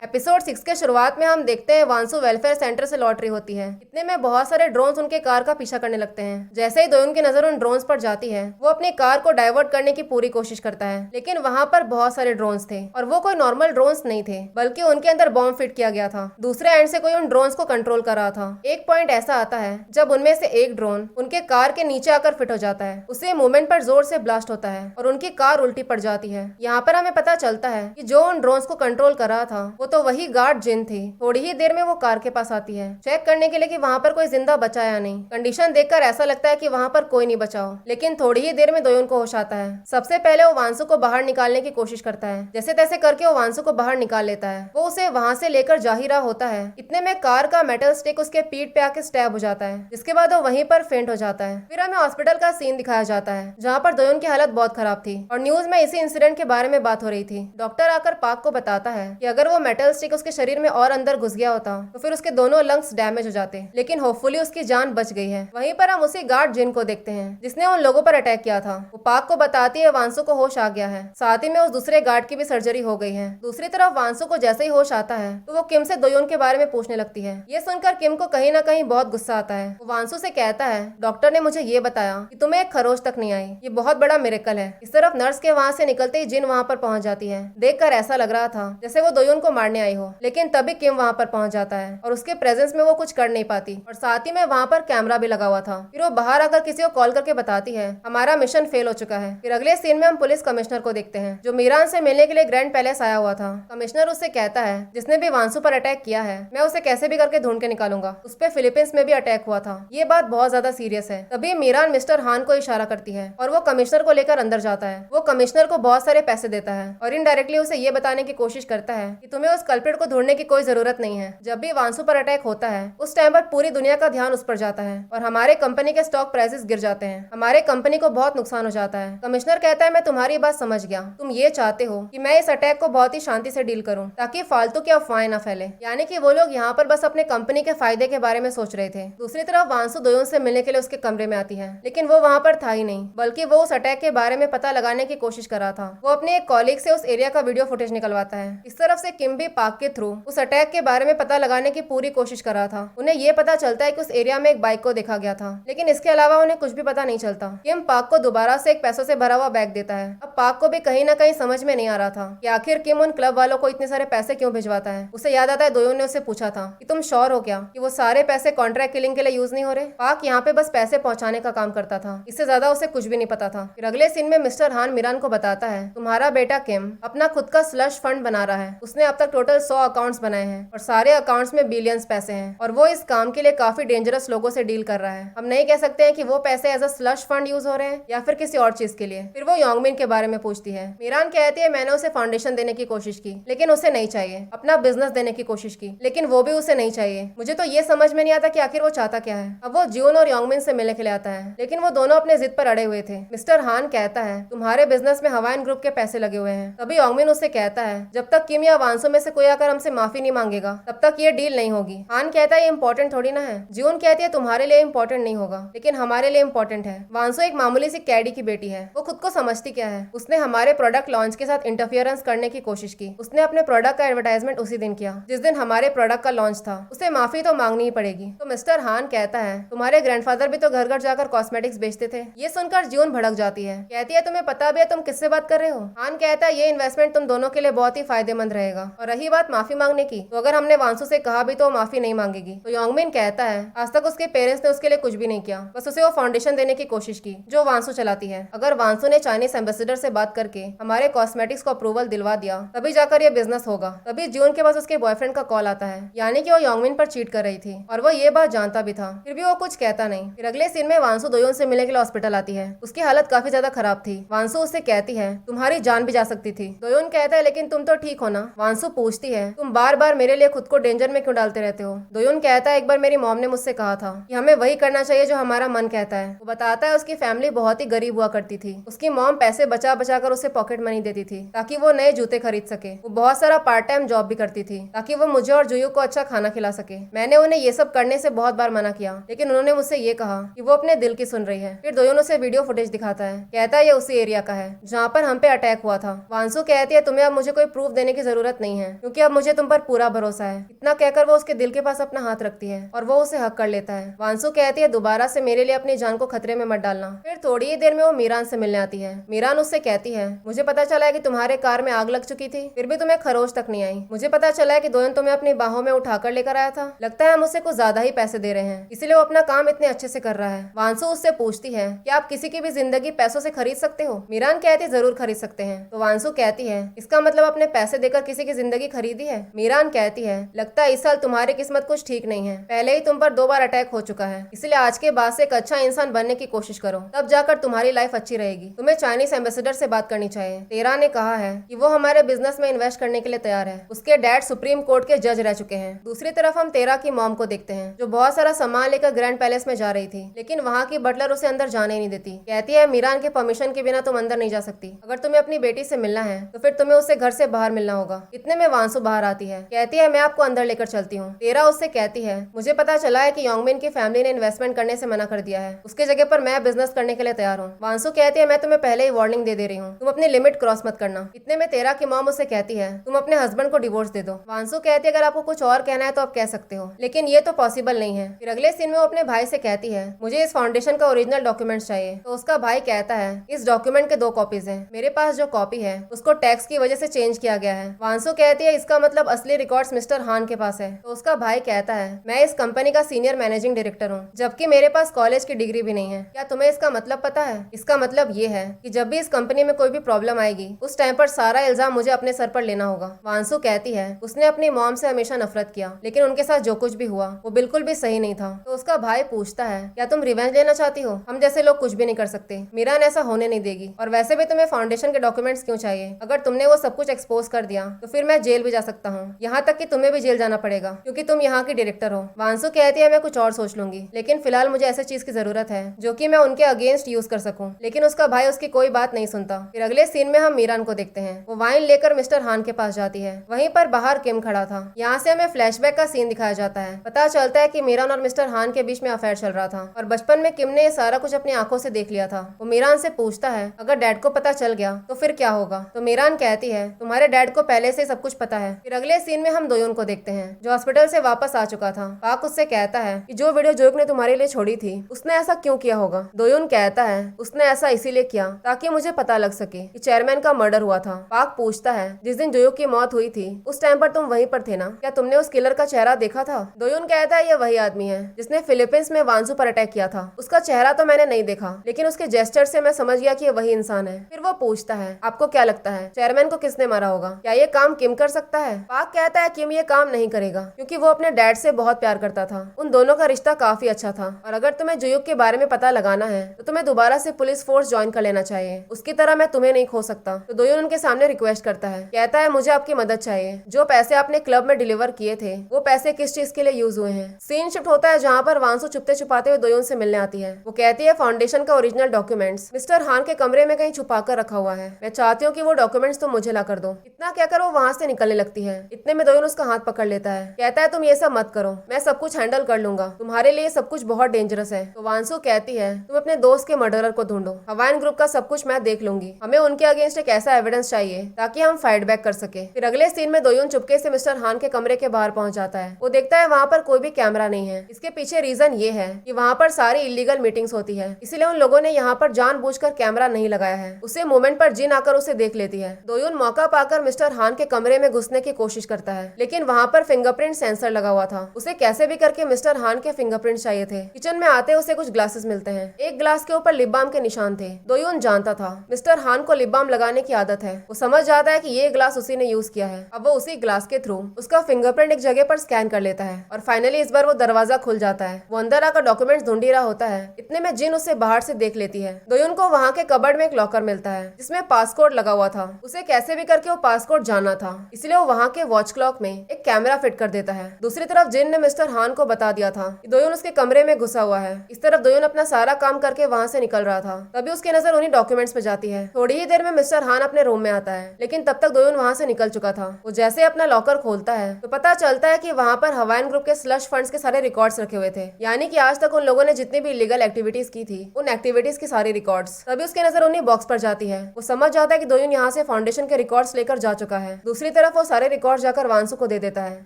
एपिसोड 6 के शुरुआत में हम देखते हैं वांसु वेलफेयर सेंटर से लौट रही होती है। इतने में बहुत सारे ड्रोन्स उनके कार का पीछा करने लगते हैं। जैसे ही दोयोन की नजर उन ड्रोन्स पर जाती है वो अपनी कार को डाइवर्ट करने की पूरी कोशिश करता है, लेकिन वहाँ पर बहुत सारे ड्रोन्स थे और वो कोई नॉर्मल ड्रोन्स नहीं थे बल्कि उनके अंदर बॉम्ब फिट किया गया था। दूसरे एंड से कोई उन ड्रोन्स को कंट्रोल कर रहा था। एक पॉइंट ऐसा आता है जब उनमें से एक ड्रोन उनके कार के नीचे आकर फिट हो जाता है। उसे मूवमेंट पर जोर से ब्लास्ट होता है और उनकी कार उल्टी पड़ जाती है। यहाँ पर हमें पता चलता है कि जो उन ड्रोन्स को कंट्रोल कर रहा था वो तो वही गार्ड जिन थी। थोड़ी ही देर में वो कार के पास आती है चेक करने के लिए कि वहाँ पर कोई जिंदा बचा या नहीं। कंडीशन देखकर ऐसा लगता है कि वहाँ पर कोई नहीं बचा हो, लेकिन थोड़ी ही देर में दोयोन को होश आता है। सबसे पहले वो वांसु को बाहर निकालने की कोशिश करता है। जैसे तैसे करके वो वांसु को बाहर निकाल लेता है। वो उसे वहाँ से लेकर जा ही रहा होता है। इतने में कार का मेटल स्टिक उसके पीठ पे आके स्टैब हो जाता है, जिसके बाद वो वहीं पर फेंट हो जाता है। फिर हमें हॉस्पिटल का सीन दिखाया जाता है जहाँ पर दोयोन की हालत बहुत खराब थी और न्यूज में इसी इंसिडेंट के बारे में बात हो रही थी। डॉक्टर आकर पाक को बताता है कि अगर वो मेटल स्टिक उसके शरीर में और अंदर घुस गया होता तो फिर उसके दोनों लंग्स डैमेज हो जाते, लेकिन होपफुली उसकी जान बच गई है। वहीं पर हम उसी गार्ड जिन को देखते हैं जिसने उन लोगों पर अटैक किया था। वो पाक को बताती है वांसु को होश आ गया है, साथ ही में उस दूसरे गार्ड की भी सर्जरी हो गई है। दूसरी तरफ वांसु को जैसे ही होश आता है तो वो किम से दोयोन के बारे में पूछने लगती है। ये सुनकर किम को कहीं ना कहीं बहुत गुस्सा आता है। वो वांसु से कहता है डॉक्टर ने मुझे ये बताया कि तुम्हें एक खरोच तक नहीं आई, ये बहुत बड़ा मिरेकल है। इस तरफ नर्स के वहाँ से निकलते ही जिन वहाँ पर पहुंच जाती है। देखकर ऐसा लग रहा था जैसे वो दोयोन को मारने आई हो, लेकिन तभी किम वहाँ पर पहुंच जाता है और उसके प्रेजेंस में वो कुछ कर नहीं पाती और साथ ही में वहाँ पर कैमरा भी लगा हुआ था। फिर वो बाहर आकर किसी को कॉल करके बताती है हमारा मिशन फेल हो चुका है। फिर अगले सीन में हम पुलिस कमिश्नर को देखते हैं जो मीरान से मिलने के लिए ग्रैंड पैलेस आया हुआ था। कमिश्नर उससे कहता है जिसने भी वांसु पर अटैक किया है मैं उसे कैसे भी करके ढूंढ के निकालूंगा। उस पर फिलीपींस में भी अटैक हुआ था। ये बात बहुत ज्यादा सीरियस है। तभी मीरान मिस्टर हान को इशारा करती है और वो कमिश्नर को लेकर अंदर जाता है। वो कमिश्नर को बहुत सारे पैसे देता है और इनडायरेक्टली उसे ये बताने की कोशिश करता है कि तुम्हें उस कल्प्रिट को ढूंढने की कोई जरूरत नहीं है। जब भी वांसु पर अटैक होता है उस टाइम पर पूरी दुनिया का ध्यान उस पर जाता है और हमारे कंपनी के स्टॉक प्राइसेस गिर जाते हैं। हमारे कंपनी को बहुत नुकसान हो जाता है। कमिश्नर कहता है मैं तुम्हारी बात समझ गया, तुम ये चाहते हो कि मैं इस अटैक को बहुत ही शांति से डील करूं ताकि फालतू की अफवाहें न फैले। यानी कि वो लोग यहाँ पर बस अपने कंपनी के फायदे के बारे में सोच रहे थे। दूसरी तरफ वांसु दोयोन से मिलने के लिए उसके कमरे में आती है, लेकिन वो वहाँ पर था ही नहीं, बल्कि वो उस अटैक के बारे में पता लगाने की कोशिश कर रहा था। वो अपने एक कॉलीग से उस एरिया का वीडियो फुटेज निकलवाता है। इस तरफ से किम भी पाक के थ्रू उस अटैक के बारे में पता लगाने की पूरी कोशिश कर रहा था। उन्हें ये पता चलता है कि उस एरिया में एक बाइक को देखा गया था, लेकिन इसके अलावा उन्हें कुछ भी पता नहीं चलता। किम पाक को दोबारा से एक पैसों से भरा हुआ बैग देता है। अब पाक को भी कहीं ना कहीं समझ में नहीं आ रहा था कि आखिर किम उन क्लब वालों को इतने सारे पैसे क्यों भिजवाता है। उसे याद आता है दोयोन ने उससे पूछा था कि तुम श्योर हो क्या कि वो सारे पैसे कॉन्ट्रैक्ट किलिंग के लिए यूज नहीं हो रहे। पाक यहाँ पे बस पैसे पहुंचाने का काम करता था, इससे ज्यादा उसे कुछ भी नहीं पता था। फिर अगले सीन में मिस्टर हान मीरान को बताता है तुम्हारा बेटा किम अपना खुद का स्लश फंड बना रहा है। उसने अब तक टोटल 100 अकाउंट्स बनाए हैं और सारे अकाउंट्स में बिलियंस पैसे हैं और वो इस काम के लिए काफी डेंजरस लोगों से डील कर रहा है। हम नहीं कह सकते हैं कि वो पैसे as a slush fund use हो रहे हैं या फिर किसी और चीज के लिए। फिर वो योंगमिन के बारे में पूछती है। मीरान कहती है मैंने उसे फाउंडेशन देने की कोशिश की लेकिन उसे नहीं चाहिए। अपना बिजनेस देने की कोशिश की लेकिन वो भी उसे नहीं चाहिए। मुझे तो ये समझ में नहीं आता कि आखिर वो चाहता क्या है। अब वो जियोन और योंगमिन से मिलने के लिए आता है, लेकिन वो दोनों अपने जिद पर अड़े हुए थे। मिस्टर हान कहता है तुम्हारे बिजनेस में हवाइन ग्रुप के पैसे लगे हुए हैं। तभी योंगमिन उससे कहता है जब तक किम या वांसो में से कोई आकर हमसे माफी नहीं मांगेगा तब तक ये डील नहीं होगी। हान कहता है ये इंपॉर्टेंट थोड़ी ना है। जियोन कहती है तुम्हारे लिए इंपॉर्टेंट नहीं होगा लेकिन हमारे लिए इंपॉर्टेंट है। वांसो एक मामूली सी कैडी की बेटी है। वो खुद को समझती क्या है। उसने हमारे प्रोडक्ट लॉन्च के साथ इंटरफियरेंस करने की कोशिश की। उसने अपने प्रोडक्ट का एडवर्टाइजमेंट उसी दिन किया जिस दिन हमारे प्रोडक्ट का लॉन्च था। उसे माफी तो मांगनी ही पड़ेगी। तो मिस्टर हान कहता है तुम्हारे ग्रैंडफादर भी तो घर घर जाकर कॉस्मेटिक्स बेचते थे। ये सुनकर जियोन भड़क जाती है, कहती है तुम्हें पता भी है तुम किससे बात कर रहे हो। हान कहता है ये इन्वेस्टमेंट तुम दोनों के लिए बहुत ही फायदेमंद रहेगा और रही बात माफी मांगने की, तो अगर हमने वांसू से कहा भी तो वो माफी नहीं मांगेगी। तो योंगमिन कहता है आज तक उसके पेरेंट्स ने उसके लिए कुछ भी नहीं किया, बस उसे वो फाउंडेशन देने की कोशिश की जो वांसू चलाती है। अगर वांसू ने चाइनीज एम्बेसडर से बात करके हमारे कॉस्मेटिक्स को अप्रूवल दिलवा दिया तभी जाकर ये बिजनेस होगा। तभी जून के पास उसके बॉयफ्रेंड का कॉल आता है, यानी कि वो योंगमिन पर चीट कर रही थी और वो ये बात जानता भी था, फिर भी वो कुछ कहता नहीं। फिर अगले सीन में वांसू दोयोन से मिलने के लिए हॉस्पिटल आती है। उसकी हालत काफी ज्यादा खराब थी। वांसू उससे कहती है तुम्हारी जान भी जा सकती थी। दोयोन कहता है लेकिन तुम तो ठीक हो ना। वांसू पूछती है तुम बार बार मेरे लिए खुद को डेंजर में क्यों डालते रहते हो। दोयोन कहता है एक बार मेरी मॉम ने मुझसे कहा था कि हमें वही करना चाहिए जो हमारा मन कहता है। वो बताता है उसकी फैमिली बहुत ही गरीब हुआ करती थी। उसकी मॉम पैसे बचा बचा कर उसे पॉकेट मनी देती थी ताकि वो नए जूते खरीद सके। वो बहुत सारा पार्ट टाइम जॉब भी करती थी ताकि वो मुझे और जुयू को अच्छा खाना खिला सके। मैंने उन्हें ये सब करने से बहुत बार मना किया लेकिन उन्होंने मुझसे ये कहा कि वो अपने दिल की सुन रही है। फिर दोयोन उसे वीडियो फुटेज दिखाता है, कहता है ये उसी एरिया का है जहाँ पर हम पे अटैक हुआ था। वांसू कहती है तुम्हें अब मुझे कोई प्रूफ देने की जरूरत नहीं है क्योंकि अब मुझे तुम पर पूरा भरोसा है। इतना कहकर वो उसके दिल के पास अपना हाथ रखती है और वो उसे हक कर लेता है। वांसू कहती है दोबारा से मेरे लिए अपनी जान को खतरे में मत डालना। फिर थोड़ी ही देर में वो मीरान से मिलने आती है। मीरान उससे कहती है मुझे पता चला है कि तुम्हारे कार में आग लग चुकी थी फिर भी तुम्हें खरोच तक नहीं आई। मुझे पता चला है कि दोयन तुम्हें अपनी बाहों में उठाकर लेकर आया था। लगता है हम उसे कुछ ज्यादा ही पैसे दे रहे हैं इसीलिए वो अपना काम इतने अच्छे से कर रहा है। वांसू उससे पूछती है कि आप किसी की भी जिंदगी पैसों से खरीद सकते हो। मीरान कहती जरूर खरीद सकते हैं। तो वांसू कहती है इसका मतलब अपने पैसे देकर किसी की जिंदगी खरीदी है। मीरान कहती है लगता है इस साल तुम्हारी किस्मत कुछ ठीक नहीं है। पहले ही तुम पर 2 बार अटैक हो चुका है इसलिए आज के बाद से एक अच्छा इंसान बनने की कोशिश करो तब जाकर तुम्हारी लाइफ अच्छी रहेगी। तुम्हें चाइनीज एम्बेसडर से बात करनी चाहिए। तेरा ने कहा है कि वो हमारे बिजनेस में इन्वेस्ट करने के लिए तैयार है। उसके डैड सुप्रीम कोर्ट के जज रह चुके हैं। दूसरी तरफ हम तेरा की मॉम को देखते हैं जो बहुत सारा सामान लेकर ग्रैंड पैलेस में जा रही थी लेकिन वहाँ की बटलर उसे अंदर जाने नहीं देती। कहती है मीरान के परमिशन के बिना तुम अंदर नहीं जा सकती। अगर तुम्हें अपनी बेटी से मिलना है तो फिर तुम्हें उससे घर से बाहर मिलना होगा। इतने में वांसू बाहर आती है, कहती है मैं आपको अंदर लेकर चलती हूँ। तेरा उससे कहती है मुझे पता चला है कि योंगमिन की फैमिली ने इन्वेस्टमेंट करने से मना कर दिया है। उसके जगह पर मैं बिजनेस करने के लिए तैयार हूँ। वांसू कहती है मैं तुम्हें पहले ही वार्निंग दे रही हूँ, तुम अपनी लिमिट क्रॉस मत करना। इतने में तेरा की मॉम उससे कहती है तुम अपने हस्बैंड को डिवोर्स दे दो। वांसू कहती है अगर आपको कुछ और कहना है तो आप कह सकते हो लेकिन ये तो पॉसिबल नहीं है। फिर अगले सीन में वो अपने भाई से कहती है मुझे इस फाउंडेशन का ओरिजिनल डॉक्यूमेंट्स चाहिए। तो उसका भाई कहता है इस डॉक्यूमेंट के 2 कॉपीज हैं। मेरे पास जो कॉपी है उसको टैक्स की वजह से चेंज किया गया है। वांसू कहती है इसका मतलब असली रिकॉर्ड्स मिस्टर हान के पास है। तो उसका भाई कहता है मैं इस कंपनी का सीनियर मैनेजिंग डायरेक्टर हूँ जबकि मेरे पास कॉलेज की डिग्री भी नहीं है। क्या तुम्हें इसका मतलब पता है? इसका मतलब ये है कि जब भी इस कंपनी में कोई भी प्रॉब्लम आएगी उस टाइम पर सारा इल्जाम मुझे अपने सर पर लेना होगा। वांसू कहती है उसने अपनी मॉम से हमेशा नफरत किया लेकिन उनके साथ जो कुछ भी हुआ वो बिल्कुल भी सही नहीं था। तो उसका भाई पूछता है क्या तुम रिवेंज लेना चाहती हो? हम जैसे लोग कुछ भी नहीं कर सकते। मीरान ऐसा होने नहीं देगी और वैसे भी तुम्हें फाउंडेशन के डॉक्यूमेंट्स क्यों चाहिए? अगर तुमने वो सब कुछ एक्सपोज कर दिया तो फिर मैं जेल भी जा सकता हूँ, यहाँ तक कि तुम्हें भी जेल जाना पड़ेगा क्योंकि तुम यहाँ की डायरेक्टर हो। वांसू कहती है मैं कुछ और सोच लूंगी लेकिन फिलहाल मुझे ऐसी चीज की जरूरत है जो कि मैं उनके अगेंस्ट यूज कर सकूं। लेकिन उसका भाई उसकी कोई बात नहीं सुनता। फिर अगले सीन में हम मीरान को देखते हैं। वो वाइन लेकर मिस्टर हान के पास जाती है। वहीं पर बाहर किम खड़ा था। यहाँ से हमें फ्लैशबैक का सीन दिखाया जाता है। पता चलता है कि मीरान और मिस्टर हान के बीच में अफेयर चल रहा था और बचपन में किम ने ये सारा कुछ अपनी आंखों से देख लिया था। वो मीरान से पूछता है अगर डैड को पता चल गया तो फिर क्या होगा? तो मीरान कहती है तुम्हारे डैड को पहले से सब कुछ पता है। फिर अगले सीन में हम दोयोन को देखते हैं जो हॉस्पिटल से वापस आ चुका था। पाक उससे कहता है कि जो वीडियो जोक ने तुम्हारे लिए छोड़ी थी उसने ऐसा क्यों किया होगा? दोयोन कहता है उसने ऐसा इसीलिए किया ताकि मुझे पता लग सके कि चेयरमैन का मर्डर हुआ था। पाक पूछता है जिस दिन जोयो की मौत हुई थी उस टाइम पर तुम वहीं पर थे ना? क्या तुमने उस किलर का चेहरा देखा था? दोयोन कहता है ये वही आदमी है जिसने फिलीपींस में वांसू पर अटैक किया था। उसका चेहरा तो मैंने नहीं देखा लेकिन उसके जेस्चर से मैं समझ गया कि ये वही इंसान है। फिर वो पूछता है आपको क्या लगता है चेयरमैन को किसने मारा होगा? क्या ये काम किम कर सकता है? पाक कहता है किम ये काम नहीं करेगा क्योंकि वो अपने डैड से बहुत प्यार करता था। उन दोनों का रिश्ता काफी अच्छा था और अगर तुम्हें जुयुक के बारे में पता लगाना है तो तुम्हें दोबारा से पुलिस फोर्स ज्वाइन कर लेना चाहिए। उसकी तरह मैं तुम्हें नहीं खो सकता। तो दोयोन उनके सामने रिक्वेस्ट करता है, कहता है मुझे आपकी मदद चाहिए। जो पैसे आपने क्लब में डिलीवर किए थे वो पैसे किस चीज के लिए यूज हुए हैं? सीन शिफ्ट होता है जहाँ पर वांसू चुपते छुपाते हुए दोयोन से मिलने आती है। वो कहती है फाउंडेशन का ओरिजिनल डॉक्यूमेंट्स मिस्टर हान के कमरे में कहीं छुपा कर रखा हुआ है। मैं चाहती हूँ कि वो डॉक्यूमेंट्स तुम मुझे ला कर दो। इतना कहकर वो वहाँ से निकलने लगती है। इतने में दोयोन उसका हाथ पकड़ लेता है, कहता है तुम ये सब मत करो, मैं सब कुछ हैंडल कर लूंगा, तुम्हारे लिए सब कुछ बहुत डेंजरस है। तो वांसू कहती है तुम अपने दोस्त के मर्डरर को ढूंढो, हवाइन ग्रुप का सब कुछ मैं देख लूंगी। हमें उनके अगेंस्ट एक ऐसा एविडेंस चाहिए ताकि हम फाइट बैक कर सके। फिर अगले सीन में दोयोन चुपके से मिस्टर हान के कमरे के बाहर पहुंच जाता है। वो देखता है वहाँ पर कोई भी कैमरा नहीं है। इसके पीछे रीजन ये है कि वहाँ पर सारी इलीगल मीटिंग्स होती है, इसलिए उन लोगों ने यहाँ पर जानबूझकर कैमरा नहीं लगाया है। उसे मोमेंट पर जिन आकर उसे देख लेती है। दोयोन मौका पाकर मिस्टर हान के कमरे में में घुसने की कोशिश करता है, लेकिन वहाँ पर फिंगरप्रिंट सेंसर लगा हुआ था। उसे कैसे भी करके मिस्टर हान के फिंगरप्रिंट चाहिए थे। किचन में आते उसे कुछ ग्लासेस मिलते हैं। एक ग्लास के ऊपर लिप बाम के निशान थे। दोयोन जानता था मिस्टर हान को लिप बाम लगाने की आदत है। वो समझ जाता है कि ये ग्लास उसी ने यूज किया है। अब वो उसी ग्लास के थ्रू उसका फिंगरप्रिंट एक जगह पर स्कैन कर लेता है और फाइनली इस बार वो दरवाजा खुल जाता है। वो अंदर आकर डॉक्यूमेंट्स ढूंढ ही रहा होता है। इतने में जिन उसे बाहर से देख लेती है। दोयोन को वहाँ के कबर्ड में एक लॉकर मिलता है जिसमें पासकोड लगा हुआ था। उसे कैसे भी करके वो पासकोड जानना था, इसलिए वो वहाँ के वॉच क्लॉक में एक कैमरा फिट कर देता है। दूसरी तरफ जिन ने मिस्टर हान को बता दिया था कि दोयोन उसके कमरे में घुसा हुआ है। इस तरफ दोयोन अपना सारा काम करके वहाँ से निकल रहा था, तभी उसकी नजर उन्हीं डॉक्यूमेंट्स पे जाती है। थोड़ी ही देर में मिस्टर हान अपने रूम में आता है, लेकिन तब तक दोयोन वहाँ से निकल चुका था। वो जैसे अपना लॉकर खोलता है तो पता चलता है कि वहाँ पर हवाइन ग्रुप के स्लश फंड्स के सारे रिकॉर्ड्स रखे हुए थे, यानी कि आज तक उन लोगों ने जितनी भी इलीगल एक्टिविटीज की थी उन एक्टिविटीज की सारी रिकॉर्ड्स। तभी उसकी नजर उन्हीं बॉक्स पर जाती है। वो समझ जाता है कि दोयोन यहाँ से फाउंडेशन के रिकॉर्ड्स लेकर जा चुका है। दूसरी तरफ वो सारे रिकॉर्ड जाकर वांसु को दे देता है।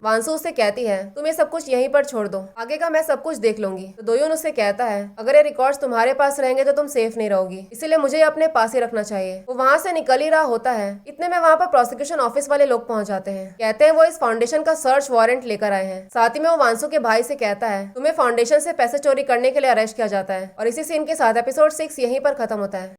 वांसु उससे कहती है तुम ये सब कुछ यहीं पर छोड़ दो, आगे का मैं सब कुछ देख लूंगी। तो दोयोन उससे कहता है अगर ये रिकॉर्ड्स तुम्हारे पास रहेंगे तो तुम सेफ नहीं रहोगी, इसीलिए मुझे अपने पास ही रखना चाहिए। वो वहाँ से निकल ही रहा होता है। इतने में वहाँ पर प्रोसिक्यूशन ऑफिस वाले लोग पहुंच जाते हैं। कहते हैं वो इस फाउंडेशन का सर्च वारंट लेकर आए हैं। साथ ही में वो वांसु के भाई से कहता है तुम्हें फाउंडेशन से पैसे चोरी करने के लिए अरेस्ट किया जाता है। और इसी सीन के साथ एपिसोड 6 यहीं पर खत्म होता है।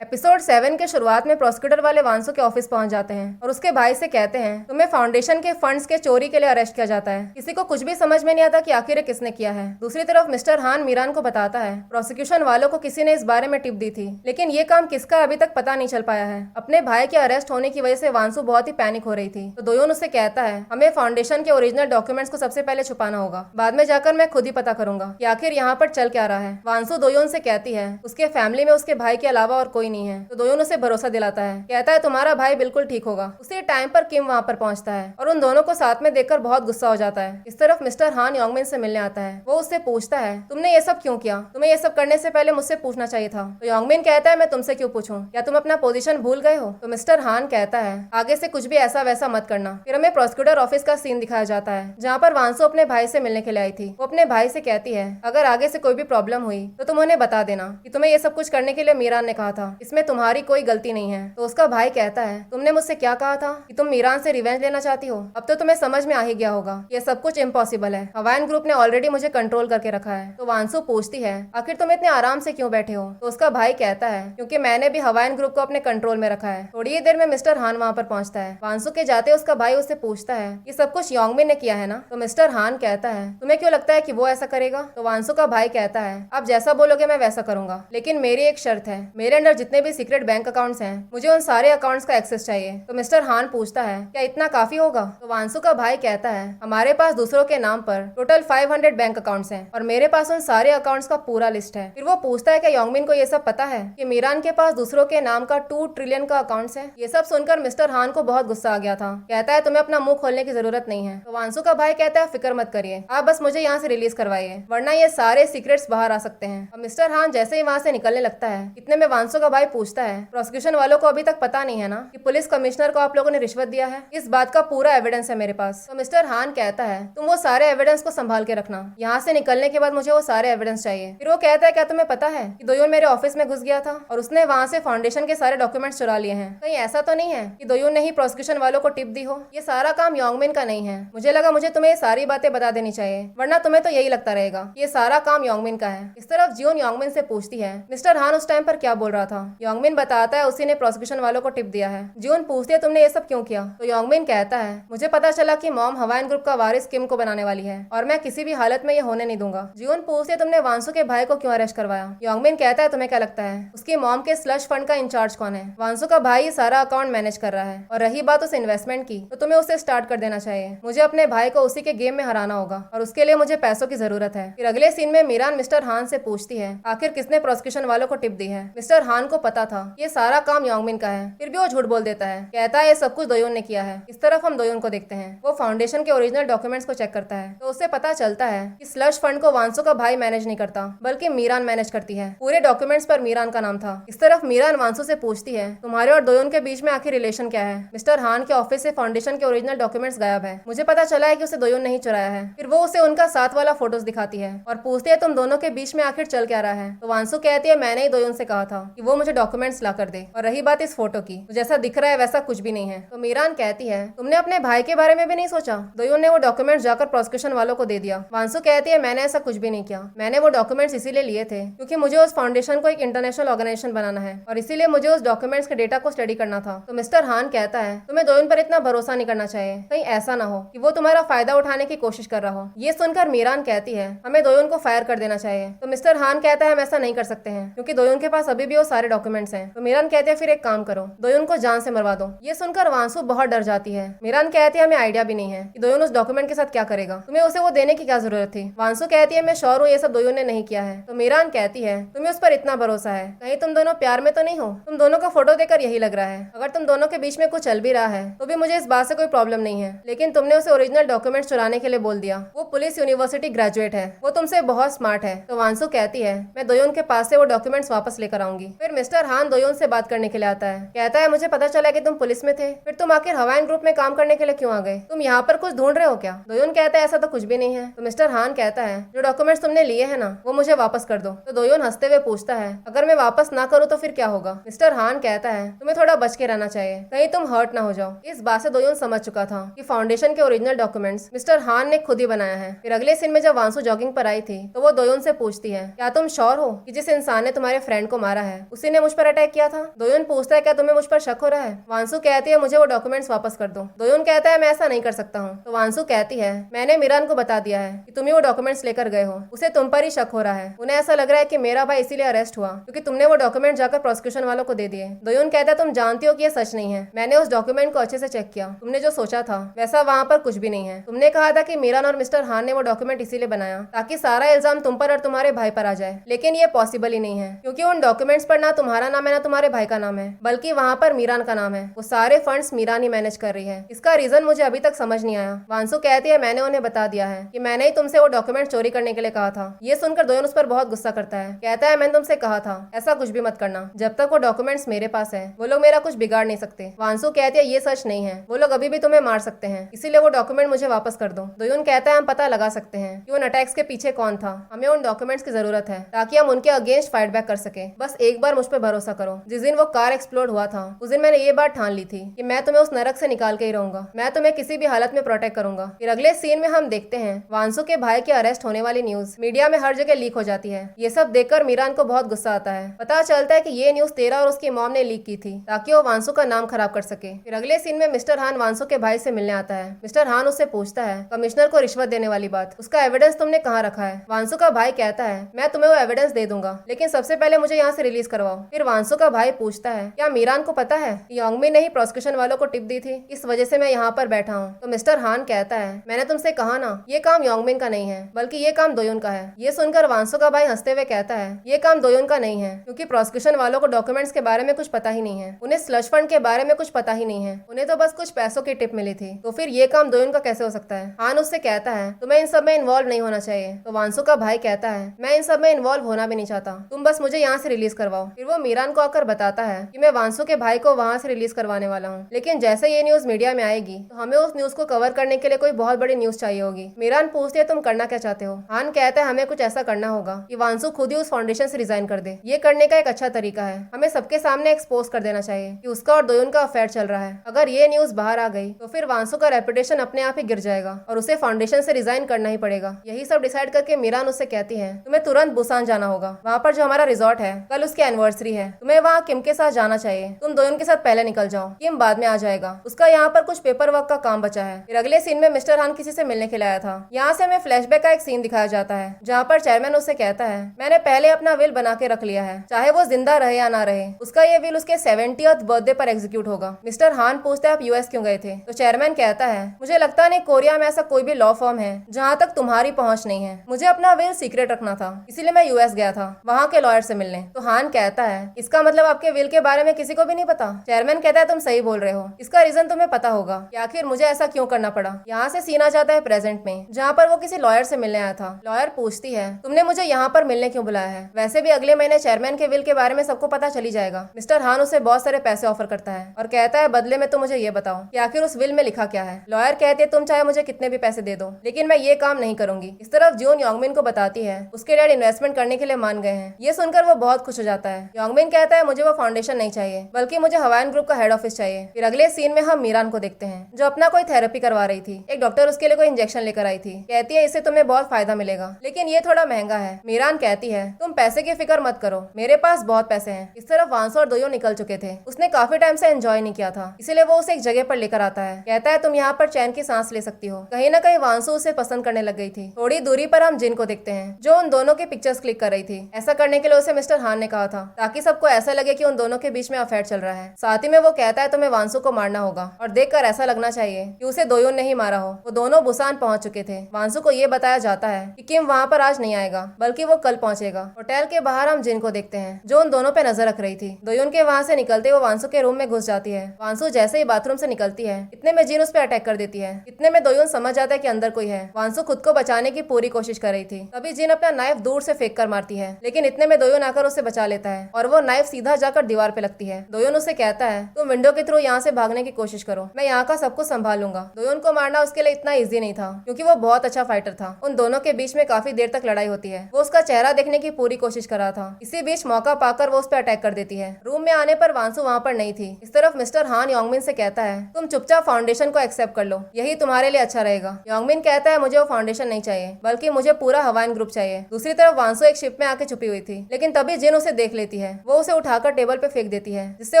एपिसोड 7 के शुरुआत में प्रोसिक्यूटर वाले वांसु के ऑफिस पहुंच जाते हैं और उसके भाई से कहते हैं तुम्हें फाउंडेशन के फंड्स के चोरी के लिए अरेस्ट किया जाता है। किसी को कुछ भी समझ में नहीं आता कि आखिर किसने किया है। दूसरी तरफ मिस्टर हान मीरान को बताता है प्रोसिक्यूशन वालों को किसी ने इस बारे में टिप दी थी, लेकिन ये काम किसका अभी तक पता नहीं चल पाया है। अपने भाई के अरेस्ट होने की वजह से वांसु बहुत ही पैनिक हो रही थी। तो दोयोन उससे कहता है हमें फाउंडेशन के ओरिजिनल डॉक्यूमेंट्स को सबसे पहले छुपाना होगा, बाद में जाकर मैं खुद ही पता करूंगा कि आखिर यहाँ पर चल क्या रहा है। वांसु दोयोन से कहती है उसके फैमिली में उसके भाई के अलावा और कोई नहीं है। तो दोयोन उसे भरोसा दिलाता है, कहता है तुम्हारा भाई बिल्कुल ठीक होगा। उसी टाइम पर किम वहाँ पर पहुँचता है और उन दोनों को साथ में देखकर बहुत गुस्सा हो जाता है। इस तरफ मिस्टर हान योंगमिन से मिलने आता है। वो उससे पूछता है तुमने ये सब क्यों किया, तुम्हें ये सब करने से पहले मुझसे पूछना चाहिए था। तो योंगमिन कहता है मैं तुमसे क्यों पूछूं, क्या तुम अपना पोजीशन भूल गए हो। तो मिस्टर हान कहता है आगे से कुछ भी ऐसा वैसा मत करना। फिर हमें प्रोसिक्यूटर ऑफिस का सीन दिखाया जाता है जहाँ पर वांसु अपने भाई से मिलने के लिए आई थी। वो अपने भाई से कहती है अगर आगे से कोई भी प्रॉब्लम हुई तो तुम उन्हें बता देना कि तुम्हें ये सब कुछ करने के लिए मीरान ने कहा था, इसमें तुम्हारी कोई गलती नहीं है। तो उसका भाई कहता है तुमने मुझसे क्या कहा था कि तुम मीरान से रिवेंज लेना चाहती हो, अब तो तुम्हें समझ में आ ही गया होगा ये सब कुछ इम्पॉसिबल है। हवाइन ग्रुप ने ऑलरेडी मुझे कंट्रोल करके रखा है। तो वांसु पूछती है आखिर तुम इतने आराम से क्यों बैठे हो। तो उसका भाई कहता है क्योंकि मैंने भी हवाइन ग्रुप को अपने कंट्रोल में रखा है। थोड़ी ही देर में मिस्टर हान वहाँ पर पहुंचता है। वांसु के जाते उसका भाई उससे पूछता है ये सब कुछ योंगमिन ने किया है ना। तो मिस्टर हान कहता है तुम्हें क्यों लगता है कि वो ऐसा करेगा। तो वांसु का भाई कहता है आप जैसा बोलोगे मैं वैसा करूंगा, लेकिन मेरी एक शर्त है, मेरे अंदर जितने भी सीक्रेट बैंक अकाउंट्स हैं मुझे उन सारे अकाउंट्स का एक्सेस चाहिए। तो मिस्टर हान पूछता है क्या इतना काफी होगा। तो वांसु का भाई कहता है हमारे पास दूसरों के नाम पर टोटल 500 बैंक अकाउंट्स हैं और मेरे पास उन सारे अकाउंट्स का पूरा लिस्ट है। फिर वो पूछता है क्या योंगमिन को ये सब पता है कि मीरान के पास दूसरों के नाम का 2 ट्रिलियन का अकाउंट्स है। ये सब सुनकर मिस्टर हान को बहुत गुस्सा आ गया था। कहता है तुम्हें अपना मुंह खोलने की जरूरत नहीं है। तो वांसु का भाई कहता है फिक्र मत करिए, आप बस मुझे यहाँ से रिलीज करवाइए वरना ये सारे सीक्रेट्स बाहर आ सकते हैं। और मिस्टर हान जैसे ही वहाँ से निकलने लगता है इतने में वांसु का भाई पूछता है प्रोसिक्यूशन वालों को अभी तक पता नहीं है ना कि पुलिस कमिश्नर को आप लोगों ने रिश्वत दिया है। इस बात का पूरा एविडेंस है मेरे पास। तो मिस्टर हान कहता है तुम वो सारे एविडेंस को संभाल के रखना, यहाँ से निकलने के बाद मुझे वो सारे एविडेंस चाहिए। फिर वो कहता है क्या तुम्हें पता है कि दोयोन मेरे ऑफिस में घुस गया था और उसने वहाँ से फाउंडेशन के सारे डॉक्यूमेंट्स चुरा लिए हैं। कहीं ऐसा तो नहीं है कि दोयोन ने ही प्रोसिक्यूशन वालों को टिप दी हो। ये सारा काम योंगमिन का नहीं है। मुझे लगा मुझे तुम्हें ये सारी बातें बता देनी चाहिए वरना तुम्हें तो यही लगता रहेगा ये सारा काम योंगमिन का है। इस तरफ जियोन योंगमिन से पूछती है मिस्टर हान उस टाइम पर क्या बोल रहा था। योंगमिन बताता है उसी ने प्रोसिक्यूशन वालों को टिप दिया है। जियोन पूछती है तुमने ये सब क्यों किया। तो योंगमिन कहता है मुझे पता चला कि मॉम हवाइन ग्रुप का वारिस किम को बनाने वाली है और मैं किसी भी हालत में ये होने नहीं दूंगा। जियोन पूछती है तुमने वांसु के भाई को क्यों अरेस्ट करवाया। योंगमिन कहता है तुम्हें क्या लगता है उसकी मॉम के स्लश फंड का इंचार्ज कौन है। वांसु का भाई सारा अकाउंट मैनेज कर रहा है और रही बात उस इन्वेस्टमेंट की तो तुम्हें उसे स्टार्ट कर देना चाहिए। मुझे अपने भाई को उसी के गेम में हराना होगा और उसके लिए मुझे पैसों की जरूरत है। फिर अगले सीन में मीरान मिस्टर हान से पूछती है आखिर किसने प्रोसिक्यूशन वालों को टिप दी है। मिस्टर हान को पता था ये सारा काम योंगमिन का है, फिर भी वो झूठ बोल देता है। कहता है ये सब कुछ दोयोन ने किया है। इस तरफ हम दोयोन को देखते हैं। वो फाउंडेशन के ओरिजिनल डॉक्यूमेंट्स को चेक करता है तो उससे पता चलता है कि स्लश फंड को वांसु का भाई मैनेज नहीं करता बल्कि मीरान मैनेज करती है। पूरे डॉक्यूमेंट्स पर मीरान का नाम था। इस तरफ मीरान वांसु से पूछती है तुम्हारे और दोयोन के बीच में आखिर रिलेशन क्या है। मिस्टर हान के ऑफिस से फाउंडेशन के ओरिजिनल डॉक्यूमेंट्स गायब है। मुझे पता चला है कि उसे दोयोन नहीं चुराया है। फिर वो उसे उनका साथ वाला फोटोज दिखाती है और पूछती है तुम दोनों के बीच में आखिर चल क्या रहा है। तो वांसु कहती है मैंने ही दोयोन से कहा था कि वो मुझे डॉक्यूमेंट्स ला कर दे। और रही बात इस फोटो की, तो जैसा दिख रहा है वैसा कुछ भी नहीं है। तो मीरान कहती है तुमने अपने भाई के बारे में भी नहीं सोचा? दोयोन ने वो डॉक्यूमेंट्स जाकर प्रोसिक्यूशन वालों को दे दिया। वांसु कहती है मैंने ऐसा कुछ भी नहीं किया। मैंने वो डॉक्यूमेंट्स इसीलिए लिए थे क्योंकि मुझे उस फाउंडेशन को एक इंटरनेशनल ऑर्गेनाइजेशन बनाना है और इसीलिए मुझे उस डॉक्यूमेंट्स के डेटा को स्टडी करना था। तो मिस्टर हान कहता है तुम्हें दोयोन पर इतना भरोसा नहीं करना चाहिए, कहीं ऐसा ना हो कि वो तुम्हारा फायदा उठाने की कोशिश कर रहा हो। ये सुनकर मीरान कहती है हमें दोयोन को फायर कर देना चाहिए। तो मिस्टर हान कहता है हम ऐसा नहीं कर सकते हैं क्योंकि दोयोन के पास अभी भी वो सारे डॉक्यूमेंट्स हैं। तो मीरान कहते हैं फिर एक काम करो, दोयोन को जान से मरवा दो। ये सुनकर वांसु बहुत डर जाती है। मीरान कहती है हमें आइडिया भी नहीं है कि दोयोन उस डॉक्यूमेंट के साथ क्या करेगा, तुम्हें उसे वो देने की क्या जरूरत थी। वांसु कहती है मैं श्योर हूँ ये सब दोयोन ने नहीं किया है। तो मीरान कहती है तुम्हें उस पर इतना भरोसा है, कहीं तुम दोनों प्यार में तो नहीं हो? तुम दोनों का फोटो देखकर यही लग रहा है। अगर तुम दोनों के बीच में कुछ चल भी रहा है तो भी मुझे इस बात से कोई प्रॉब्लम नहीं है, लेकिन तुमने उसे ओरिजिनल डॉक्यूमेंट्स चुराने के लिए बोल दिया। वो पुलिस यूनिवर्सिटी ग्रेजुएट है, वो तुमसे बहुत स्मार्ट है। तो वांसु कहती है मैं दोयोन के पास से वो डॉक्यूमेंट्स वापस लेकर आऊंगी। फिर मिस्टर हान दोयोन से बात करने के लिए आता है। कहता है मुझे पता चला कि तुम पुलिस में थे, फिर तुम आखिर हवाइन ग्रुप में काम करने के लिए क्यों आ गए? तुम यहाँ पर कुछ ढूंढ रहे हो क्या? दोयोन कहता है ऐसा तो कुछ भी नहीं है। तो मिस्टर हान कहता है जो डॉक्यूमेंट्स तुमने लिए है ना वो मुझे वापस कर दो। तो दोयोन हंसते हुए पूछता है अगर मैं वापस ना करूँ तो फिर क्या होगा? मिस्टर हान कहता है तुम्हें थोड़ा बच के रहना चाहिए, कहीं तुम हर्ट ना हो जाओ। इस बात से दोयोन समझ चुका था कि फाउंडेशन के ओरिजिनल डॉक्यूमेंट्स मिस्टर हान ने खुद ही बनाया है। फिर अगले सीन में जब वांसु जॉगिंग पर आई थी तो वो दोयोन से पूछती है क्या तुम श्योर हो कि जिस इंसान ने तुम्हारे फ्रेंड को मारा है उसी ने मुझ पर अटैक किया था? दोयोन पूछता है क्या तुम्हें मुझ पर शक हो रहा है? वांसु कहती है मुझे वो डॉक्यूमेंट्स वापस कर दो। दोयोन कहता है मैं ऐसा नहीं कर सकता हूँ। तो वांसु कहती है मैंने मीरान को बता दिया है कि तुम ही वो डॉक्यूमेंट्स लेकर गए हो, उसे तुम पर ही शक हो रहा है। उन्हें ऐसा लग रहा है कि मेरा भाई इसीलिए अरेस्ट हुआ क्योंकि तुमने वो डॉक्यूमेंट जाकर प्रोसिक्यूशन वालों को दे दिए। दोयोन कहता है तुम जानती हो कि ये सच नहीं है, मैंने उस डॉक्यूमेंट को अच्छे से चेक किया, तुमने जो सोचा था वैसा वहाँ पर कुछ भी नहीं है। तुमने कहा था कि मीरान और मिस्टर हान ने वो डॉक्यूमेंट इसीलिए बनाया ताकि सारा इल्जाम तुम पर और तुम्हारे भाई पर आ जाए, लेकिन ये पॉसिबल ही नहीं है क्योंकि उन डॉक्यूमेंट्स पर ना तुम्हारा नाम है ना तुम्हारे भाई का नाम है, बल्कि वहाँ पर मीरान का नाम है। वो सारे फंड्स मीरान ही मैनेज कर रही है। इसका रीजन मुझे अभी तक समझ नहीं आया। वांसु कहती है मैंने उन्हें बता दिया है कि मैंने ही तुमसे वो डॉक्यूमेंट चोरी करने के लिए कहा था। ये सुनकर दोयोन उस पर बहुत गुस्सा करता है। कहता है मैंने तुमसे कहा था ऐसा कुछ भी मत करना, जब तक वो डॉक्यूमेंट्स मेरे पास है वो लोग मेरा कुछ बिगाड़ नहीं सकते। वांसु कहती है ये सच नहीं है, वो लोग अभी भी तुम्हें मार सकते हैं, इसीलिए वो डॉक्यूमेंट मुझे वापस कर दो। दोयोन कहता है हम पता लगा सकते हैं कि उन अटैक्स के पीछे कौन था, हमें उन डॉक्यूमेंट्स की जरूरत है ताकि हम उनके अगेंस्ट फाइट बैक कर सके। बस एक बार मुझ पर भरोसा करो। जिस दिन वो कार एक्सप्लोड हुआ था उस दिन मैंने ये बात ठान ली थी कि मैं तुम्हें उस नरक से निकाल के ही रहूंगा, मैं तुम्हें किसी भी हालत में प्रोटेक्ट करूंगा। फिर अगले सीन में हम देखते हैं वांसु के भाई के अरेस्ट होने वाली न्यूज मीडिया में हर जगह लीक हो जाती है। ये सब देखकर मीरान को बहुत गुस्सा आता है। पता चलता है कि ये न्यूज तेरा और उसकी मॉम ने लीक की थी ताकि वो वांसु का नाम खराब कर सके। फिर अगले सीन में मिस्टर हान वांसु के भाई से मिलने आता है। मिस्टर हान उससे पूछता है कमिश्नर को रिश्वत देने वाली बात, उसका एविडेंस तुमने कहाँ रखा है? वांसु का भाई कहता है मैं तुम्हें वो एविडेंस दे दूंगा, लेकिन सबसे पहले मुझे यहाँ से रिलीज करवाओ। फिर वांसु का भाई पूछता है क्या मीरान को पता है योंगमिन ने ही प्रोसिक्यूशन वालों को टिप दी थी, इस वजह से मैं यहाँ पर बैठा हूँ? तो मिस्टर हान कहता है मैंने तुमसे कहा ना ये काम योंगमिन का नहीं है बल्कि ये काम दोयोन का है। ये सुनकर वांसु का भाई हंसते हुए कहता है ये काम दोयोन का नहीं है क्योंकि प्रोसिक्यूशन वालों को डॉक्यूमेंट्स के बारे में कुछ पता ही नहीं है, उन्हें स्लश फंड के बारे में कुछ पता ही नहीं है, उन्हें तो बस कुछ पैसों की टिप मिली थी, तो फिर ये काम दोयोन का कैसे हो सकता है? हान उससे कहता है तुम्हें इन सब में इन्वॉल्व नहीं होना चाहिए। तो वांसु का भाई कहता है मैं इन सब में इन्वॉल्व होना भी नहीं चाहता, तुम बस मुझे यहाँ से रिलीज करवाओ। फिर वो मीरान को आकर बताता है कि मैं वांसु के भाई को वहाँ से रिलीज करवाने वाला हूँ, लेकिन जैसे ये न्यूज मीडिया में आएगी तो हमें उस न्यूज को कवर करने के लिए कोई बहुत बड़ी न्यूज चाहिए होगी। मीरान पूछती है तुम करना क्या चाहते हो? हान कहता है हमें कुछ ऐसा करना होगा कि वांसु खुद ही उस फाउंडेशन से रिजाइन कर दे। ये करने का एक अच्छा तरीका है, हमें सबके सामने एक्सपोज कर देना चाहिए कि उसका और दोयोन का अफेयर चल रहा है। अगर ये न्यूज बाहर आ गई तो फिर वांसु का रेपुटेशन अपने आप ही गिर जाएगा और उसे फाउंडेशन से रिजाइन करना ही पड़ेगा। यही सब डिसाइड करके मीरान उससे कहती है तुम्हें तुरंत बुसान जाना होगा, वहाँ पर जो हमारा रिजॉर्ट है कल उसकी एनिवर्सरी है, तुम्हें वहाँ किम के साथ जाना चाहिए, तुम दोयोन के साथ पहले निकल जाओ, किम बाद में आ जाएगा, उसका यहाँ पर कुछ पेपर वर्क का काम बचा है। फिर अगले सीन में मिस्टर हान किसी से मिलने के लिए आया था। यहाँ से हमें फ्लैशबैक का एक सीन दिखाया जाता है जहाँ पर चेयरमैन उससे कहता है मैंने पहले अपना विल बना के रख लिया है, चाहे वो जिंदा रहे या ना रहे, उसका ये विल उसके 70th बर्थडे पर एग्जीक्यूट होगा। मिस्टर हान पूछते आप यूएस क्यों गए थे? तो चेयरमैन कहता है मुझे लगता नहीं कोरिया में ऐसा कोई भी लॉ फॉर्म है जहाँ तक तुम्हारी पहुँच नहीं है, मुझे अपना विल सीक्रेट रखना था इसीलिए मैं यूएस गया था वहाँ के लॉयर से मिलने। तो हान कहता है इसका मतलब आपके विल के बारे में किसी को भी नहीं पता? चेयरमैन कहता है तुम सही बोल रहे हो, इसका रीजन तुम्हें पता होगा कि आखिर मुझे ऐसा क्यों करना पड़ा। यहाँ से सीन आ जाता है प्रेजेंट में जहाँ पर वो किसी लॉयर से मिलने आया था। लॉयर पूछती है तुमने मुझे यहाँ पर मिलने क्यों बुलाया है? वैसे भी अगले महीने चेयरमैन के विल के बारे में सबको पता चली जाएगा। मिस्टर हान उसे बहुत सारे पैसे ऑफर करता है और कहता है बदले में तुम मुझे ये बताओ कि आखिर उस विल में लिखा क्या है। लॉयर कहते हैं तुम चाहे मुझे कितने भी पैसे दे दो लेकिन मैं ये काम नहीं करूंगी। इस तरफ जून योंगमिन को बताती है उसके डैड इन्वेस्टमेंट करने के लिए मान गए हैं। ये सुनकर वो बहुत खुश हो जाता है योंगमिन कहता है मुझे वो फाउंडेशन नहीं चाहिए, बल्कि मुझे हवाइन ग्रुप का हेड ऑफिस चाहिए। फिर अगले सीन में हम मीरान को देखते हैं, जो अपना कोई थेरेपी करवा रही थी। एक डॉक्टर उसके लिए कोई इंजेक्शन लेकर आई थी। कहती है इससे तुम्हें बहुत फायदा मिलेगा, लेकिन ये थोड़ा महंगा है। मीरान कहती है तुम पैसे की फिक्र मत करो, मेरे पास बहुत पैसे हैं। इस तरफ वांसो और दोयो निकल चुके थे। उसने काफी टाइम से एंजॉय नहीं किया था, इसलिए वो उसे एक जगह पर लेकर आता है। कहता है तुम यहाँ पर चैन की सांस ले सकती हो। कहीं ना कहीं वांसो उसे पसंद करने लग गई थी। थोड़ी दूरी पर हम जिन को देखते हैं, जो उन दोनों की पिक्चर्स क्लिक कर रही थी। ऐसा करने के लिए उसे मिस्टर हान ने कहा था, ताकि सबको ऐसा लगे कि उन दोनों के बीच में अफेयर चल रहा है। साथ ही में वो कहता है तुम्हें वांसो को मारना होगा और देखकर ऐसा लगना चाहिए कि उसे दोयोन ने ही मारा हो। वो दोनों बुसान पहुंच चुके थे। वांसो को ये बताया जाता है कि किम वहाँ पर आज नहीं आएगा, बल्कि वो कल पहुंचेगा। होटल के बाहर हम जिन को देखते हैं, जो उन दोनों पे नजर रख रही थी। दोयोन के वहाँ से निकलते वो वांसो के रूम में घुस जाती है। वांसो जैसे ही बाथरूम से निकलती है, इतने में जिन उस पर अटैक कर देती है। इतने में दोयोन समझ जाता है कि अंदर कोई है। वांसो खुद को बचाने की पूरी कोशिश कर रही थी, तभी जिन अपना नाइफ दूर से फेंक कर मारती है, लेकिन इतने में दोयोन आकर उसे बचा लेता है और वो नाइफ सीधा जाकर दीवार पे लगती है। दोयोन उसे कहता है तुम विंडो के थ्रू यहाँ से भागने की कोशिश करो, मैं यहाँ का सब कुछ संभाल लूंगा। दोयोन को मारना उसके लिए इतना ईजी नहीं था, क्योंकि वो बहुत अच्छा फाइटर था। उन दोनों के बीच में काफी देर तक लड़ाई होती है। वो उसका चेहरा देखने की पूरी कोशिश कर रहा था। इसी बीच मौका पाकर वो उस पर अटैक कर देती है। रूम में आने पर वांसु वहाँ पर नहीं थी। इस तरफ मिस्टर हान योंगमिन से कहता है तुम चुपचाप फाउंडेशन को एक्सेप्ट कर लो, यही तुम्हारे लिए अच्छा रहेगा। योंगमिन कहता है मुझे वो फाउंडेशन नहीं चाहिए, बल्कि मुझे पूरा हवाइन ग्रुप चाहिए। दूसरी तरफ वांसु एक शिप में आके छुपी हुई थी, लेकिन तभी जिन उसे देख लेती है। वो उसे उठाकर टेबल पे फेंक देती है, जिससे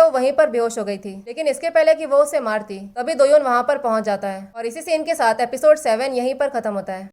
वो वहीं पर बेहोश हो गई थी। लेकिन इसके पहले कि वो उसे मारती, तभी दोयोन वहाँ पर पहुंच जाता है और इसी सीन के साथ एपिसोड 7 यहीं पर खत्म होता है।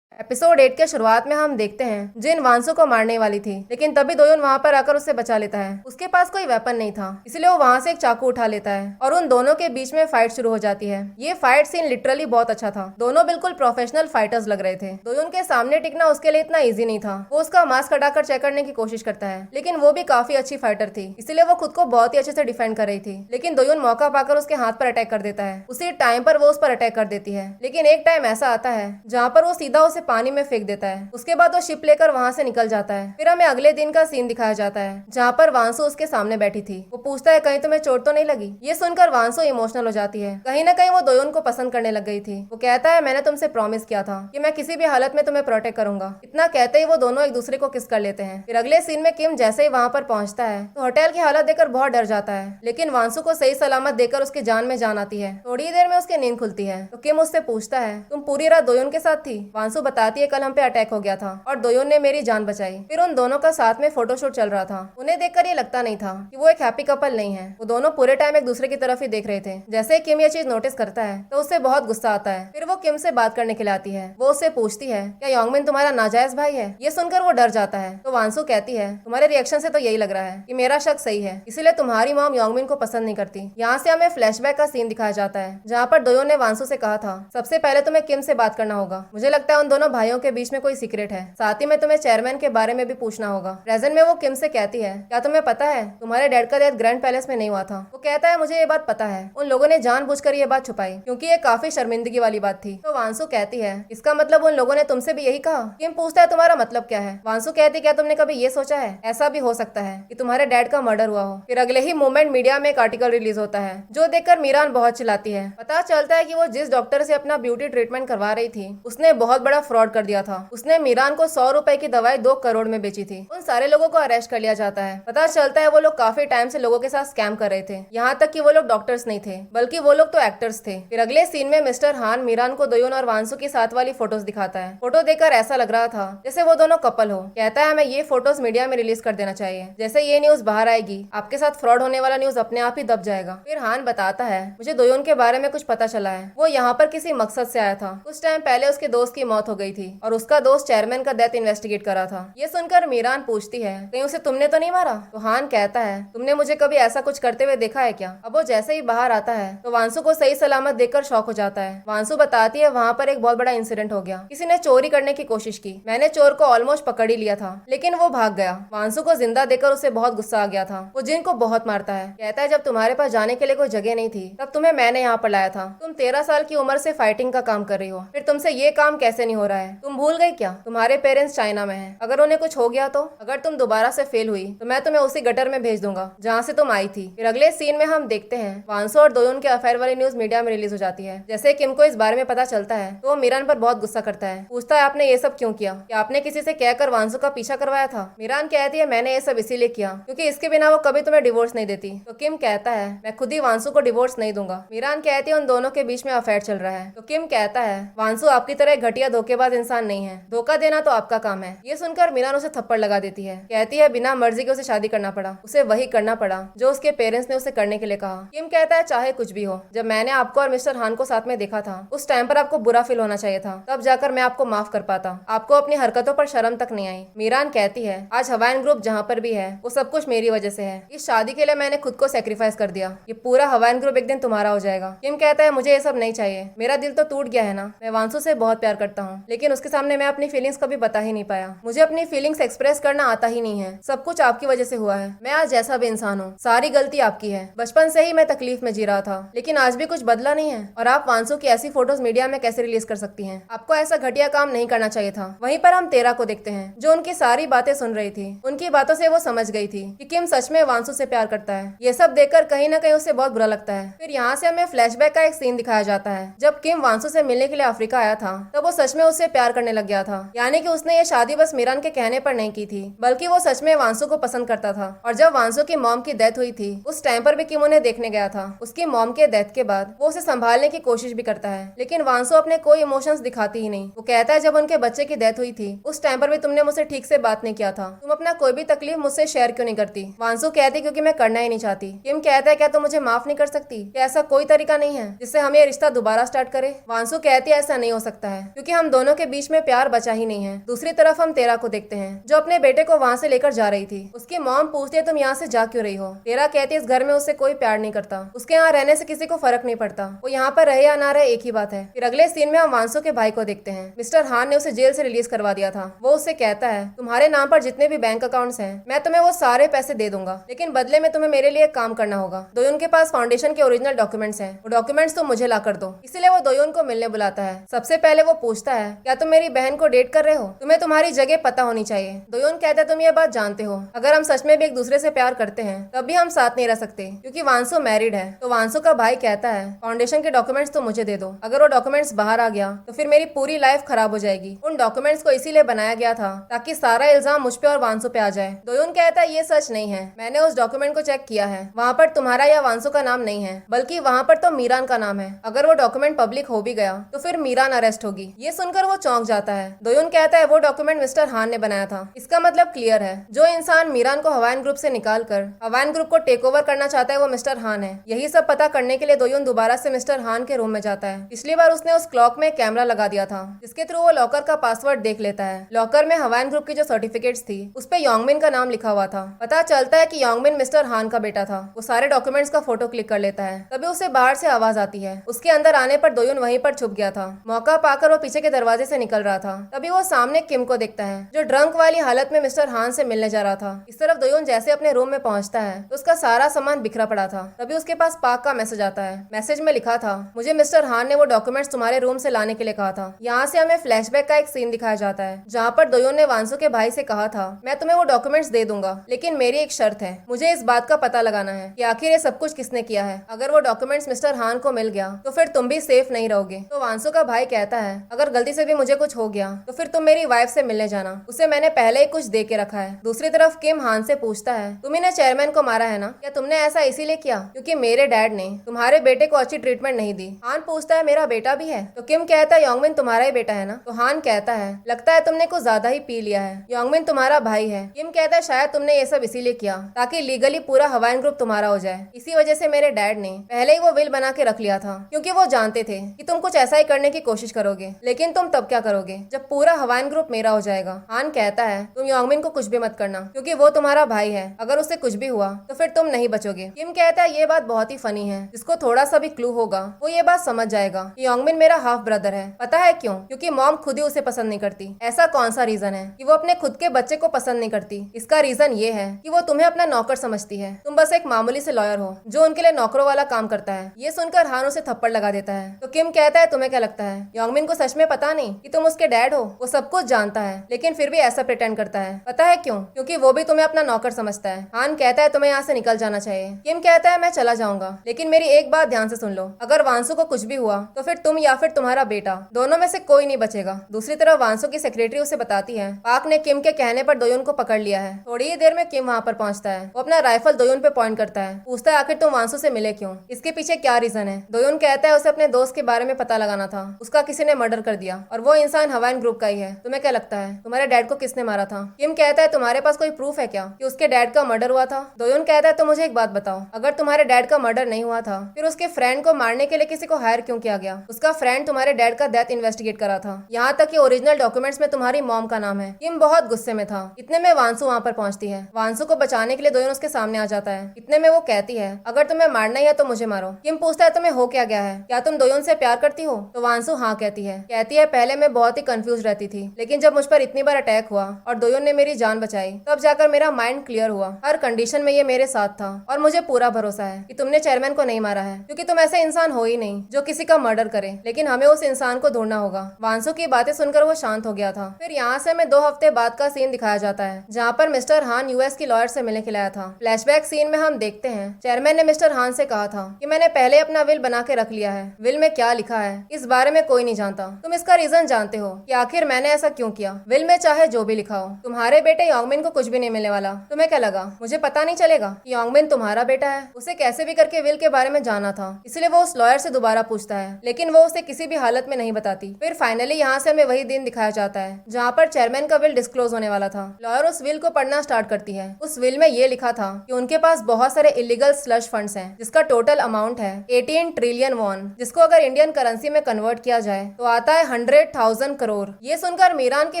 एपिसोड 8 के शुरुआत में हम देखते हैं जिन वांसु को मारने वाली थी, लेकिन तभी दोयोन वहाँ पर आकर उसे बचा लेता है। उसके पास कोई वेपन नहीं था, इसलिए वो वहाँ से एक चाकू उठा लेता है और उन दोनों के बीच में फाइट शुरू हो जाती है। ये फाइट सीन लिटरली बहुत अच्छा था। दोनों बिल्कुल प्रोफेशनल फाइटर्स लग रहे थे। दोयोन के सामने टिकना उसके लिए इतना ईजी नहीं था। वो उसका मास्क हटाकर चेक करने की कोशिश करता है, लेकिन वो भी काफी अच्छी फाइटर थी, इसलिए वो खुद को बहुत ही अच्छे से डिफेंड कर रही थी। लेकिन दोयोन मौका पाकर उसके हाथ पर अटैक कर देता है। उसी टाइम पर वो उस पर अटैक कर देती है, लेकिन एक टाइम ऐसा आता है जहाँ पर वो सीधा उसे पानी में फेंक देता है। उसके बाद वो शिप लेकर वहाँ से निकल जाता है। फिर हमें अगले दिन का सीन दिखाया जाता है, जहाँ पर वांसु उसके सामने बैठी थी। वो पूछता है कहीं तुम्हें चोट तो नहीं लगी। ये सुनकर वांसु इमोशनल हो जाती है। कहीं ना कहीं वो दोयोन को पसंद करने लग गई थी। वो कहता है मैंने तुमसे प्रॉमिस किया था कि मैं किसी भी हालत में तुम्हें प्रोटेक्ट करूंगा। इतना कहते ही वो दोनों एक दूसरे को किस कर लेते हैं। फिर अगले सीन में किम जैसे ही वहाँ पर पहुंचता है तो होटल की हालत देखकर बहुत डर जाता है, लेकिन वांसु को सही सलामत देकर उसकी जान में जान आती है। थोड़ी देर में उसकी नींद खुलती है तो किम उससे पूछता है तुम पूरी रात दोयोन के साथ थी। वांसु बताती है कल हम पे अटैक हो गया था और दोयोन ने मेरी जान बचाई। फिर उन दोनों का साथ में फोटोशूट चल रहा था। उन्हें देखकर ये लगता नहीं था कि वो एक हैप्पी कपल नहीं है। वो दोनों पूरे टाइम एक दूसरे की तरफ ही देख रहे थे। जैसे किम ये चीज नोटिस करता है तो उससे बहुत गुस्सा आता है। फिर वो किम से बात करने के लिए आती है। वो उससे पूछती है क्या योंगमिन तुम्हारा नाजायज भाई है। ये सुनकर वो डर जाता है तो वांसु कहती है तुम्हारे रिएक्शन से तो यही लग रहा है कि मेरा शक सही है, इसीलिए तुम्हारी मॉम योंगमिन को पसंद नहीं करती। यहाँ से हमें फ्लैशबैक का सीन दिखाया जाता है, जहाँ पर दोयोन ने वांसु से कहा था सबसे पहले तुम्हें किम से बात करना होगा। मुझे लगता है उन दोनों भाइयों के बीच में कोई सीक्रेट है। साथ ही में तुम्हें चेयरमैन के बारे में भी पूछना होगा। प्रेजेंट में वो किम से कहती है क्या तुम्हें पता है तुम्हारे डैड का डेथ ग्रैंड पैलेस में नहीं हुआ था। वो कहता है मुझे ये बात पता है, उन लोगों ने जानबूझकर ये बात छुपाई क्योंकि ये काफी शर्मिंदगी वाली बात थी। तो वांसु कहती है इसका मतलब उन लोगों ने तुमसे भी यही कहा। किम पूछता है तुम्हारा मतलब क्या है। वांसु कहती क्या तुमने कभी ये सोचा है ऐसा भी हो सकता है कि तुम्हारे डैड का मर्डर हुआ हो। फिर अगले ही मोमेंट मीडिया में एक आर्टिकल रिलीज होता है, जो देखकर मीरान बहुत चिल्लाती है। पता चलता है कि वो जिस डॉक्टर से अपना ब्यूटी ट्रीटमेंट करवा रही थी उसने बहुत बड़ा फ्रॉड कर दिया था। उसने मीरान को 100 रुपए की दवाई 2 करोड़ में बेची थी। उन सारे लोगों को अरेस्ट कर लिया जाता है। पता चलता है वो लोग काफी टाइम से लोगों के साथ स्कैम कर रहे थे। यहाँ तक कि वो लोग डॉक्टर्स नहीं थे, बल्कि वो लोग तो एक्टर्स थे। फिर अगले सीन में मिस्टर हान मीरान को दोयोन और वांसु की साथ वाली फोटोज दिखाता है। फोटो देखकर ऐसा लग रहा था जैसे वो दोनों कपल हो। कहता है हमें ये फोटोज मीडिया में रिलीज कर देना चाहिए। जैसे ये न्यूज बाहर आएगी आपके साथ फ्रॉड होने वाला न्यूज अपने आप ही दब जाएगा। फिर हान बताता है मुझे दोयोन के बारे में कुछ पता चला है। वो यहाँ पर किसी मकसद से आया था। कुछ टाइम पहले उसके दोस्त की मौत हो गई थी और उसका दोस्त चेयरमैन का डेथ इन्वेस्टिगेट कर रहा था। ये सुनकर मीरान पूछती है कहीं उसे तुमने तो नहीं मारा। तो हान कहता है तुमने मुझे कभी ऐसा कुछ करते हुए देखा है क्या। अब वो जैसे ही बाहर आता है तो वांसु को सही सलामत देखकर शॉक हो जाता है। वांसु बताती है वहाँ पर एक बहुत बड़ा इंसिडेंट हो गया। किसी ने चोरी करने की कोशिश की। मैंने चोर को ऑलमोस्ट पकड़ ही लिया था, लेकिन वो भाग गया। वांसु को जिंदा देखकर उसे बहुत गुस्सा आ गया था। वो जिन को बहुत मारता है। कहता है जब तुम्हारे पास जाने के लिए कोई जगह नहीं थी तब तुम्हें मैंने यहाँ पर लाया था। तुम 13 साल की उम्र से फाइटिंग का काम कर रही हो, फिर तुमसे ये काम कैसे नहीं हो रहा रहा है। तुम भूल गई क्या? तुम्हारे पेरेंट्स चाइना में हैं। अगर उन्हें कुछ हो गया तो? अगर तुम दोबारा से फेल हुई तो मैं तुम्हें उसी गटर में भेज दूंगा जहाँ से तुम आई थी। फिर अगले सीन में हम देखते हैं वांसो और दोयोन के अफेयर वाली न्यूज मीडिया में रिलीज हो जाती है। जैसे किम को इस बारे में पता चलता है तो वो मीरान पर बहुत गुस्सा करता है। पूछता है आपने ये सब क्यों किया? क्या आपने किसी से कहकर वांसो का पीछा करवाया था? मीरान कहती है मैंने ये सब इसीलिए किया क्योंकि इसके बिना वो कभी तुम्हें डिवोर्स नहीं देती। तो किम कहता है मैं खुद ही वांसो को डिवोर्स नहीं दूंगा। मीरान कहती है उन दोनों के बीच में अफेयर चल रहा है। तो किम कहता है वांसो आपकी तरह एक घटिया धोखेबाज इंसान नहीं है। धोखा देना तो आपका काम है। ये सुनकर मीरान उसे थप्पड़ लगा देती है। कहती है बिना मर्जी के उसे शादी करना पड़ा, उसे वही करना पड़ा जो उसके पेरेंट्स ने उसे करने के लिए कहा। किम कहता है चाहे कुछ भी हो, जब मैंने आपको और मिस्टर हान को साथ में देखा था उस टाइम पर आपको बुरा फील होना चाहिए था, तब जाकर मैं आपको माफ कर पाता। आपको अपनी हरकतों पर शर्म तक नहीं आई। मीरान कहती है आज हवाइन ग्रुप जहाँ पर भी है वो सब कुछ मेरी वजह से है। इस शादी के लिए मैंने खुद को सेक्रीफाइस कर दिया। ये पूरा हवाइन ग्रुप एक दिन तुम्हारा हो जाएगा। किम कहता है मुझे ये सब नहीं चाहिए। मेरा दिल तो टूट गया है ना। मैं वांसो से बहुत प्यार करता हूँ लेकिन उसके सामने मैं अपनी फीलिंग्स कभी बता ही नहीं पाया। मुझे अपनी फीलिंग्स एक्सप्रेस करना आता ही नहीं है। सब कुछ आपकी वजह से हुआ है। मैं आज जैसा भी इंसान हूँ सारी गलती आपकी है। बचपन से ही मैं तकलीफ में जी रहा था लेकिन आज भी कुछ बदला नहीं है। और आप वांसो की ऐसी फोटोज मीडिया में कैसे रिलीज कर सकती हैं? आपको ऐसा घटिया काम नहीं करना चाहिए था। वहीं पर हम तेरा को देखते हैं जो उनकी सारी बातें सुन रही थी। उनकी बातों से वो समझ गई थी कि किम सच में वांसो से प्यार करता है। ये सब देखकर कहीं ना कहीं उसे बहुत बुरा लगता है। फिर यहाँ से हमें फ्लैशबैक का एक सीन दिखाया जाता है। जब किम वांसो से मिलने के लिए अफ्रीका आया था तब वो सच में उससे प्यार करने लग गया था। यानी कि उसने ये शादी बस मीरान के कहने पर नहीं की थी बल्कि वो सच में वांसो को पसंद करता था। और जब वांसो की मॉम की डेथ हुई थी उस टाइम पर भी किम उन्हें देखने गया था। उसकी मॉम के डेथ के बाद वो उसे संभालने की कोशिश भी करता है लेकिन वांसो अपने कोई इमोशंस दिखाती ही नहीं। वो कहता है जब उनके बच्चे की डेथ हुई थी उस टाइम पर भी तुमने मुझसे ठीक से बात नहीं किया था। तुम अपना कोई भी तकलीफ मुझसे शेयर क्यों नहीं करती? वांसो कहती क्योंकि मैं करना ही नहीं चाहती। किम कहता है क्या तुम मुझे माफ नहीं कर सकती? क्या ऐसा कोई तरीका नहीं है जिससे हम ये रिश्ता दोबारा स्टार्ट करें? वांसो कहती है ऐसा नहीं हो सकता है क्योंकि हम दोनों के बीच में प्यार बचा ही नहीं है। दूसरी तरफ हम तेरा को देखते हैं जो अपने बेटे को वहाँ से लेकर जा रही थी। उसकी मॉम पूछती है तुम यहाँ से जा क्यों रही हो? तेरा कहती है इस घर में उससे कोई प्यार नहीं करता। उसके यहाँ रहने से किसी को फर्क नहीं पड़ता। वो यहाँ पर रहे या ना रहे एक ही बात है। फिर अगले सीन में हम वांसो के भाई को देखते हैं। मिस्टर हान ने उसे जेल से रिलीज करवा दिया था। वो उससे कहता है तुम्हारे नाम पर जितने भी बैंक अकाउंट्स हैं मैं तुम्हें वो सारे पैसे दे दूंगा लेकिन बदले में तुम्हें मेरे लिए एक काम करना होगा। दोयोन के पास फाउंडेशन के ओरिजिनल डॉक्यूमेंट्स हैं। वो डॉक्यूमेंट्स तुम मुझे ला कर दो। इसीलिए वो दोयोन को मिलने बुलाता है। सबसे पहले वो पूछता है क्या तुम मेरी बहन को डेट कर रहे हो? तुम्हें तुम्हारी जगह पता होनी चाहिए। दोयोन कहता है तुम ये बात जानते हो अगर हम सच में भी एक दूसरे से प्यार करते हैं तब भी हम साथ नहीं रह सकते क्योंकि वांसो मैरिड है। तो वांसो का भाई कहता है फाउंडेशन के डॉक्यूमेंट्स तो मुझे दे दो। अगर वो डॉक्यूमेंट्स बाहर आ गया तो फिर मेरी पूरी लाइफ खराब हो जाएगी। उन डॉक्यूमेंट्स को इसीलिए बनाया गया था ताकि सारा इल्जाम मुझ पे और वांसो पे आ जाए। दोयोन कहता है ये सच नहीं है। मैंने उस डॉक्यूमेंट को चेक किया है। वहाँ पर तुम्हारा या वांसो का नाम नहीं है बल्कि वहाँ पर तो मीरान का नाम है। अगर वो डॉक्यूमेंट पब्लिक हो भी गया तो फिर मीरान अरेस्ट होगी। ये सुनकर वो चौंक जाता है। दोयोन कहता है वो डॉक्यूमेंट मिस्टर हान ने बनाया था। इसका मतलब क्लियर है जो इंसान मीरान को हवाइन ग्रुप से निकाल कर हवाइन ग्रुप को टेक ओवर करना चाहता है वो मिस्टर हान है। यही सब पता करने के लिए दोयोन दोबारा से मिस्टर हान के रूम में जाता है। पिछली बार उसने उस क्लॉक में कैमरा लगा दिया था जिसके थ्रू वो लॉकर का पासवर्ड देख लेता है। लॉकर में हवाइन ग्रुप की जो सर्टिफिकेट्स थी उस पे योंगमिन का नाम लिखा हुआ था। पता चलता है कि योंगमिन मिस्टर हान का बेटा था। वो सारे डॉक्यूमेंट्स का फोटो क्लिक कर लेता है। तभी उसे बाहर से आवाज आती है। उसके अंदर आने पर दोयोन वहीं पर छुप गया था। मौका पाकर वो पीछे के दरवाजे से निकल रहा था। तभी वो सामने किम को देखता है जो ड्रंक वाली हालत में मिस्टर हान से मिलने जा रहा था। इस तरफ दोयोन जैसे अपने रूम में पहुंचता है तो उसका सारा सामान बिखरा पड़ा था। तभी उसके पास पाक का मैसेज आता है। मैसेज में लिखा था मुझे मिस्टर हान ने वो डॉक्यूमेंट्स तुम्हारे रूम से लाने के लिए कहा था। यहाँ से हमें फ्लैशबैक का एक सीन दिखाया जाता है जहाँ पर दोयोन ने वांसो के भाई से कहा था मैं तुम्हें वो डॉक्यूमेंट्स दे दूंगा लेकिन मेरी एक शर्त है। मुझे इस बात का पता लगाना है कि आखिर ये सब कुछ किसने किया है। अगर वो डॉक्यूमेंट्स मिस्टर हान को मिल गया तो फिर तुम भी सेफ नहीं रहोगे। तो वांसो का भाई कहता है अगर गलती से भी मुझे कुछ हो गया तो फिर तुम मेरी वाइफ से मिलने जाना। उसे मैंने पहले ही कुछ दे के रखा है। दूसरी तरफ किम हान से पूछता है तुम इन्हें चेयरमैन को मारा है ना? क्या तुमने ऐसा इसीलिए किया क्योंकि मेरे डैड ने तुम्हारे बेटे को अच्छी ट्रीटमेंट नहीं दी? हान पूछता है मेरा बेटा भी है? तो किम कहता है योंगमिन तुम्हारा ही बेटा है ना? तो हान कहता है लगता है तुमने कुछ ज्यादा ही पी लिया है। योंगमिन तुम्हारा भाई है। किम कहता है शायद तुमने ये सब इसीलिए किया ताकि लीगली पूरा हवाइन ग्रुप तुम्हारा हो जाए। इसी वजह से मेरे डैड ने पहले ही वो विल बना के रख लिया था क्योंकि वो जानते थे कि तुम कुछ ऐसा ही करने की कोशिश करोगे। लेकिन तुम तब क्या करोगे जब पूरा हवाइन ग्रुप मेरा हो जाएगा। हान कहता है तुम योंगमिन को कुछ भी मत करना क्योंकि वो तुम्हारा भाई है। अगर उससे कुछ भी हुआ तो फिर तुम नहीं बचोगे। किम कहता है ये बात बहुत ही फनी है। जिसको थोड़ा सा भी क्लू होगा वो ये बात समझ जाएगा कि योंगमिन मेरा हाफ ब्रदर है। पता है क्यों? क्योंकि मॉम खुद ही उसे पसंद नहीं करती। ऐसा कौन सा रीजन है कि वो अपने खुद के बच्चे को पसंद नहीं करती? इसका रीजन ये है कि वो तुम्हें अपना नौकर समझती है। तुम बस एक मामूली से लॉयर हो जो उनके लिए नौकरों वाला काम करता है। ये सुनकर हान उसे थप्पड़ लगा देता है। तो किम कहता है तुम्हें क्या लगता है योंगमिन को सच में पता नहीं कि तुम उसके डैड हो। वो सब कुछ जानता है लेकिन फिर भी ऐसा प्रिटेंड करता है। पता है क्यों? क्योंकि वो भी तुम्हें अपना नौकर समझता है। हान कहता है तुम्हें यहाँ से निकल जाना चाहिए। किम कहता है मैं चला जाऊंगा, लेकिन मेरी एक बात ध्यान से सुन लो, अगर वांसु को कुछ भी हुआ तो फिर तुम या फिर तुम्हारा बेटा, दोनों में से कोई नहीं बचेगा। दूसरी तरफ वांसु की सेक्रेटरी उसे बताती है पाक ने किम के कहने पर दोयुन को पकड़ लिया है। थोड़ी ही देर में किम वहाँ पर पहुँचता है। वो अपना राइफल दोयुन पे पॉइंट करता है, पूछता है आखिर तुम वांसु से मिले क्यों, इसके पीछे क्या रीजन है। दोयुन कहता है उसे अपने दोस्त के बारे में पता लगाना था, उसका किसी ने मर्डर कर दिया और वो इंसान हवाइन ग्रुप का ही है। तुम्हें क्या लगता है तुम्हारे डैड को किसने मारा था? किम कहता है तुम्हारे पास कोई प्रूफ है क्या कि उसके डैड का मर्डर हुआ था? दोयुन कहता है तो मुझे एक बात बताओ, अगर तुम्हारे डैड का मर्डर नहीं हुआ था फिर उसके फ्रेंड को मारने के लिए किसी को हायर क्यों किया गया? उसका फ्रेंड तुम्हारे डैड का डेथ इन्वेस्टिगेट करा था, यहाँ तक कि ओरिजिनल डॉक्यूमेंट्स में तुम्हारी मॉम का नाम है। किम बहुत गुस्से में था। इतने में वांसु वहाँ पर पहुँचती है। वांसु को बचाने के लिए दोयुन उसके सामने आ जाता है। इतने में वो कहती है अगर तुम्हें मारना ही है तो मुझे मारो। किम पूछता है तुम्हें हो क्या गया है, क्या तुम दोयुन से प्यार करती हो? तो वांसु हाँ कहती है पहले मैं बहुत ही कंफ्यूज रहती थी, लेकिन जब मुझ पर इतनी बार अटैक हुआ और दोयुन ने मेरी जान बचाई तब जाकर मेरा माइंड क्लियर हुआ। हर कंडीशन में ये मेरे साथ था और मुझे पूरा भरोसा है कि तुमने चेयरमैन को नहीं मारा है, क्योंकि तुम ऐसा इंसान हो ही नहीं जो किसी का मर्डर करे, लेकिन हमें उस इंसान को ढूंढना होगा। वांसु की बातें सुनकर वो शांत हो गया था। फिर यहाँ से हमें 2 हफ्ते बाद का सीन दिखाया जाता है, जहाँ पर मिस्टर हान यूएस की लॉयर से मिलने के लिए आया था। फ्लैशबैक सीन में हम देखते हैं चेयरमैन ने मिस्टर हान से कहा था कि मैंने पहले अपना विल बना के रख लिया है, विल में क्या लिखा है इस बारे में कोई नहीं जानता, तुम इसका रीजन जानते हो कि आखिर मैंने ऐसा क्यों किया। विल में चाहे जो भी लिखा हो, तुम्हारे बेटे योंगमिन को कुछ भी नहीं मिलने वाला। तुम्हें क्या लगा मुझे पता नहीं चलेगा कि योंगमिन तुम्हारा बेटा है? उसे कैसे भी करके विल के बारे में जाना था, इसलिए वो उस लॉयर से दोबारा पूछता है, लेकिन वो उसे किसी भी हालत में नहीं बताती। फिर फाइनली यहाँ से हमें वही दिन दिखाया जाता है जहाँ पर चेयरमैन का विल डिस्क्लोज होने वाला था। लॉयर उस विल को पढ़ना स्टार्ट करती है। उस विल में ये लिखा था कि उनके पास बहुत सारे इलीगल स्लश फंड्स हैं, जिसका टोटल अमाउंट है 18 ट्रिलियन वॉन, जिसको अगर इंडियन करेंसी में कन्वर्ट किया जाए तो आता है 100,000 करोड़। ये सुनकर मीरान के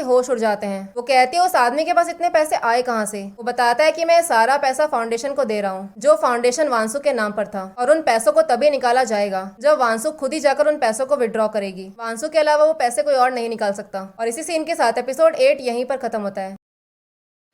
होश उड़ जाते हैं। वो कहती है उस आदमी के पास इतने पैसे आए कहाँ से? वो बताता है कि मैं सारा पैसा फाउंडेशन को दे रहा हूँ, जो फाउंडेशन वांसु के नाम पर था, और उन पैसों को तभी निकाला जाएगा जब वांसु खुद ही जाकर उन पैसों को विड्रॉ करेगी। वांसु के अलावा वो पैसे कोई और नहीं निकाल सकता। और इसी सीन के साथ एपिसोड 8 यहीं पर खत्म होता है।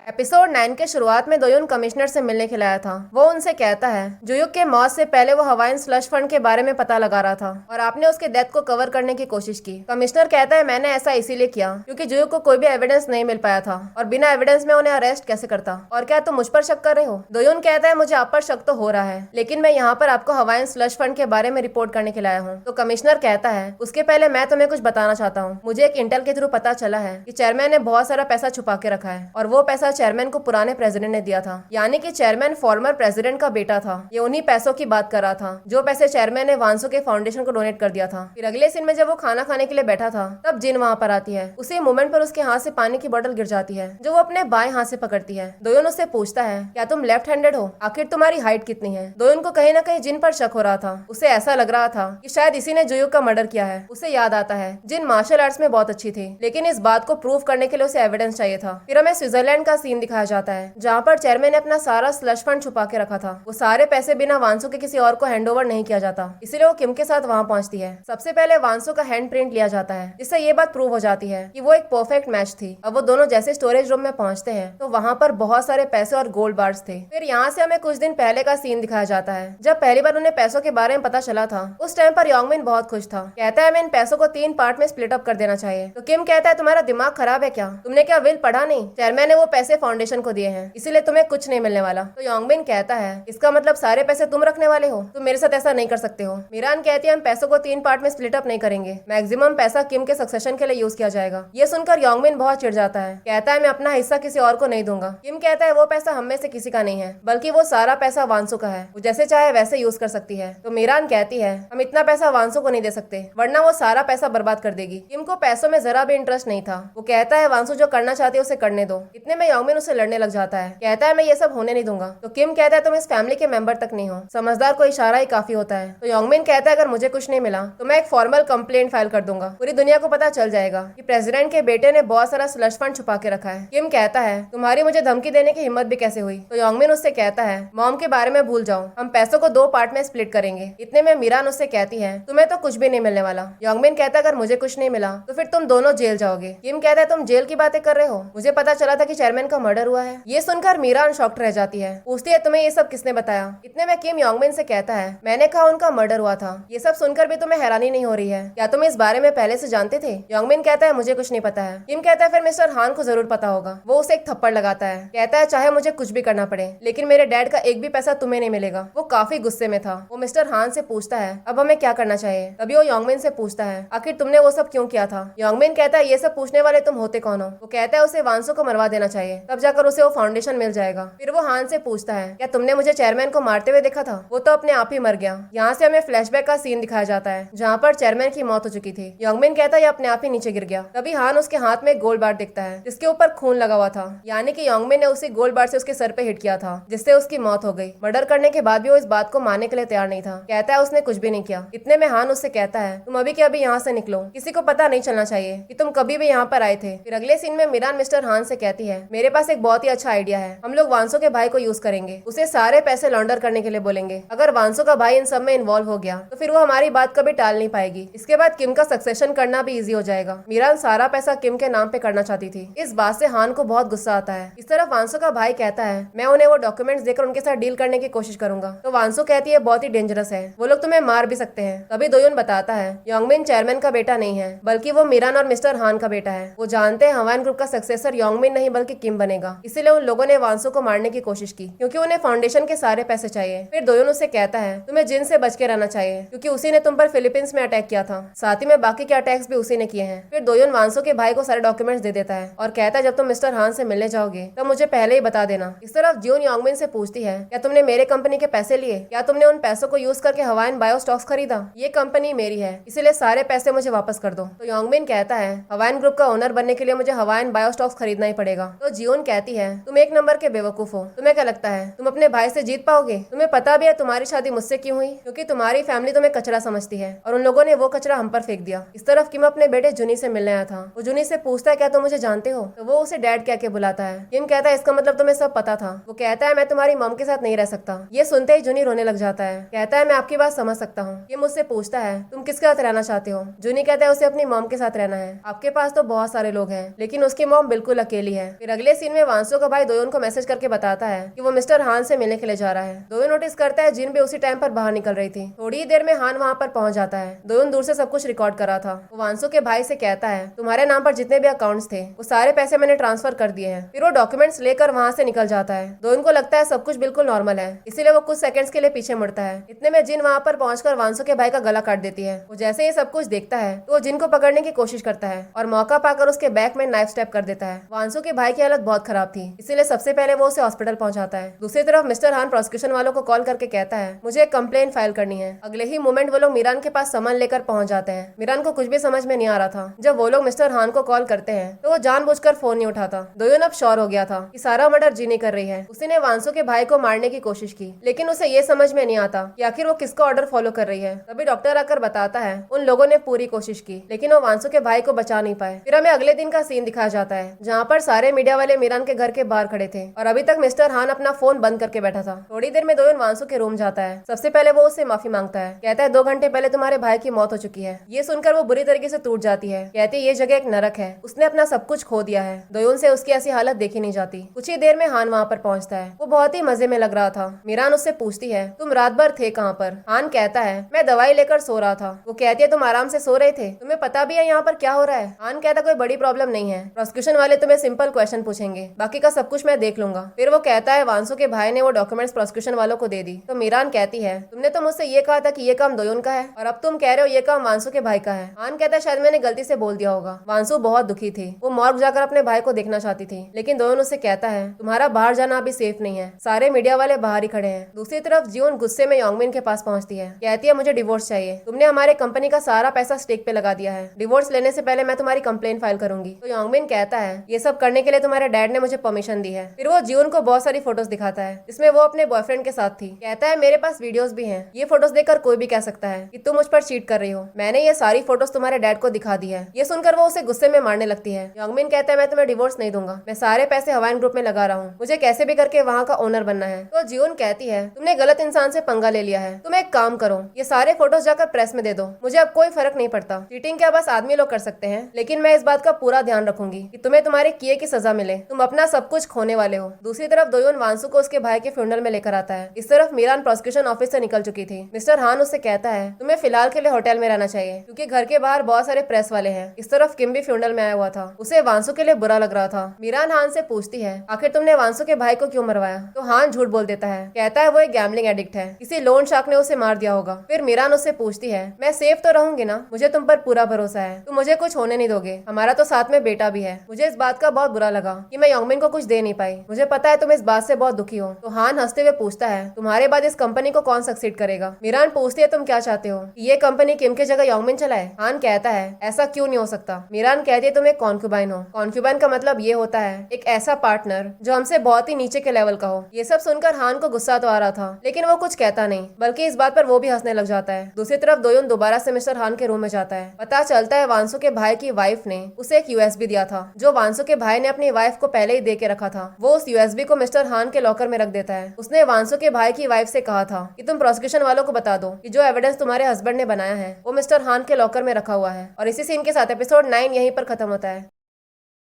एपिसोड 9 के शुरुआत में दोयुन कमिश्नर से मिलने के लिए आया था। वो उनसे कहता है जुयुक के मौत से पहले वो हवाइन स्लश फंड के बारे में पता लगा रहा था और आपने उसके डेथ को कवर करने की कोशिश की। कमिश्नर कहता है मैंने ऐसा इसीलिए किया क्योंकि जुयुक को कोई भी एविडेंस नहीं मिल पाया था और बिना एविडेंस में उन्हें अरेस्ट कैसे करता। और क्या तुम मुझ पर शक कर रहे हो? दोयुन कहता है मुझे आप पर शक तो हो रहा है, लेकिन मैं यहाँ पर आपको हवाइन स्लश फंड के बारे में रिपोर्ट करने के लिए आया हूँ। तो कमिश्नर कहता है उसके पहले मैं तुम्हें कुछ बताना चाहता हूँ। मुझे एक इंटेल के थ्रू पता चला है कि चेयरमैन ने बहुत सारा पैसा छुपा के रखा है और वो पैसा चेयरमैन को पुराने प्रेसिडेंट ने दिया था, यानी कि चेयरमैन फॉर्मर प्रेसिडेंट का बेटा था। ये उन्हीं पैसों की बात कर रहा था जो पैसे चेयरमैन ने वांसु के फाउंडेशन को डोनेट कर दिया था। फिर अगले सीन में जब वो खाना खाने के लिए बैठा था तब जिन वहाँ पर आती है। उसी मोमेंट पर उसके हाथ से पानी की बोतल गिर जाती है जो वो अपने बाएं हाथ से पकड़ती है। दोयुन उससे पूछता है क्या तुम लेफ्ट हैंडेड हो? आखिर तुम्हारी हाइट कितनी है? दोयुन को कहीं ना कहीं जिन पर शक हो रहा था। उसे ऐसा लग रहा था कि शायद इसी ने जुयुक का मर्डर किया है। उसे याद आता है जिन मार्शल आर्ट्स में बहुत अच्छी थी, लेकिन इस बात को प्रूव करने के लिए उसे एविडेंस चाहिए था। फिर हमें स्विट्जरलैंड का सीन दिखाया जाता है जहाँ पर चेयरमैन ने अपना सारा स्लश फंड छुपा के रखा था। वो सारे पैसे बिना वांसु के किसी और को हैंडओवर नहीं किया जाता, इसलिए वो किम के साथ वहाँ पहुँचती है। सबसे पहले वांसु का हैंड प्रिंट लिया जाता है, जिससे ये बात प्रूव हो जाती है कि वो एक परफेक्ट मैच थी। अब वो दोनों जैसे स्टोरेज रूम में पहुँचते हैं तो वहाँ पर बहुत सारे पैसे और गोल्ड बार्स थे। फिर यहाँ से हमें कुछ दिन पहले का सीन दिखाया जाता है जब पहली बार उन्हें पैसों के बारे में पता चला था। उस टाइम पर योंगमिन बहुत खुश था। कहता है मैं इन पैसों को 3 पार्ट में स्प्लिट अप कर देना चाहिए। तो किम कहता है तुम्हारा दिमाग खराब है क्या? तुमने क्या विल पढ़ा नहीं? चेयरमैन ने वो पैसे फाउंडेशन को दिए हैं, इसीलिए तुम्हें कुछ नहीं मिलने वाला। तो योंगमिन कहता है इसका मतलब सारे पैसे तुम रखने वाले हो? तुम मेरे साथ ऐसा नहीं कर सकते हो। मीरान कहती है हम पैसों को 3 पार्ट में स्प्लिट अप नहीं करेंगे, मैक्सिमम पैसा किम के सक्सेशन के लिए यूज किया जाएगा। ये सुनकर योंगमिन बहुत चिढ़ जाता है। कहता है मैं अपना हिस्सा किसी और को नहीं दूंगा। किम कहता है वो पैसा हम में से किसी का नहीं है, बल्कि वो सारा पैसा वांसु का है, वो जैसे चाहे वैसे यूज कर सकती है। तो मीरान कहती है हम इतना पैसा वांसु को नहीं दे सकते, वरना वो सारा पैसा बर्बाद कर देगी। किम को पैसों में जरा भी इंटरेस्ट नहीं था। वो कहता है वांसु जो करना चाहती है उसे करने दो। इतने में योंगमिन उससे लड़ने लग जाता है। कहता है मैं ये सब होने नहीं दूंगा। तो किम कहता है तुम इस फैमिली के मेंबर तक नहीं हो, समझदार को इशारा ही काफी होता है। तो योंगमिन कहता है अगर मुझे कुछ नहीं मिला तो मैं एक फॉर्मल कंप्लेंट फाइल कर दूंगा, पूरी दुनिया को पता चल जाएगा कि प्रेसिडेंट के बेटे ने बहुत सारा स्लश फंड छुपा के रखा है। किम कहता है तुम्हारी मुझे धमकी देने की हिम्मत भी कैसे हुई? तो योंगमिन उससे कहता है मॉम के बारे में भूल जाओ, हम पैसों को 2 पार्ट में स्प्लिट करेंगे। इतने में मीरान उससे कहती है तुम्हें तो कुछ भी नहीं मिलने वाला। योंगमिन कहता है अगर मुझे कुछ नहीं मिला तो फिर तुम दोनों जेल जाओगे। किम कहता है तुम जेल की बातें कर रहे हो? मुझे पता चला था कि चेयरमैन चेयरमैन का मर्डर हुआ है। ये सुनकर मीरान शॉक्ड रह जाती है। पूछती है तुम्हें ये सब किसने बताया? इतने में किम योंगमिन से कहता है मैंने कहा उनका मर्डर हुआ था। ये सब सुनकर भी तुम्हें हैरानी नहीं हो रही है? क्या तुम इस बारे में पहले से जानते थे? योंगमिन कहता है मुझे कुछ नहीं पता है। किम कहता है फिर मिस्टर हान को जरूर पता होगा। वो उसे एक थप्पड़ लगाता है। कहता है चाहे मुझे कुछ भी करना पड़े लेकिन मेरे डैड का एक भी पैसा तुम्हें नहीं मिलेगा। वो काफी गुस्से में था। वो मिस्टर हान से पूछता है अब हमें क्या करना चाहिए? तभी वो योंगमिन से पूछता है आखिर तुमने वो सब क्यों किया था? योंगमिन कहता है ये सब पूछने वाले तुम होते कौन हो? वो कहता है उसे वांसो को मरवा देना चाहिए, तब जाकर उसे वो फाउंडेशन मिल जाएगा। फिर वो हान से पूछता है क्या तुमने मुझे चेयरमैन को मारते हुए देखा था? वो तो अपने आप ही मर गया। यहाँ से हमें फ्लैशबैक का सीन दिखाया जाता है जहाँ पर चेयरमैन की मौत हो चुकी थी। योंगमिन कहता है ये अपने आप ही नीचे गिर गया। तभी हान उसके हाथ में गोल्ड बार दिखता है जिसके ऊपर खून लगा हुआ था, यानी कि योंगमिन ने उसी गोल्ड बार से उसके सर पे हिट किया था जिससे उसकी मौत हो गई। मर्डर करने के बाद भी वो इस बात को मानने के लिए तैयार नहीं था। कहता है उसने कुछ भी नहीं किया। इतने में हान उससे कहता है तुम अभी के अभी यहाँ से निकलो, किसी को पता नहीं चलना चाहिए कि तुम कभी भी यहाँ पर आए थे। फिर अगले सीन में मीरान मिस्टर हान से कहती है मेरे पास एक बहुत ही अच्छा आइडिया है। हम लोग वांसो के भाई को यूज करेंगे, उसे सारे पैसे लॉन्डर करने के लिए बोलेंगे। अगर वांसो का भाई इन सब में इन्वॉल्व हो गया तो फिर वो हमारी बात कभी टाल नहीं पाएगी। इसके बाद किम का सक्सेशन करना भी इजी हो जाएगा। मीरान सारा पैसा किम के नाम पे करना चाहती थी। इस बात से हान को बहुत गुस्सा आता है। इस तरफ वांसो का भाई कहता है मैं उन्हें वो डॉक्यूमेंट्स देकर उनके साथ डील करने की कोशिश करूंगा। तो वांसो कहती है बहुत ही डेंजरस है, वो लोग तुम्हें मार भी सकते हैं। तभी दोयोन बताता है योंगमिन चेयरमैन का बेटा नहीं है बल्कि वो मीरान और मिस्टर हान का बेटा है। वो जानते हैं हवान ग्रुप का सक्सेसर योंगमिन नहीं बल्कि किम बनेगा, इसीलिए उन लोगों ने वांसो को मारने की कोशिश की क्योंकि उन्हें फाउंडेशन के सारे पैसे चाहिए। फिर दोयोन उसे कहता है तुम्हें जिन से बच के रहना चाहिए क्योंकि उसी ने तुम पर फिलीपींस में अटैक किया था, साथ ही में बाकी के अटैक्स भी उसी ने किए हैं। फिर दोयोन वांसो के भाई को सारे डॉक्यूमेंट्स दे देता है और कहता है जब तुम मिस्टर हान से मिलने जाओगे तब मुझे पहले ही बता देना। इस तरफ जियोन योंगमिन से पूछती है क्या तुमने मेरे कंपनी के पैसे लिए? क्या तुमने उन पैसों को यूज करके हवाइन बायो स्टॉक्स खरीदा? ये कंपनी मेरी है इसीलिए सारे पैसे मुझे वापस कर दो। तो योंगमिन कहता है हवाइन ग्रुप का ओनर बनने के लिए मुझे हवाइन बायो स्टॉक्स खरीदना ही पड़ेगा। तो जियोन कहती है तुम एक नंबर के बेवकूफ हो, तुम्हें क्या लगता है तुम अपने भाई से जीत पाओगे? तुम्हें पता भी है तुम्हारी शादी मुझसे क्यों हुई? क्योंकि तुम्हारी फैमिली तुम्हें कचरा समझती है और उन लोगों ने वो कचरा हम पर फेंक दिया। इस तरफ किम अपने बेटे जुनी से मिलने आया था। वो जुनी से पूछता है क्या तुम मुझे जानते हो? तो वो उसे डैड कह के बुलाता है। किम कहता है इसका मतलब तुम्हें सब पता था। वो कहता है मैं तुम्हारी मॉम के साथ नहीं रह सकता। ये सुनते ही जुनी रोने लग जाता है। कहता है मैं आपकी बात समझ सकता हूँ। किम मुझसे पूछता है तुम किसके साथ रहना चाहते हो? जुनी कहता है उसे अपनी मॉम के साथ रहना है। आपके पास तो बहुत सारे लोग हैं लेकिन उसकी मॉम बिल्कुल अकेली है। फिर अगले सीन में वांसो का भाई दोयोन को मैसेज करके बताता है कि वो मिस्टर हान से मिलने के लिए जा रहा है। दोयोन नोटिस करता है जिन भी उसी टाइम पर बाहर निकल रही थी। थोड़ी ही देर में हान वहाँ पर पहुंच जाता है। दोयोन दूर से सब कुछ रिकॉर्ड कर रहा था। वो वांसो के भाई से कहता है तुम्हारे नाम पर जितने भी अकाउंट्स थे वो सारे पैसे मैंने ट्रांसफर कर दिए हैं। फिर वो डॉक्यूमेंट्स लेकर वहाँ से निकल जाता है। दोयोन को लगता है सब कुछ बिल्कुल नॉर्मल है, इसीलिए वो कुछ सेकंड्स के लिए पीछे मुड़ता है। इतने में जिन वहाँ पर पहुंचकर वांसो के भाई का गला काट देती है। वो जैसे ये सब कुछ देखता है तो वो जिन को पकड़ने की कोशिश करता है और मौका पाकर उसके बैक में नाइफ स्टेप कर देता है। वांसो के भाई की हालत बहुत खराब थी, इसीलिए सबसे पहले वो उसे हॉस्पिटल पहुंचाता है। दूसरी तरफ मिस्टर हान प्रोसिक्यूशन वालों को कॉल करके कहता है मुझे एक कंप्लेन फाइल करनी है। अगले ही मोमेंट वो लोग मीरान के पास समन लेकर पहुंच जाते हैं। मीरान को कुछ भी समझ में नहीं आ रहा था। जब वो लोग मिस्टर हान को कॉल करते हैं तो वो जानबूझकर फोन नहीं उठाता। दोयोन अब श्योर हो गया था कि सारा मर्डर जिनी कर रही है। उसने वांसो के भाई को मारने की कोशिश की लेकिन उसे ये समझ में नहीं आता कि आखिर वो किसका ऑर्डर फॉलो कर रही है। तभी डॉक्टर आकर बताता है उन लोगों ने पूरी कोशिश की लेकिन वो वांसो के भाई को बचा नहीं पाए। फिर हमें अगले दिन का सीन दिखाया जाता है जहाँ पर सारे मीडिया वाले मीरान के घर के बाहर खड़े थे और अभी तक मिस्टर हान अपना फोन बंद करके बैठा था। थोड़ी देर में दोयोन वांसो के रूम जाता है। सबसे पहले वो उससे माफी मांगता है। कहता है 2 घंटे पहले तुम्हारे भाई की मौत हो चुकी है। ये सुनकर वो बुरी तरीके से टूट जाती है। कहती है ये जगह एक नरक है, उसने अपना सब कुछ खो दिया है। दोयोन से उसकी ऐसी हालत देखी नहीं जाती। कुछ ही देर में हान वहाँ पर पहुँचता है। वो बहुत ही मजे में लग रहा था। मीरान उससे पूछती है तुम रात भर थे कहाँ पर? हान कहता है मैं दवाई लेकर सो रहा था। वो कहती है तुम आराम से सो रहे थे, तुम्हें पता भी है यहाँ पर क्या हो रहा है? हान कहता कोई बड़ी प्रॉब्लम नहीं है, प्रोसिक्यूशन वाले तुम्हें सिंपल क्वेश्चन पूछेंगे, बाकी का सब कुछ मैं देख लूंगा। फिर वो कहता है वांसो के भाई ने वो डॉक्यूमेंट्स प्रोसिक्यूशन वालों को दे दी। तो मीरान कहती है तुमने तो मुझसे ये कहा था कि ये काम दोयोन का है और अब तुम कह रहे हो ये काम वांसो के भाई का है। हान कहता है शायद मैंने गलती से बोल दिया होगा। वांसो बहुत दुखी थी। वो मॉर्ग जाकर अपने भाई को देखना चाहती थी लेकिन दोयोन उससे कहता है तुम्हारा बाहर जाना अभी सेफ नहीं है, सारे मीडिया वाले बाहर ही खड़े हैं। दूसरी तरफ जियोन गुस्से में योंगमिन के पास पहुंचती है। कहती है मुझे डिवोर्स चाहिए, तुमने हमारे कंपनी का सारा पैसा स्टेक पे लगा दिया है। डिवोर्स लेने से पहले मैं तुम्हारी कंप्लेन फाइल करूंगी। तो योंगमिन कहता है ये सब करने के लिए तुम्हारे डैड ने मुझे परमिशन दी है। फिर वो जियोन को बहुत सारी फोटोज दिखाता है जिसमें वो अपने बॉयफ्रेंड के साथ थी। कहता है मेरे पास वीडियोस भी हैं, ये फोटोज देखकर कोई भी कह सकता है कि तुम मुझ पर चीट कर रही हो। मैंने ये सारी फोटोज तुम्हारे डैड को दिखा दी है। ये सुनकर वो उसे गुस्से में मारने लगती है। योंगमिन कहता है मैं तुम्हें डिवोर्स नहीं दूंगा, मैं सारे पैसे हवाइन ग्रुप में लगा रहा हूँ, मुझे कैसे भी करके वहाँ का ओनर बनना है। तो जियोन कहती है तुमने गलत इंसान से पंगा ले लिया है, तुम एक काम करो ये सारे फोटोज जाकर प्रेस में दे दो, मुझे अब कोई फर्क नहीं पड़ता। चीटिंग क्या बस आदमी लोग कर सकते हैं, लेकिन मैं इस बात का पूरा ध्यान रखूंगी कि तुम्हें तुम्हारे किए की सजा मिले। पहले तुम अपना सब कुछ खोने वाले हो। दूसरी तरफ दोयोन वांसू को उसके भाई के फ्यूनरल में लेकर आता है। इस तरफ मीरान प्रोसिक्यूशन ऑफिस से निकल चुकी थी। मिस्टर हान उससे कहता है तुम्हें फिलहाल के लिए होटल में रहना चाहिए क्योंकि घर के बाहर बहुत सारे प्रेस वाले हैं। इस तरफ किम भी फ्यूनरल में आया हुआ था। उसे वांसू के लिए बुरा लग रहा था। मीरान हान से पूछती है आखिर तुमने वांसू के भाई को क्यों मरवाया? तो हान झूठ बोल देता है, कहता है वो एक गैम्बलिंग एडिक्ट है, किसी लोन शार्क ने उसे मार दिया होगा। फिर मीरान उससे पूछती है मैं सेफ तो रहूंगी ना? मुझे तुम पर पूरा भरोसा है, तुम मुझे कुछ होने नहीं दोगे, हमारा तो साथ में बेटा भी है। मुझे इस बात का बहुत बुरा लगा कि मैं योंगमिन को कुछ दे नहीं पाई। मुझे पता है तुम इस बात से बहुत दुखी हो। तो हान हंसते हुए पूछता है तुम्हारे बाद इस कंपनी को कौन सक्सीड करेगा? मीरान पूछती है तुम क्या चाहते हो कि ये कंपनी किम की जगह योंगमिन चलाए? हान कहता है ऐसा क्यों नहीं हो सकता। मीरान कहती है तुम एक कॉन्क्यूबाइन हो। कॉन्क्यूबाइन का मतलब ये होता है एक ऐसा पार्टनर जो हमसे बहुत ही नीचे के लेवल का हो। ये सब सुनकर हान को गुस्सा तो आ रहा था लेकिन वो कुछ कहता नहीं, बल्कि इस बात पर वो भी हंसने लग जाता है। दूसरी तरफ दोयोन दोबारा से मिस्टर हान के रूम में जाता है। पता चलता है वांसू के भाई की वाइफ ने उसे एक यूएसबी दिया था जो वांसू के भाई ने अपनी वाइफ को पहले ही दे के रखा था। वो उस यूएसबी को मिस्टर हान के लॉकर में रख देता है। उसने वांसू के भाई की वाइफ से कहा था कि तुम प्रोसिक्यूशन वालों को बता दो कि जो एविडेंस तुम्हारे हस्बैंड ने बनाया है वो मिस्टर हान के लॉकर में रखा हुआ है। और इसी सीन के साथ एपिसोड 9 यहीं पर खत्म होता है।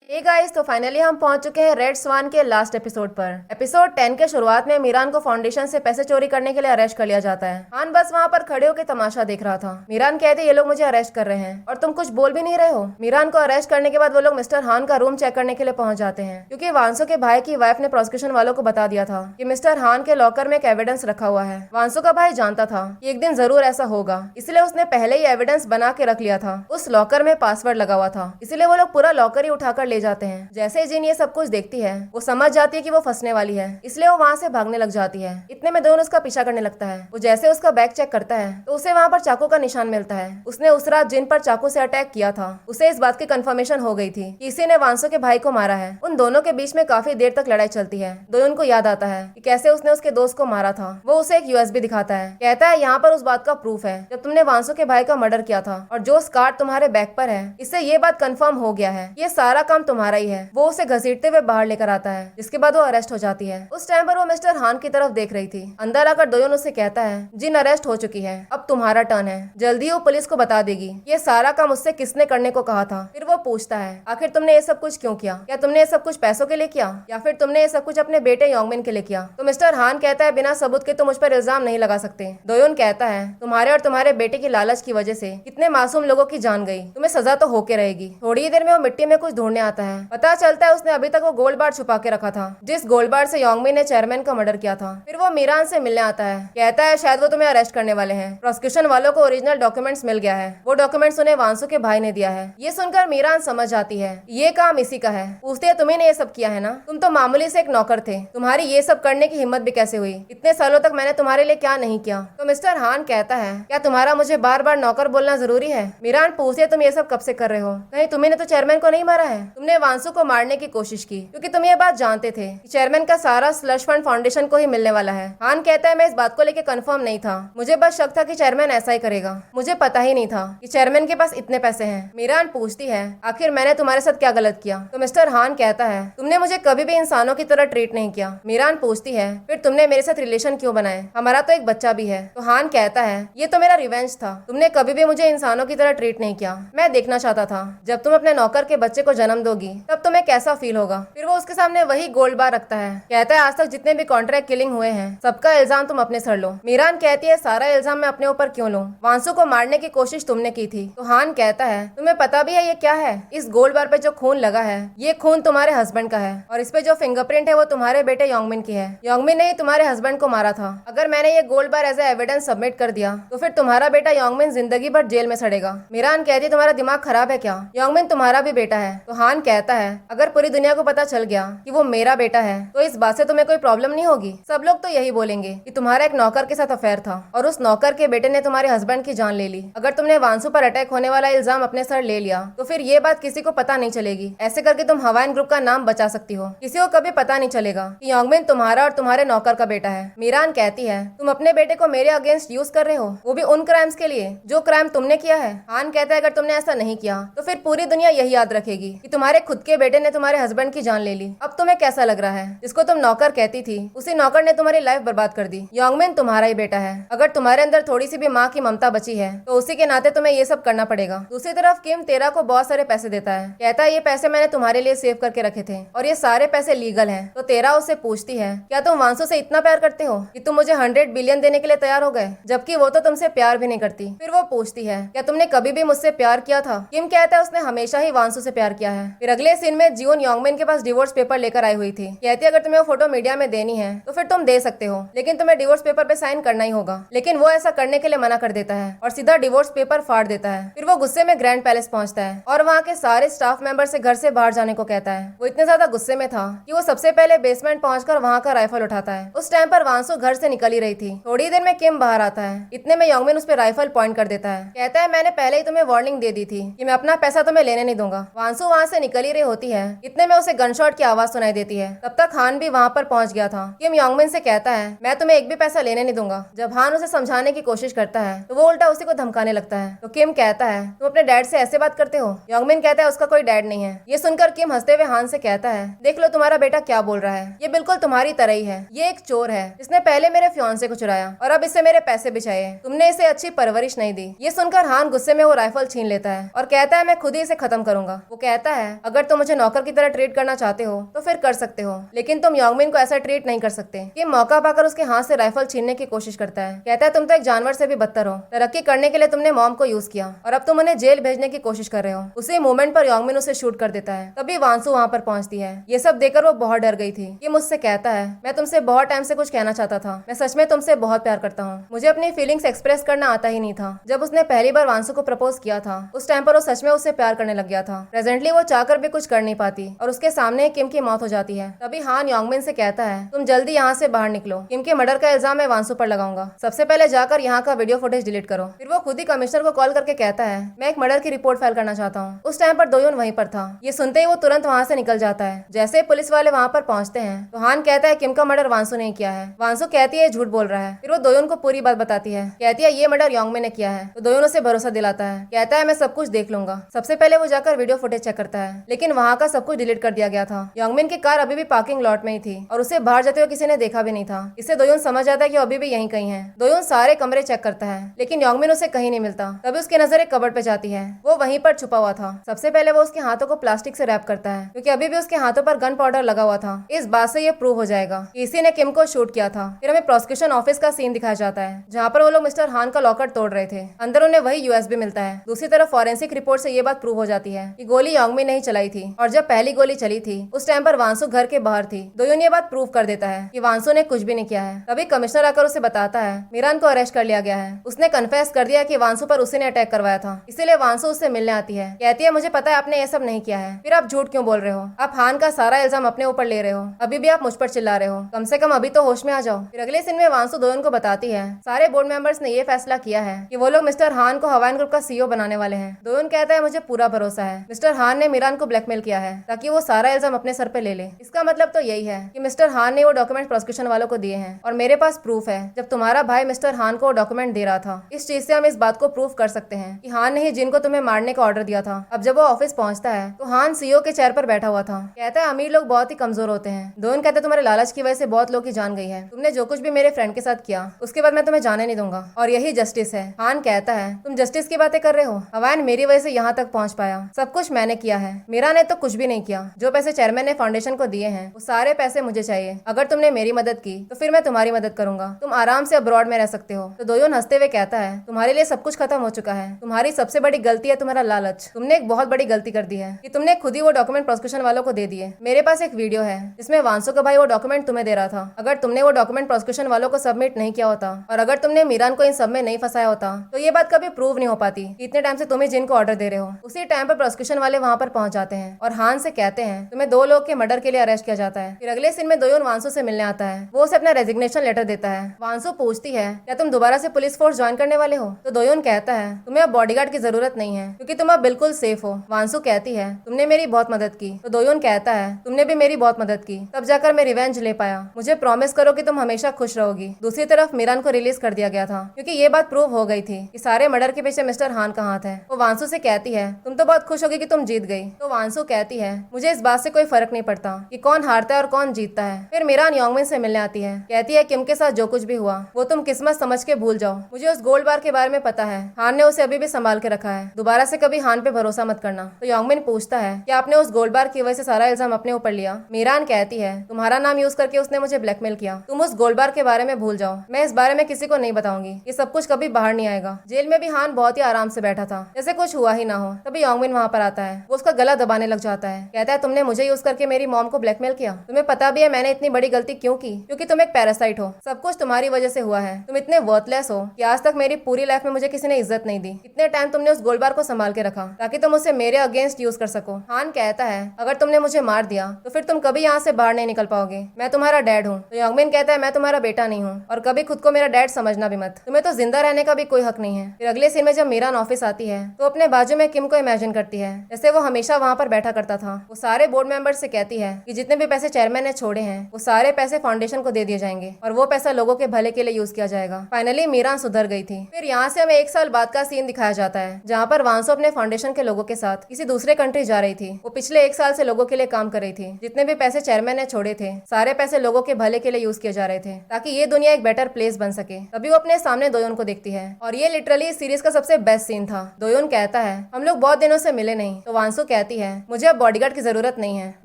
हे गाइस, तो फाइनली हम पहुंच चुके हैं रेड स्वान के लास्ट एपिसोड पर। एपिसोड 10 के शुरुआत में मीरान को फाउंडेशन से पैसे चोरी करने के लिए अरेस्ट कर लिया जाता है। हान बस वहां पर खड़े होकर तमाशा देख रहा था। मीरान कहते ये लोग मुझे अरेस्ट कर रहे हैं और तुम कुछ बोल भी नहीं रहे हो। मीरान को अरेस्ट करने के बाद वो लोग मिस्टर हान का रूम चेक करने के लिए पहुंच जाते हैं क्योंकि वांसू के भाई की वाइफ ने प्रोसिक्यूशन वालों को बता दिया था कि मिस्टर हान के लॉकर में एक एविडेंस रखा हुआ है। वांसू का भाई जानता था कि एक दिन जरूर ऐसा होगा, इसलिए उसने पहले ही एविडेंस बना के रख लिया था। उस लॉकर में पासवर्ड लगा हुआ था, इसलिए वो लोग पूरा लॉकर ही उठाकर ले जाते हैं। जैसे जिन ये सब कुछ देखती है वो समझ जाती है कि वो फंसने वाली है, इसलिए वो वहाँ से भागने लग जाती है। इतने में दोनों उसका पीछा करने लगता है। वो जैसे उसका बैग चेक करता है तो उसे वहाँ पर चाकू का निशान मिलता है। उसने उस रात जिन पर चाकू से अटैक किया था उसे इस बात की कंफर्मेशन हो गई थी कि इसी ने वांसू के भाई को मारा है। उन दोनों के बीच में काफी देर तक लड़ाई चलती है। दोनों को याद आता है कि कैसे उसने उसके दोस्त को मारा था। वो उसे एक यूएसबी दिखाता है, कहता है यहाँ पर उस बात का प्रूफ है जब तुमने वांसू के भाई का मर्डर किया था और जो स्कार तुम्हारे बैग पर है इससे ये बात कंफर्म हो गया है ये सारा काम तुम्हारा ही है। वो उसे घसीटते हुए बाहर लेकर आता है जिसके बाद वो अरेस्ट हो जाती है। उस टाइम पर वो मिस्टर हान की तरफ देख रही थी। अंदर आकर दोयोन उससे कहता है जिन अरेस्ट हो चुकी है, अब तुम्हारा टर्न है, जल्दी वो पुलिस को बता देगी ये सारा काम उससे किसने करने को कहा था। फिर वो पूछता है आखिर तुमने ये सब कुछ क्यों किया? क्या तुमने ये सब कुछ पैसों के लिए किया या फिर तुमने ये सब कुछ अपने बेटे योंगमिन के लिए किया? तो मिस्टर हान कहता है बिना सबूत के तो मुझ पर इल्जाम नहीं लगा सकते। दोयोन कहता है तुम्हारे और तुम्हारे बेटे की लालच की वजह से कितने मासूम लोगों की जान गई, तुम्हें सजा तो होके रहेगी। थोड़ी ही देर में वो मिट्टी में कुछ ढूंढने आता है। पता चलता है उसने अभी तक वो गोल्ड बार छुपा के रखा था जिस गोल्ड बार से योंगमिन ने चेयरमैन का मर्डर किया था। फिर वो मीरान से मिलने आता है, कहता है शायद वो तुम्हें अरेस्ट करने वाले हैं। प्रोसिक्यूशन वालों को ओरिजिनल डॉक्यूमेंट्स मिल गया है। वो डॉक्यूमेंट्स उन्हें वांसू के भाई ने दिया है। ये सुनकर मीरान समझ जाती है ये काम इसी का है। पूछती है तुम्ही ने ये सब किया है ना? तुम तो मामूली से एक नौकर थे, तुम्हारी ये सब करने की हिम्मत भी कैसे हुई? इतने सालों तक मैंने तुम्हारे लिए क्या नहीं किया? तो मिस्टर हान कहता है क्या तुम्हारा मुझे बार बार नौकर बोलना जरूरी है? मीरान पूछती है तुम ये सब कब से कर रहे हो? कहीं तुम्ही ने तो चेयरमैन को नहीं मारा है? तुमने वांसू को मारने की कोशिश की क्योंकि तुम ये बात जानते थे कि चेयरमैन का सारा स्लश फंड फाउंडेशन को ही मिलने वाला है। हान कहता है मैं इस बात को लेकर कंफर्म नहीं था, मुझे बस शक था कि चेयरमैन ऐसा ही करेगा। मुझे पता ही नहीं था कि चेयरमैन के पास इतने पैसे हैं। मीरान पूछती है आखिर मैंने तुम्हारे साथ क्या गलत किया? तो मिस्टर हान कहता है तुमने मुझे कभी भी इंसानों की तरह ट्रीट नहीं किया। मीरान पूछती है फिर तुमने मेरे साथ रिलेशन क्यों बनाए? हमारा तो एक बच्चा भी है। तो हान कहता है ये तो मेरा रिवेंज था, तुमने कभी भी मुझे इंसानों की तरह ट्रीट नहीं किया। मैं देखना चाहता था जब तुम अपने नौकर के बच्चे को जन्म दोगी तब तुम्हें कैसा फील होगा। फिर वो उसके सामने वही गोल्ड बार रखता है, कहता है आज तक जितने भी कॉन्ट्रैक्ट किलिंग हुए हैं सबका इल्जाम तुम अपने सर लो। मीरान कहती है सारा इल्जाम मैं अपने ऊपर क्यों लूं? वांसू को मारने की कोशिश तुमने की थी। तो हान कहता है तुम्हें पता भी है ये क्या है? इस गोल्ड बार पे जो खून लगा है ये खून तुम्हारे हस्बैंड का है और इस पे जो फिंगरप्रिंट है वो तुम्हारे बेटे योंगमिन की है। योंगमिन ने ही तुम्हारे हस्बैंड को मारा था। अगर मैंने ये gold bar as evidence submit कर दिया तो फिर तुम्हारा बेटा योंगमिन जिंदगी भर जेल में सड़ेगा। मीरान कहती है तुम्हारा दिमाग खराब है क्या? योंगमिन तुम्हारा भी बेटा है। तो हान कहता है अगर पूरी दुनिया को पता चल गया कि वो मेरा बेटा है तो इस बात से तुम्हें कोई प्रॉब्लम नहीं होगी। सब लोग तो यही बोलेंगे कि तुम्हारा एक नौकर के साथ अफेयर था और उस नौकर के बेटे ने तुम्हारे हस्बैंड की जान ले ली। अगर तुमने वांसू पर अटैक होने वाला इल्जाम अपने सर ले लिया तो फिर ये बात किसी को पता नहीं चलेगी। ऐसे करके तुम हवाइन ग्रुप का नाम बचा सकती हो। किसी को कभी पता नहीं चलेगा कि योंगमिन तुम्हारा और तुम्हारे नौकर का बेटा है। मीरान कहती है तुम अपने बेटे को मेरे अगेंस्ट यूज कर रहे हो, वो भी उन क्राइम्स के लिए जो क्राइम तुमने किया है। हान कहता है अगर तुमने ऐसा नहीं किया तो फिर पूरी दुनिया यही याद रखेगी कि तुम्हारे तुम्हारे खुद के बेटे ने तुम्हारे हस्बैंड की जान ले ली। अब तुम्हें कैसा लग रहा है? जिसको तुम नौकर कहती थी, उसी नौकर ने तुम्हारी लाइफ बर्बाद कर दी। योंगमिन तुम्हारा ही बेटा है। अगर तुम्हारे अंदर थोड़ी सी भी माँ की ममता बची है तो उसी के नाते तुम्हें ये सब करना पड़ेगा। दूसरी तरफ किम तेरा को बहुत सारे पैसे देता है, कहता है ये पैसे मैंने तुम्हारे लिए सेव करके रखे थे और ये सारे पैसे लीगल हैं। तो तेरा उससे पूछती है, क्या तुम वांसु से इतना प्यार करते हो कि तुम मुझे 100 बिलियन देने के लिए तैयार हो गए, जबकि वो तो तुमसे प्यार भी नहीं करती। फिर वो पूछती है, क्या तुमने कभी भी मुझसे प्यार किया था? किम कहता है उसने हमेशा ही वांसु से प्यार किया है। फिर अगले सीन में जियोन योंगमिन के पास डिवोर्स पेपर लेकर आई हुई थी। कहती है अगर तुम्हें वो फोटो मीडिया में देनी है तो फिर तुम दे सकते हो, लेकिन तुम्हें डिवोर्स पेपर पे साइन करना ही होगा। लेकिन वो ऐसा करने के लिए मना कर देता है और सीधा डिवोर्स पेपर फाड़ देता है। फिर वो गुस्से में ग्रैंड पैलेस पहुंचता है और वहाँ के सारे स्टाफ मेंबर से घर से बाहर जाने को कहता है। वो इतने ज्यादा गुस्से में था कि वो सबसे पहले बेसमेंट पहुंचकर वहाँ का राइफल उठाता है। उस टाइम पर वांसु घर से निकल ही रही थी। थोड़ी देर में किम बाहर आता है। इतने में योंगमिन उस पर राइफल पॉइंट कर देता है। कहता है मैंने पहले ही तुम्हें वार्निंग दे दी थी कि मैं अपना पैसा तुम्हें लेने नहीं दूंगा। वांसु वहाँ से निकल ही रही होती है। इतने में उसे गनशॉट की आवाज सुनाई देती है। तब तक हान भी वहाँ पर पहुंच गया था। किम योंगमिन से कहता है मैं तुम्हें एक भी पैसा लेने नहीं दूंगा। जब हान उसे समझाने की कोशिश करता है तो वो उल्टा उसी को धमकाने लगता है। तो किम कहता है तुम अपने डैड से ऐसे बात करते हो? योंगमिन कहता है उसका कोई डैड नहीं है। ये सुनकर किम हंसते हुए हान से कहता है देख लो तुम्हारा बेटा क्या बोल रहा है, ये बिल्कुल तुम्हारी तरह ही है। ये एक चोर है जिसने पहले मेरे फियांसे को चुराया और अब इससे मेरे पैसे बिछाए। तुमने इसे अच्छी परवरिश नहीं दी। ये सुनकर हान गुस्से में वो राइफल छीन लेता है और कहता है मैं खुद ही इसे खत्म करूंगा। वो कहता है अगर तुम मुझे नौकर की तरह ट्रीट करना चाहते हो तो फिर कर सकते हो, लेकिन तुम योंगमिन को ऐसा ट्रीट नहीं कर सकते। ये मौका पाकर उसके हाथ से राइफल छीनने की कोशिश करता है। कहता है तुम तो एक जानवर से भी बदतर हो। तरक्की करने के लिए तुमने मॉम को यूज किया और अब तुम उन्हें जेल भेजने की कोशिश कर रहे हो। उसी मोमेंट पर योंगमिन उसे शूट कर देता है। तभी वांसु वहाँ पर पहुंचती है। ये सब देखकर वो बहुत डर गई थी। ये मुझसे कहता है मैं तुमसे बहुत टाइम से कुछ कहना चाहता था। मैं सच में तुमसे बहुत प्यार करता हूँ। मुझे अपनी फीलिंग्स एक्सप्रेस करना आता ही नहीं था। जब उसने पहली बार वांसु को प्रपोज किया था उस टाइम पर वो सच में उससे प्यार करने लग गया था। प्रेजेंटली वो चाहकर भी कुछ कर नहीं पाती और उसके सामने किम की मौत हो जाती है। तभी हान योंगमिन से कहता है तुम जल्दी यहाँ से बाहर निकलो। किम के मर्डर का इल्जाम मैं वांसु पर लगाऊंगा। सबसे पहले जाकर यहाँ का वीडियो फुटेज डिलीट करो। फिर वो खुद ही कमिश्नर को कॉल करके कहता है मैं एक मर्डर की रिपोर्ट फाइल करना चाहता हूँ। उस टाइम पर दोयोन वहीं पर था। ये सुनते ही वो तुरंत वहाँ से निकल जाता है। जैसे पुलिस वाले वहाँ पर पहुँचते हैं तो हान कहता है किम का मर्डर वांसु ने किया है। वांसु कहती है झूठ बोल रहा है। फिर वो दोयोन को पूरी बात बताती है। कहती है ये मर्डर योंगमिन ने किया है। तो दोयोन उसे भरोसा दिलाता है। कहता है मैं सब कुछ देख लूंगा। सबसे पहले वो जाकर वीडियो फुटेज चेक करता है, लेकिन वहाँ का सब कुछ डिलीट कर दिया गया था। योंगमिन की कार अभी भी पार्किंग लॉट में ही थी और उसे बाहर जाते हुए किसी ने देखा भी नहीं था। इससे दोयोन समझ जाता है कि अभी भी यहीं कहीं है। दोयोन सारे कमरे चेक करता है, लेकिन योंगमिन उसे कहीं नहीं मिलता। तभी उसकी नजर एक कबर्ड पे जाती है। वो वहीं पर छुपा हुआ था। सबसे पहले वो उसके हाथों को प्लास्टिक से रैप करता है, क्योंकि अभी भी उसके हाथों पर गन पाउडर लगा हुआ था। इस बात से ये प्रूव हो जाएगा कि इसी ने किम को शूट किया था। फिर हमें प्रोसिक्यूशन ऑफिस का सीन दिखाया जाता है, जहाँ पर वो लोग मिस्टर हान का लॉकर तोड़ रहे थे। अंदर उन्हें वही यूएसबी मिलता है। दूसरी तरफ फॉरेंसिक रिपोर्ट से ये बात प्रूव हो जाती है कि गोली योंगमिन ने ही चलाई थी और जब पहली गोली चली थी उस टाइम पर वांसु घर के बाहर थी। दोयोन ये बात प्रूव कर देता है कि वांसु ने कुछ भी नहीं किया है। तभी कमिश्नर आकर उसे बताता है मीरान को अरेस्ट कर लिया गया है। उसने कन्फेस कर दिया कि वांसु पर उसी ने अटैक करवाया था, इसीलिए वांसु उससे मिलने आती है। कहती है मुझे पता है आपने ये सब नहीं किया है, फिर आप झूठ क्यों बोल रहे हो? आप हान का सारा इल्जाम अपने ऊपर ले रहे हो। अभी भी आप मुझ पर चिल्ला रहे हो। कम से कम अभी तो होश में आ जाओ। फिर अगले सीन में वांसु दोयोन को बताती है सारे बोर्ड मेंबर्स ने ये फैसला किया है कि वो लोग मिस्टर हान को हवाइन ग्रुप का सीईओ बनाने वाले हैं। दोयोन कहता है मुझे पूरा भरोसा है। मिस्टर हान ने मीरान को ब्लैकमेल किया है ताकि वो सारा इल्जाम अपने सर पे ले ले। इसका मतलब तो यही है कि मिस्टर हान ने वो डॉक्यूमेंट प्रोसिक्यूशन वालों को दिए हैं और मेरे पास प्रूफ है। जब तुम्हारा भाई मिस्टर हान को डॉक्यूमेंट दे रहा था, इस चीज से हम इस बात को प्रूफ कर सकते हैं कि हान ने ही जिनको तुम्हें मारने का ऑर्डर दिया था। अब जब वो ऑफिस पहुंचता है तो हान सीईओ के चेयर पर बैठा हुआ था। कहता है अमीर लोग बहुत ही कमजोर होते हैं। दोयोन कहते तुम्हारे लालच की वजह से बहुत लोग की जान गई है। तुमने जो कुछ भी मेरे फ्रेंड के साथ किया उसके बाद मैं तुम्हें जाने नहीं दूंगा और यही जस्टिस है। हान कहता है तुम जस्टिस की बातें कर रहे हो? हवाइन मेरी वजह से यहाँ तक पहुँच पाया, सब कुछ मैंने किया है। मीरा ने तो कुछ भी नहीं किया। जो पैसे चेयरमैन ने फाउंडेशन को दिए हैं वो सारे पैसे मुझे चाहिए। अगर तुमने मेरी मदद की तो फिर मैं तुम्हारी मदद करूंगा। तुम आराम से अब्रॉड में रह सकते हो। तो दोयोन हंसते हुए कहता है तुम्हारे लिए सब कुछ खत्म हो चुका है। तुम्हारी सबसे बड़ी गलती है तुम्हारा लालच। तुमने एक बहुत बड़ी गलती कर दी है कि तुमने खुद ही वो डॉक्यूमेंट प्रोसिक्यूशन वालों को दे दिए। मेरे पास एक वीडियो है जिसमें वांसु का भाई वो डॉक्यूमेंट तुम्हें दे रहा था। अगर तुमने वो डॉक्यूमेंट प्रोसिक्यूशन वालों को सबमिट नहीं किया होता और अगर तुमने मीरान को इन सब में नहीं फंसाया होता तो ये बात कभी प्रूव नहीं हो पाती कि इतने टाइम से तुम्हें जिनको ऑर्डर दे रहे हो। उसी टाइम पर प्रोसिक्यूशन वाले वहाँ पर पहुंच जाते हैं और हान से कहते हैं तुम्हें 2 लोग के मर्डर के लिए अरेस्ट किया जाता है। फिर अगले सीन में दोयोन वांसु से मिलने आता है। वो उसे अपना रेजिग्नेशन लेटर देता है। वांसु पूछती है क्या तुम दोबारा से पुलिस फोर्स ज्वाइन करने वाले हो? तो दोयोन कहता है तुम्हें अब बॉडीगार्ड की जरूरत नहीं है क्योंकि तुम अब बिल्कुल सेफ हो। वांसु कहती है तुमने मेरी बहुत मदद की। तो दोयोन कहता है तुमने भी मेरी बहुत मदद की, तब जाकर मैं रिवेंज ले पाया। मुझे प्रॉमिस करो कि तुम हमेशा खुश रहोगी। दूसरी तरफ मीरान को रिलीज कर दिया गया था क्योंकि ये बात प्रूव हो गई थी कि सारे मर्डर के पीछे मिस्टर हान का हाथ है। वो वांसु से कहती है तुम तो बहुत खुश होगी कि तुम जीत गई, तो वांसू कहती है मुझे इस बात से कोई फर्क नहीं पड़ता कि कौन हारता है और कौन जीतता है। फिर मीरान योंगमिन से मिलने आती है, कहती है किम के साथ जो कुछ भी हुआ वो तुम किस्मत समझ के भूल जाओ। मुझे उस गोल्ड बार के बारे में पता है, हान ने उसे अभी भी संभाल के रखा है, दोबारा से कभी हान पे भरोसा मत करना। तो योंगमिन पूछता है कि आपने उस गोल्ड बार की वजह से सारा इल्जाम अपने ऊपर लिया। मीरान कहती है तुम्हारा नाम यूज करके उसने मुझे ब्लैकमेल किया, तुम उस गोल्ड बार के बारे में भूल जाओ, मैं इस बारे में किसी को नहीं बताऊंगी, ये सब कुछ कभी बाहर नहीं आएगा। जेल में भी हान बहुत ही आराम से बैठा था, जैसे कुछ हुआ ही ना हो। तभी योंगमिन वहाँ पर आता है, वो उसका गला दबाने लग जाता है, कहता है तुमने मुझे यूज करके मेरी मॉम को ब्लैकमेल किया, तुम्हें पता भी है मैंने इतनी बड़ी गलती क्यों की, क्योंकि तुम एक पैरासाइट हो, सब कुछ तुम्हारी वजह से हुआ है, तुम इतने वर्थलेस हो कि आज तक मेरी पूरी लाइफ में मुझे किसी ने इज्जत नहीं दी। इतने टाइम तुमने उस गोल्ड बार को संभाल के रखा ताकि तुम उसे मेरे अगेंस्ट यूज कर सको। हान कहता है अगर तुमने मुझे मार दिया तो फिर तुम कभी यहाँ से बाहर नहीं निकल पाओगे, मैं तुम्हारा डैड हूँ। तो योंगमिन कहता है मैं तुम्हारा बेटा नहीं हूँ और कभी खुद को मेरा डैड समझना भी मत, तुम्हें तो जिंदा रहने का भी कोई हक नहीं है। फिर अगले सीन में जब मीरान ऑफिस आती है तो अपने बाजू में किम को इमेजिन करती है जैसे वो हमेशा वहाँ पर बैठा करता था। वो सारे बोर्ड मेंबर्स से कहती है कि जितने भी पैसे चेयरमैन ने छोड़े हैं वो सारे पैसे फाउंडेशन को दे दिए जाएंगे और वो पैसा लोगों के भले के लिए यूज किया जाएगा। फाइनली मीरान सुधर गई थी। फिर यहाँ से हमें 1 साल बाद का सीन दिखाया जाता है जहाँ पर वांसो अपने फाउंडेशन के लोगों के साथ किसी दूसरे कंट्री जा रही थी। वो पिछले 1 साल से लोगों के लिए काम कर रही थी, जितने भी पैसे चेयरमैन ने छोड़े थे सारे पैसे लोगों के भले के लिए यूज किए जा रहे थे ताकि ये दुनिया एक बेटर प्लेस बन सके। तभी वो अपने सामने दोयोन को देखती है और ये लिटरली इस सीरीज का सबसे बेस्ट सीन था। दोयोन कहता है हम लोग बहुत दिनों से मिले नहीं। तो वांसो कहती है मुझे अब बॉडीगार्ड की जरूरत नहीं है।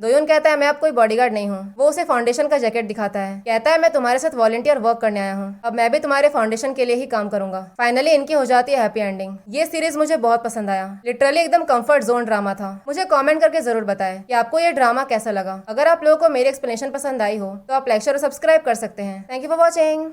दोयोन कहता है मैं अब कोई बॉडीगार्ड नहीं हूँ। वो उसे फाउंडेशन का जैकेट दिखाता है, कहता है मैं तुम्हारे साथ वॉलंटियर वर्क करने आया हूँ, अब मैं भी तुम्हारे फाउंडेशन के लिए ही काम करूंगा। फाइनली इनकी हो जाती है हैप्पी एंडिंग। ये सीरीज मुझे बहुत पसंद आया, लिटरली एकदम कंफर्ट जोन ड्रामा था। मुझे कमेंट करके जरूर बताएं कि आपको ये ड्रामा कैसा लगा। अगर आप लोगों को मेरी एक्सप्लेनेशन पसंद आई हो तो आप लाइक शेयर और सब्सक्राइब कर सकते हैं। Thank you for watching.